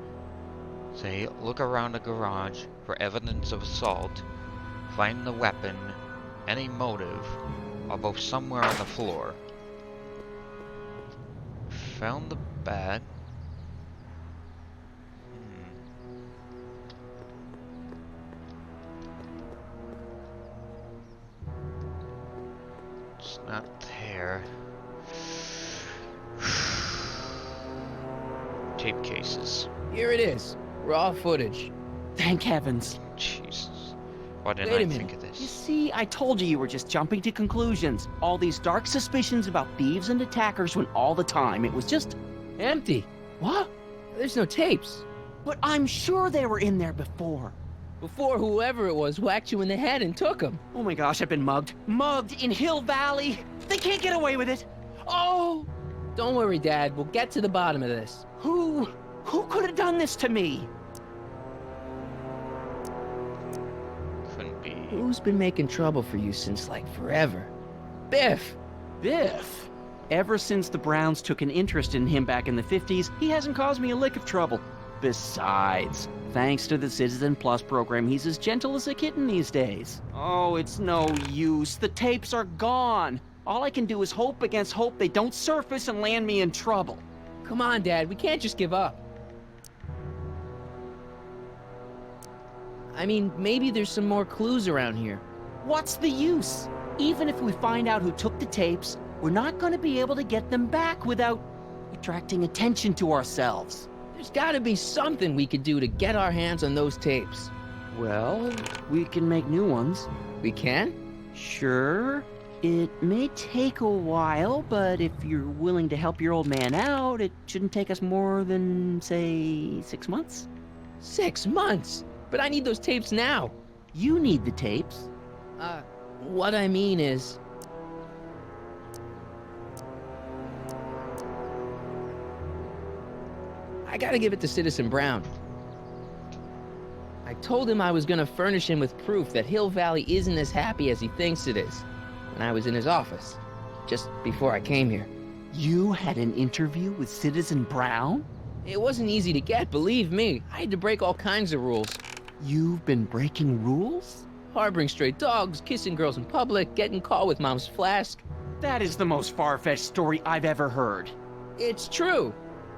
Say, look around the garage for evidence of assault. Find the weapon, any motive, or both somewhere on the floor. Found the bag. It's not there. Tape cases. Here it is. Raw footage. Thank heavens. Jesus. Why didn't Wait I a minute. think of this? You see, I told you were just jumping to conclusions. All these dark suspicions about thieves and attackers went all the time. It was just... empty. What? There's no tapes. But I'm sure they were in there before. Before whoever it was whacked you in the head and took them. Oh my gosh, I've been mugged. Mugged in Hill Valley. They can't get away with it. Oh! Don't worry, Dad. We'll get to the bottom of this. Who could have done this to me? Couldn't be. Who's been making trouble for you since, like, forever? Biff! Biff? Ever since the Browns took an interest in him back in the 50s, he hasn't caused me a lick of trouble. Besides, thanks to the Citizen Plus program, he's as gentle as a kitten these days. Oh, it's no use. The tapes are gone. All I can do is hope against hope they don't surface and land me in trouble. Come on, Dad. We can't just give up. I mean, maybe there's some more clues around here. What's the use? Even if we find out who took the tapes, we're not going to be able to get them back without attracting attention to ourselves. There's gotta be something we could do to get our hands on those tapes. Well, we can make new ones. We can? Sure. It may take a while, but if you're willing to help your old man out, it shouldn't take us more than, say, 6 months. 6 months? But I need those tapes now. You need the tapes. What I mean is... I gotta give it to Citizen Brown. I told him I was gonna furnish him with proof that Hill Valley isn't as happy as he thinks it is when I was in his office, just before I came here. You had an interview with Citizen Brown? It wasn't easy to get, believe me. I had to break all kinds of rules. You've been breaking rules? Harboring stray dogs, kissing girls in public, getting caught with Mom's flask. That is the most far-fetched story I've ever heard. It's true.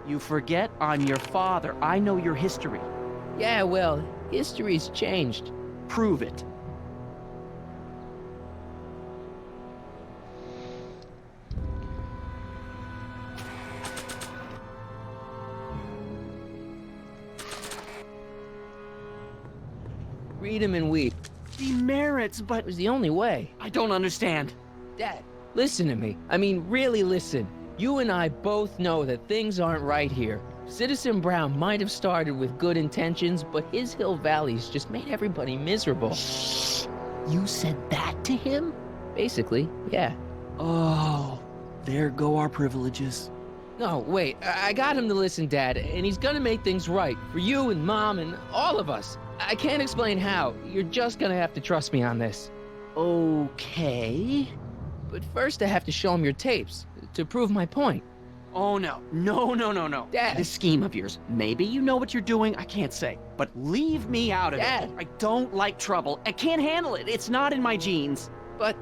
You forget I'm your father. I know your history. Yeah, well, history's changed. Prove it. Read 'em and weep. Demerits, but It was the only way. I don't understand. Dad, listen to me. I mean, really listen. You and I both know that things aren't right here. Citizen Brown might have started with good intentions, but his Hill Valley's just made everybody miserable. Shh. You said that to him? Basically, yeah. Oh, there go our privileges. No, wait, I got him to listen, Dad, and he's gonna make things right for you and Mom and all of us. I can't explain how. You're just gonna have to trust me on this. Okay. But first I have to show him your tapes, to prove my point. Oh, no. No. Dad. This scheme of yours, maybe you know what you're doing, I can't say. But leave me out of Dad. it. I don't like trouble. I can't handle it. It's not in my genes. But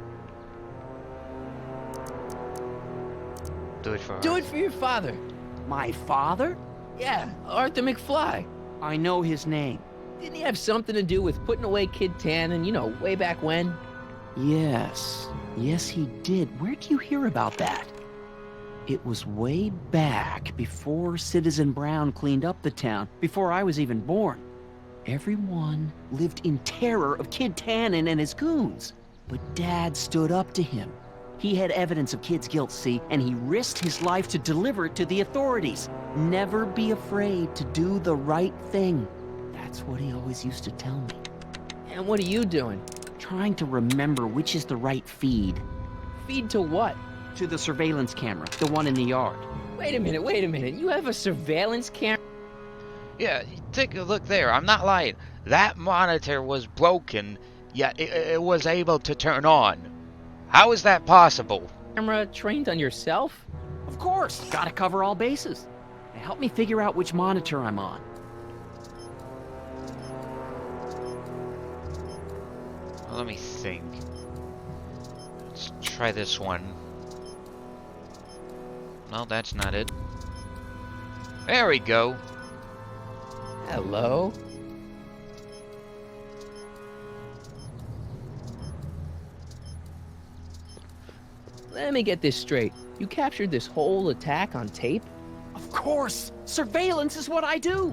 Do it for do her. it for your father. My father? Yeah, Arthur McFly. I know his name. Didn't he have something to do with putting away Kid Tannen, you know, way back when? Yes. Yes, he did. Where'd you hear about that? It was way back before Citizen Brown cleaned up the town, before I was even born. Everyone lived in terror of Kid Tannen and his goons. But Dad stood up to him. He had evidence of Kid's guilt, see, and he risked his life to deliver it to the authorities. Never be afraid to do the right thing. That's what he always used to tell me. And what are you doing? Trying to remember which is the right feed. Feed to what? To the surveillance camera, the one in the yard. Wait a minute. You have a surveillance camera? Yeah, take a look there. I'm not lying. That monitor was broken, yet it was able to turn on. How is that possible? Camera trained on yourself? Of course, gotta cover all bases. Now help me figure out which monitor I'm on. Let me think. Let's try this one. No, that's not it. There we go. Hello? Let me get this straight. You captured this whole attack on tape? Of course! Surveillance is what I do!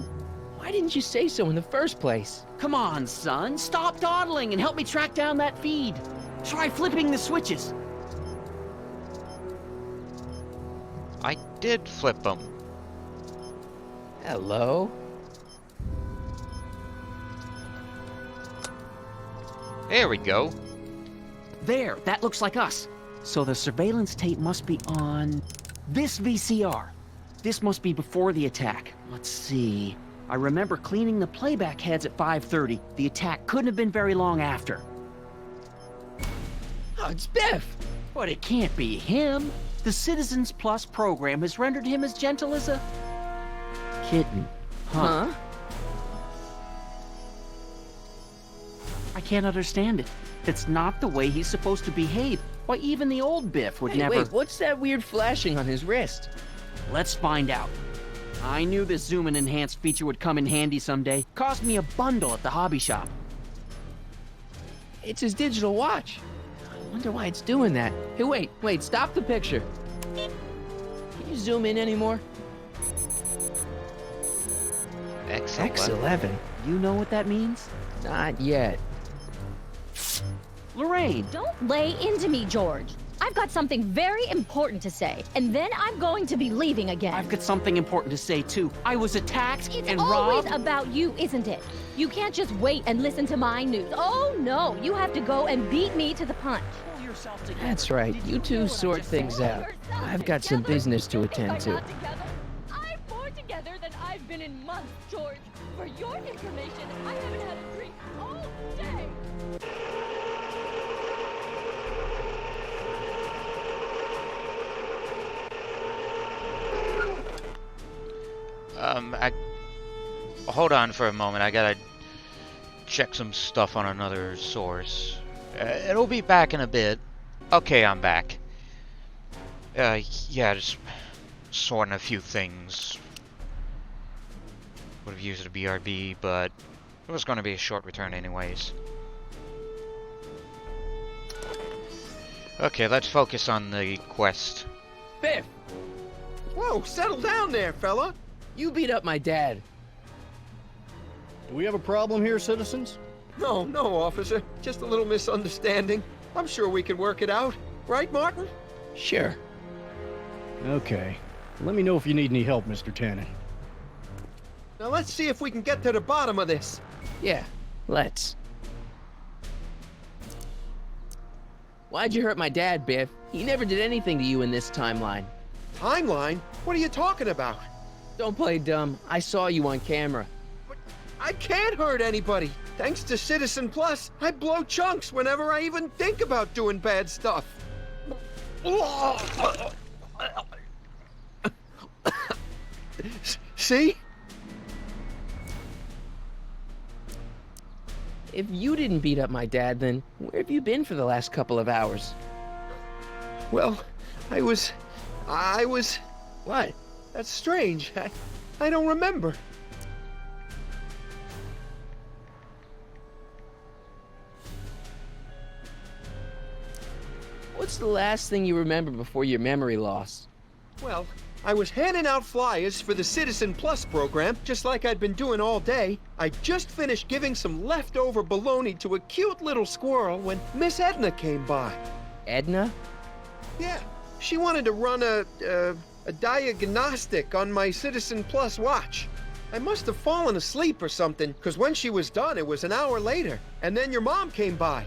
Why didn't you say so in the first place? Come on, son. Stop dawdling and help me track down that feed. Try flipping the switches. I did flip them. Hello? There we go. There, that looks like us. So the surveillance tape must be on this VCR. This must be before the attack. Let's see. I remember cleaning the playback heads at 5:30. The attack couldn't have been very long after. Oh, it's Biff! But it can't be him. The Citizens Plus program has rendered him as gentle as a kitten. Huh? I can't understand it. It's not the way he's supposed to behave. Why, even the old Biff would Hey, never... wait, what's that weird flashing on his wrist? Let's find out. I knew this zoom and enhance feature would come in handy someday. Cost me a bundle at the hobby shop. It's his digital watch. I wonder why it's doing that. Hey, wait, stop the picture. Can you zoom in anymore? X11. You know what that means? Not yet. Lorraine! Don't lay into me, George. I've got something very important to say, and then I'm going to be leaving again. I've got something important to say, too. I was attacked It's and always robbed. about you, isn't it? You can't just wait and listen to my news. Oh, no. You have to go and beat me to the punch. Pull yourself together. That's right. You two sort things out. I've got some business to attend to. I'm more together than I've been in months, George. For your information, I haven't had a drink all day. Hold on for a moment. I gotta check some stuff on another source. It'll be back in a bit. Okay, I'm back. Yeah, just sorting a few things. Would have used a BRB, but it was going to be a short return anyways. Okay, let's focus on the quest. Biff! Whoa, settle down there, fella. You beat up my dad. Do we have a problem here, citizens? No, officer. Just a little misunderstanding. I'm sure we can work it out. Right, Martin? Sure. Okay. Let me know if you need any help, Mr. Tannen. Now let's see if we can get to the bottom of this. Yeah, let's. Why'd you hurt my dad, Biff? He never did anything to you in this timeline. Timeline? What are you talking about? Don't play dumb. I saw you on camera. But I can't hurt anybody. Thanks to Citizen Plus, I blow chunks whenever I even think about doing bad stuff. See? If you didn't beat up my dad, then where have you been for the last couple of hours? Well, I was... What? That's strange. I don't remember. What's the last thing you remember before your memory loss? Well, I was handing out flyers for the Citizen Plus program, just like I'd been doing all day. I just finished giving some leftover bologna to a cute little squirrel when Miss Edna came by. Edna? Yeah, she wanted to run a diagnostic on my Citizen Plus watch. I must have fallen asleep or something, because when she was done, it was an hour later. And then your mom came by.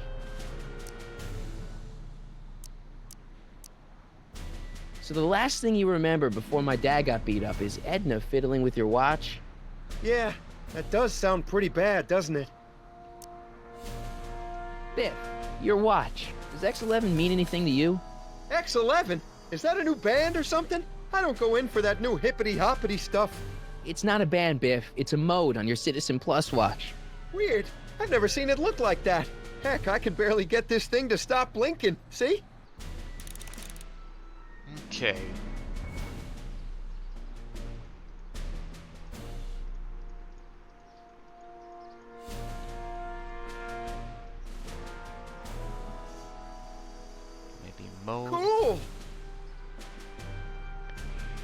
So the last thing you remember before my dad got beat up is Edna fiddling with your watch? Yeah, that does sound pretty bad, doesn't it? Biff, your watch. Does X11 mean anything to you? X11? Is that a new band or something? I don't go in for that new hippity-hoppity stuff. It's not a band, Biff. It's a mode on your Citizen Plus watch. Weird. I've never seen it look like that. Heck, I can barely get this thing to stop blinking. See? Okay. Maybe mode. Cool.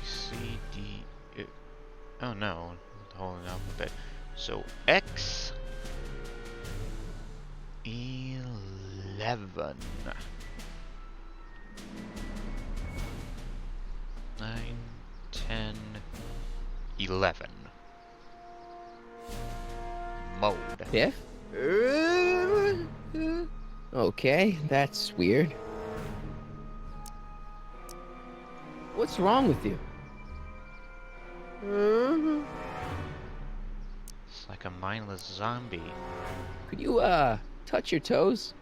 C, D, oh no, holding up a bit. So X 11. 9, 10, 11. Mode. Biff? Okay, that's weird. What's wrong with you? It's like a mindless zombie. Could you, touch your toes?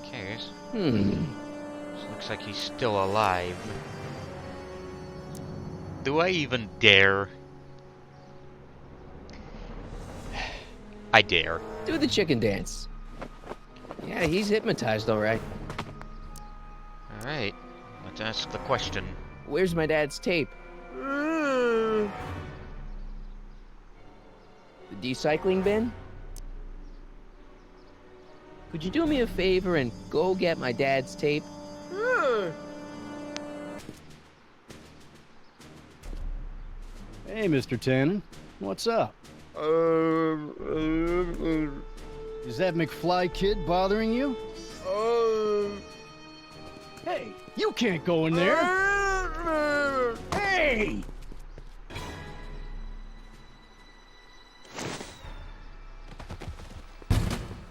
Cares. Looks like he's still alive. Do I even dare? I dare. Do the chicken dance. Yeah, he's hypnotized, alright. Alright, let's ask the question. Where's my dad's tape? The decycling bin? Could you do me a favor and go get my dad's tape? Hey, Mr. Tannen. What's up? Is that McFly kid bothering you? Hey, you can't go in there! Hey!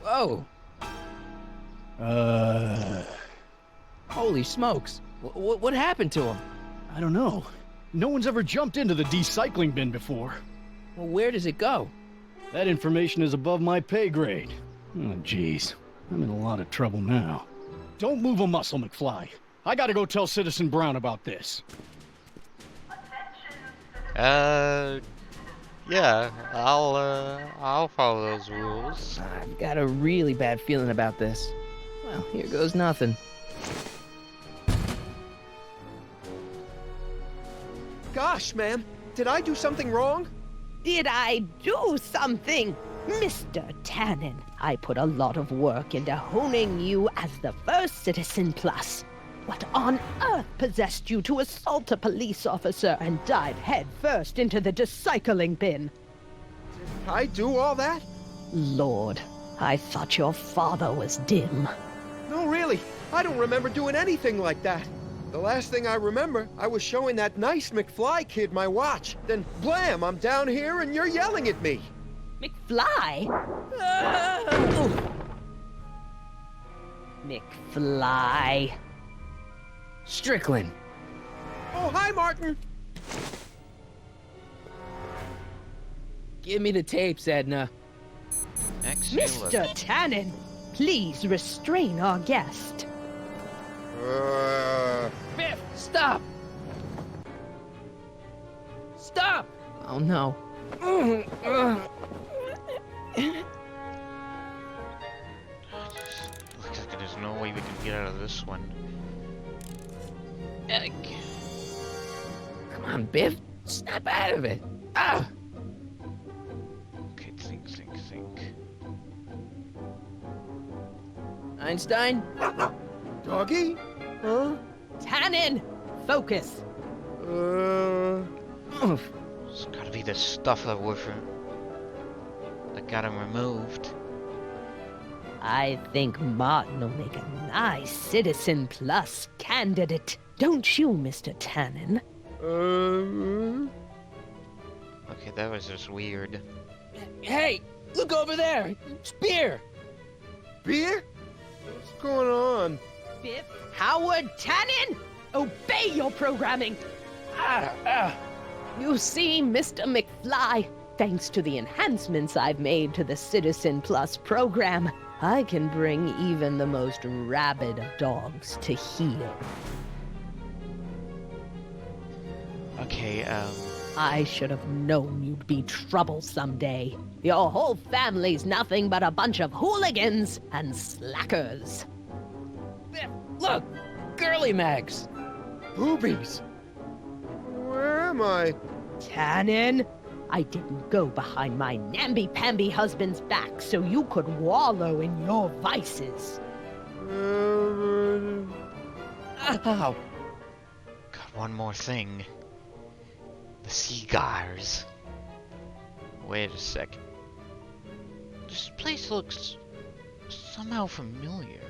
Whoa! Holy smokes. What happened to him? I don't know. No one's ever jumped into the decycling bin before. Well, where does it go? That information is above my pay grade. Oh, jeez. I'm in a lot of trouble now. Don't move a muscle, McFly. I gotta go tell Citizen Brown about this. Yeah, I'll follow those rules. I've got a really bad feeling about this. Well, here goes nothing. gosh, ma'am. Did I do something wrong? Did I do something? Mr. Tannen, I put a lot of work into honing you as the first Citizen Plus. What on earth possessed you to assault a police officer and dive head first into the recycling bin? Did I do all that? Lord, I thought your father was dim. No, really. I don't remember doing anything like that. The last thing I remember, I was showing that nice McFly kid my watch. Then, blam, I'm down here and you're yelling at me. McFly? McFly. Strickland. Oh, hi, Martin. Give me the tapes, Edna. Mr. Tannen, please restrain our guest. Biff, stop! Stop! Oh no. Looks like there's no way we can get out of this one. Come on, Biff. Snap out of it. Ah! Okay, think. Einstein? Doggy? Huh? Tannen, focus. It's gotta be the stuff that got him removed. I think Martin will make a nice Citizen Plus candidate. Don't you, Mr. Tannen? Okay, that was just weird. Hey, look over there. It's beer. Beer? What's going on? Biff Howard Tannen, obey your programming. You see, Mr. McFly, thanks to the enhancements I've made to the Citizen Plus program, I can bring even the most rabid of dogs to heel. Okay, I should have known you'd be trouble someday. Your whole family's nothing but a bunch of hooligans and slackers. Look! Girly Mags! Boobies! Where am I? Tannen, I didn't go behind my namby-pamby husband's back so you could wallow in your vices. Ow! got one more thing. The cigars. Wait a second. This place looks somehow familiar.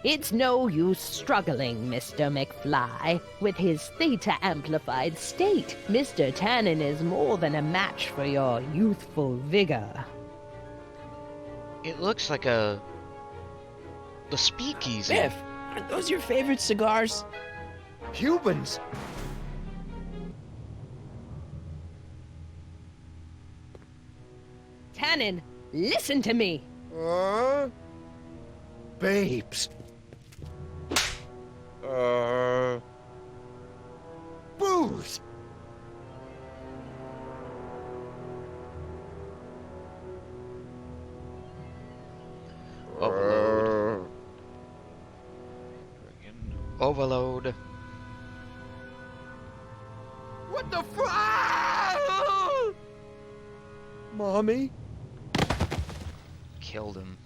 It's no use struggling, Mr. McFly. With his theta-amplified state, Mr. Tannen is more than a match for your youthful vigor. It looks like the speakeasy. Biff, are those your favorite cigars? Cubans! Tannen, listen to me! Babes. Booze! Overload. Overload. What the fuck? Mommy? Killed him.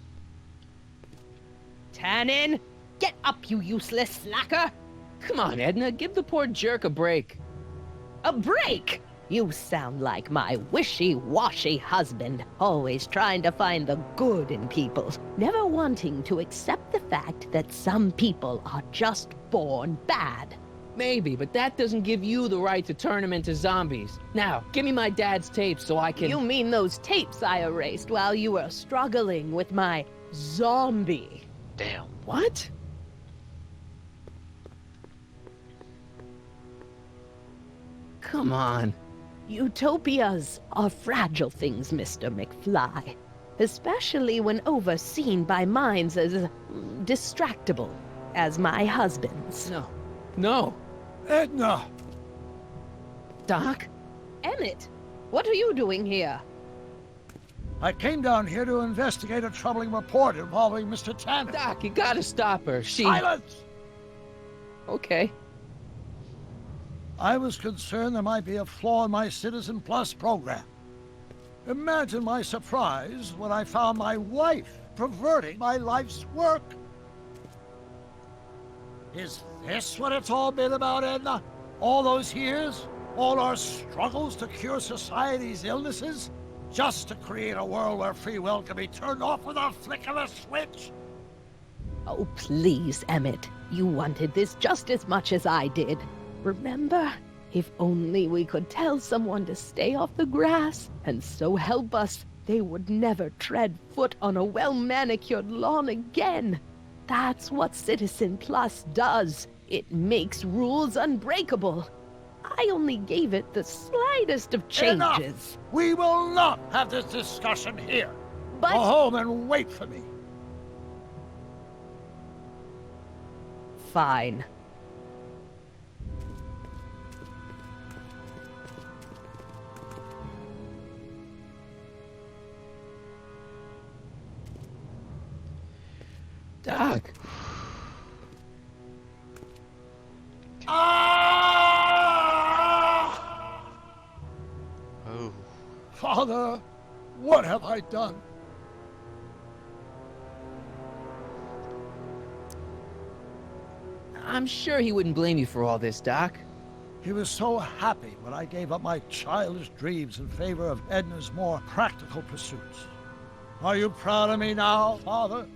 Tannen, get up, you useless slacker! Come on, Edna, give the poor jerk a break. A break? You sound like my wishy-washy husband, always trying to find the good in people, never wanting to accept the fact that some people are just born bad. Maybe, but that doesn't give you the right to turn them into zombies. Now, give me my dad's tapes so I can... You mean those tapes I erased while you were struggling with my zombie? Damn. What? Come on. Utopias are fragile things, Mr. McFly. Especially when overseen by minds as distractible as my husband's. No. No. Edna! Doc? Emmett, what are you doing here? I came down here to investigate a troubling report involving Mr. Tannen. Doc, you gotta stop her. She... Silence! Okay. I was concerned there might be a flaw in my Citizen Plus program. Imagine my surprise when I found my wife perverting my life's work. Is this what it's all been about, Edna? All those years? All our struggles to cure society's illnesses? Just to create a world where free will can be turned off with a flick of a switch? Oh, please, Emmett. You wanted this just as much as I did. Remember? If only we could tell someone to stay off the grass, and so help us, they would never tread foot on a well-manicured lawn again. That's what Citizen Plus does. It makes rules unbreakable. I only gave it the slightest of changes. Enough! We will not have this discussion here. But... Go home and wait for me. Fine. Doc. Oh. Father, what have I done? I'm sure he wouldn't blame you for all this, Doc. He was so happy when I gave up my childish dreams in favor of Edna's more practical pursuits. Are you proud of me now, Father?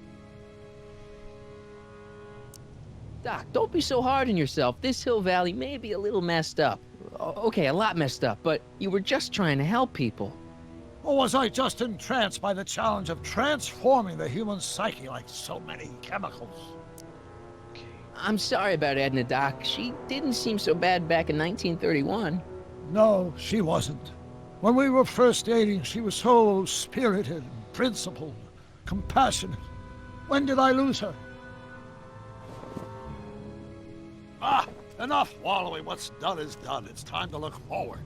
Doc, don't be so hard on yourself. This Hill Valley may be a little messed up. Okay, a lot messed up, but you were just trying to help people. Or was I just entranced by the challenge of transforming the human psyche like so many chemicals? I'm sorry about Edna, Doc. She didn't seem so bad back in 1931. No, she wasn't. When we were first dating, she was so spirited, principled, compassionate. When did I lose her? Ah, enough wallowing. What's done is done. It's time to look forward.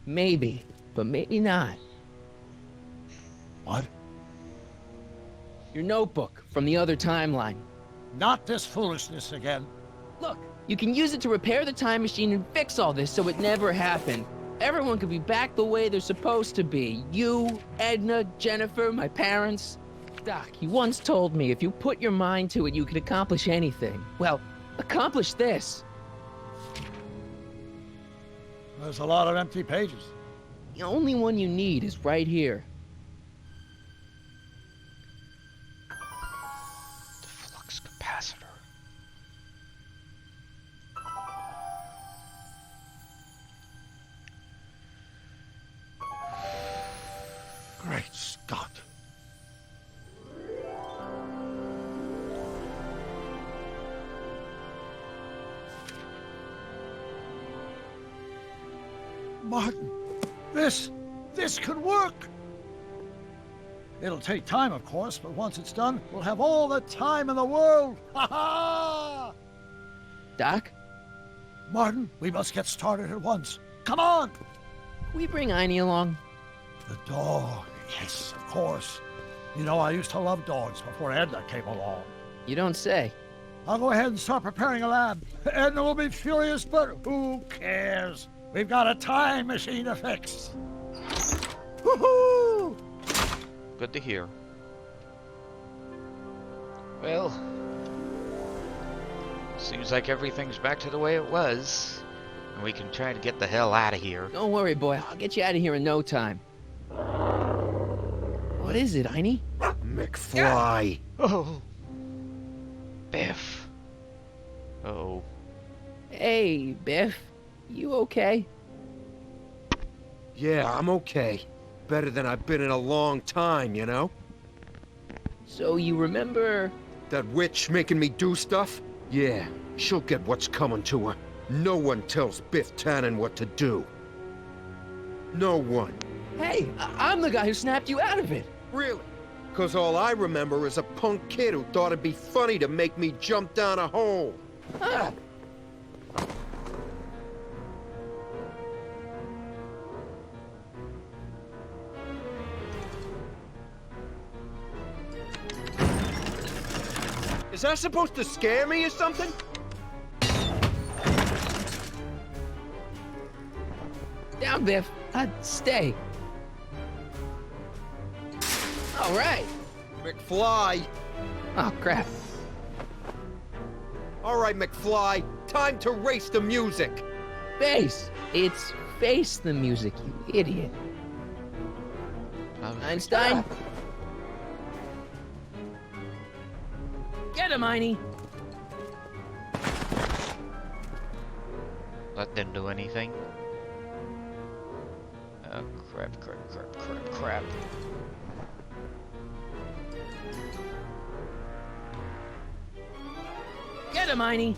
Maybe, but maybe not. What? Your notebook from the other timeline. Not this foolishness again. Look, you can use it to repair the time machine and fix all this so it never happened. Everyone could be back the way they're supposed to be. You, Edna, Jennifer, my parents. Doc, you once told me if you put your mind to it, you could accomplish anything. Well, accomplish this. There's a lot of empty pages. The only one you need is right here. The flux capacitor. Great Scott. Martin, this could work. It'll take time, of course, but once it's done, we'll have all the time in the world. Ha ha! Doc? Martin, we must get started at once. Come on! Can we bring Einie along? The dog, yes, of course. You know, I used to love dogs before Edna came along. You don't say. I'll go ahead and start preparing a lab. Edna will be furious, but who cares? We've got a time machine to fix. Woohoo! Good to hear. Well, seems like everything's back to the way it was. And we can try to get the hell out of here. Don't worry, boy. I'll get you out of here in no time. What is it, Einie? McFly. Oh. Biff. Uh-oh. Hey, Biff. You okay? Yeah, I'm okay. Better than I've been in a long time, you know? So you remember... That witch making me do stuff? Yeah, she'll get what's coming to her. No one tells Biff Tannen what to do. No one. Hey, I'm the guy who snapped you out of it. Really? 'Cause all I remember is a punk kid who thought it'd be funny to make me jump down a hole. Ah. Is that supposed to scare me or something? Down, Biff. Stay. All right. McFly! Oh, crap. All right, McFly, time to race the music! Face! It's Face the music, you idiot. Einstein? Get him, Einie! That didn't do anything. Oh, crap. Get him, Einie!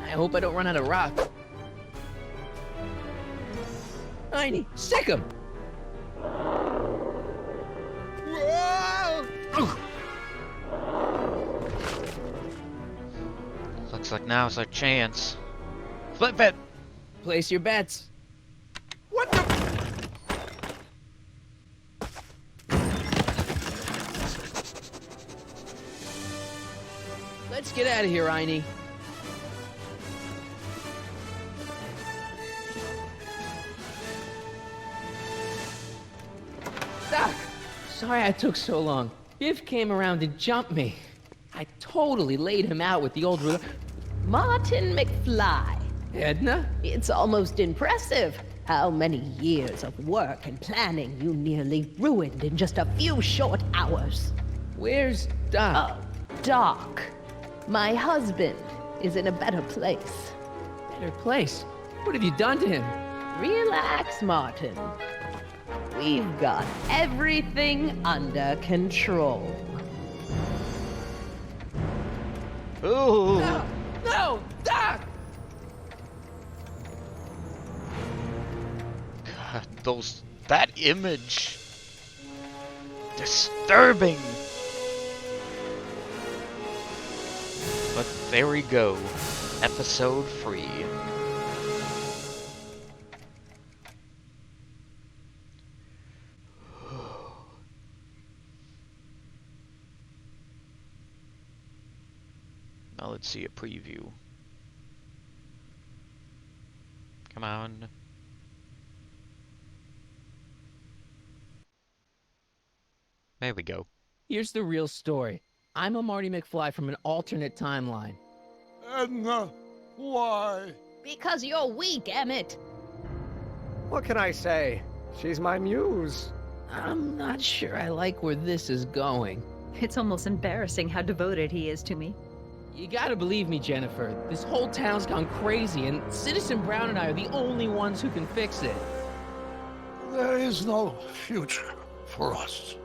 I hope I don't run out of rock. Einie, sick him! Looks like now's our chance. Flip it! Place your bets. What the? Let's get out of here, Einie. Doc! Sorry I took so long. Biff came around and jumped me. I totally laid him out with the old ruler. Martin McFly. Edna? It's almost impressive how many years of work and planning you nearly ruined in just a few short hours. Where's Doc? Doc. My husband is in a better place. Better place? What have you done to him? Relax, Martin. We've got everything under control. Ooh! No! No! Doc! God, that image. Disturbing. But there we go. Episode 3. Now let's see a preview. Come on. There we go. Here's the real story. I'm a Marty McFly from an alternate timeline. Edna, why? Because you're weak, Emmett. What can I say? She's my muse. I'm not sure I like where this is going. It's almost embarrassing how devoted he is to me. You gotta believe me, Jennifer. This whole town's gone crazy, and Citizen Brown and I are the only ones who can fix it. There is no future for us.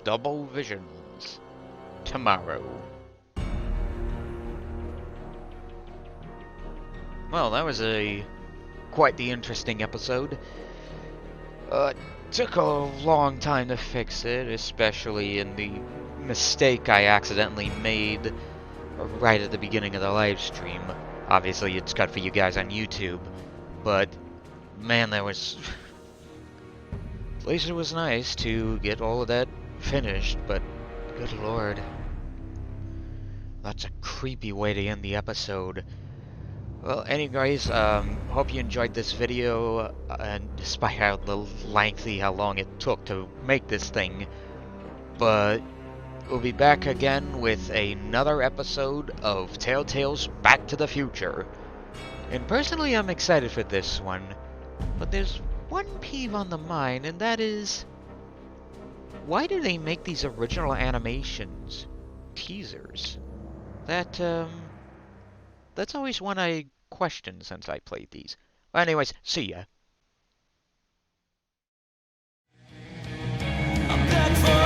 Double Visions. Tomorrow. Well, that was quite the interesting episode. Took a long time to fix it, especially in the mistake I accidentally made right at the beginning of the live stream. Obviously, it's cut for you guys on YouTube, but man, that was... At least it was nice to get all of that finished, but good lord. That's a creepy way to end the episode. Well, anyways, hope you enjoyed this video, and despite how long it took to make this thing. But we'll be back again with another episode of Telltale's Back to the Future. And personally, I'm excited for this one. But there's one peeve on the mind, and that is... why do they make these original animations teasers? That's always one I questioned since I played these. Well, anyways, see ya. I'm back for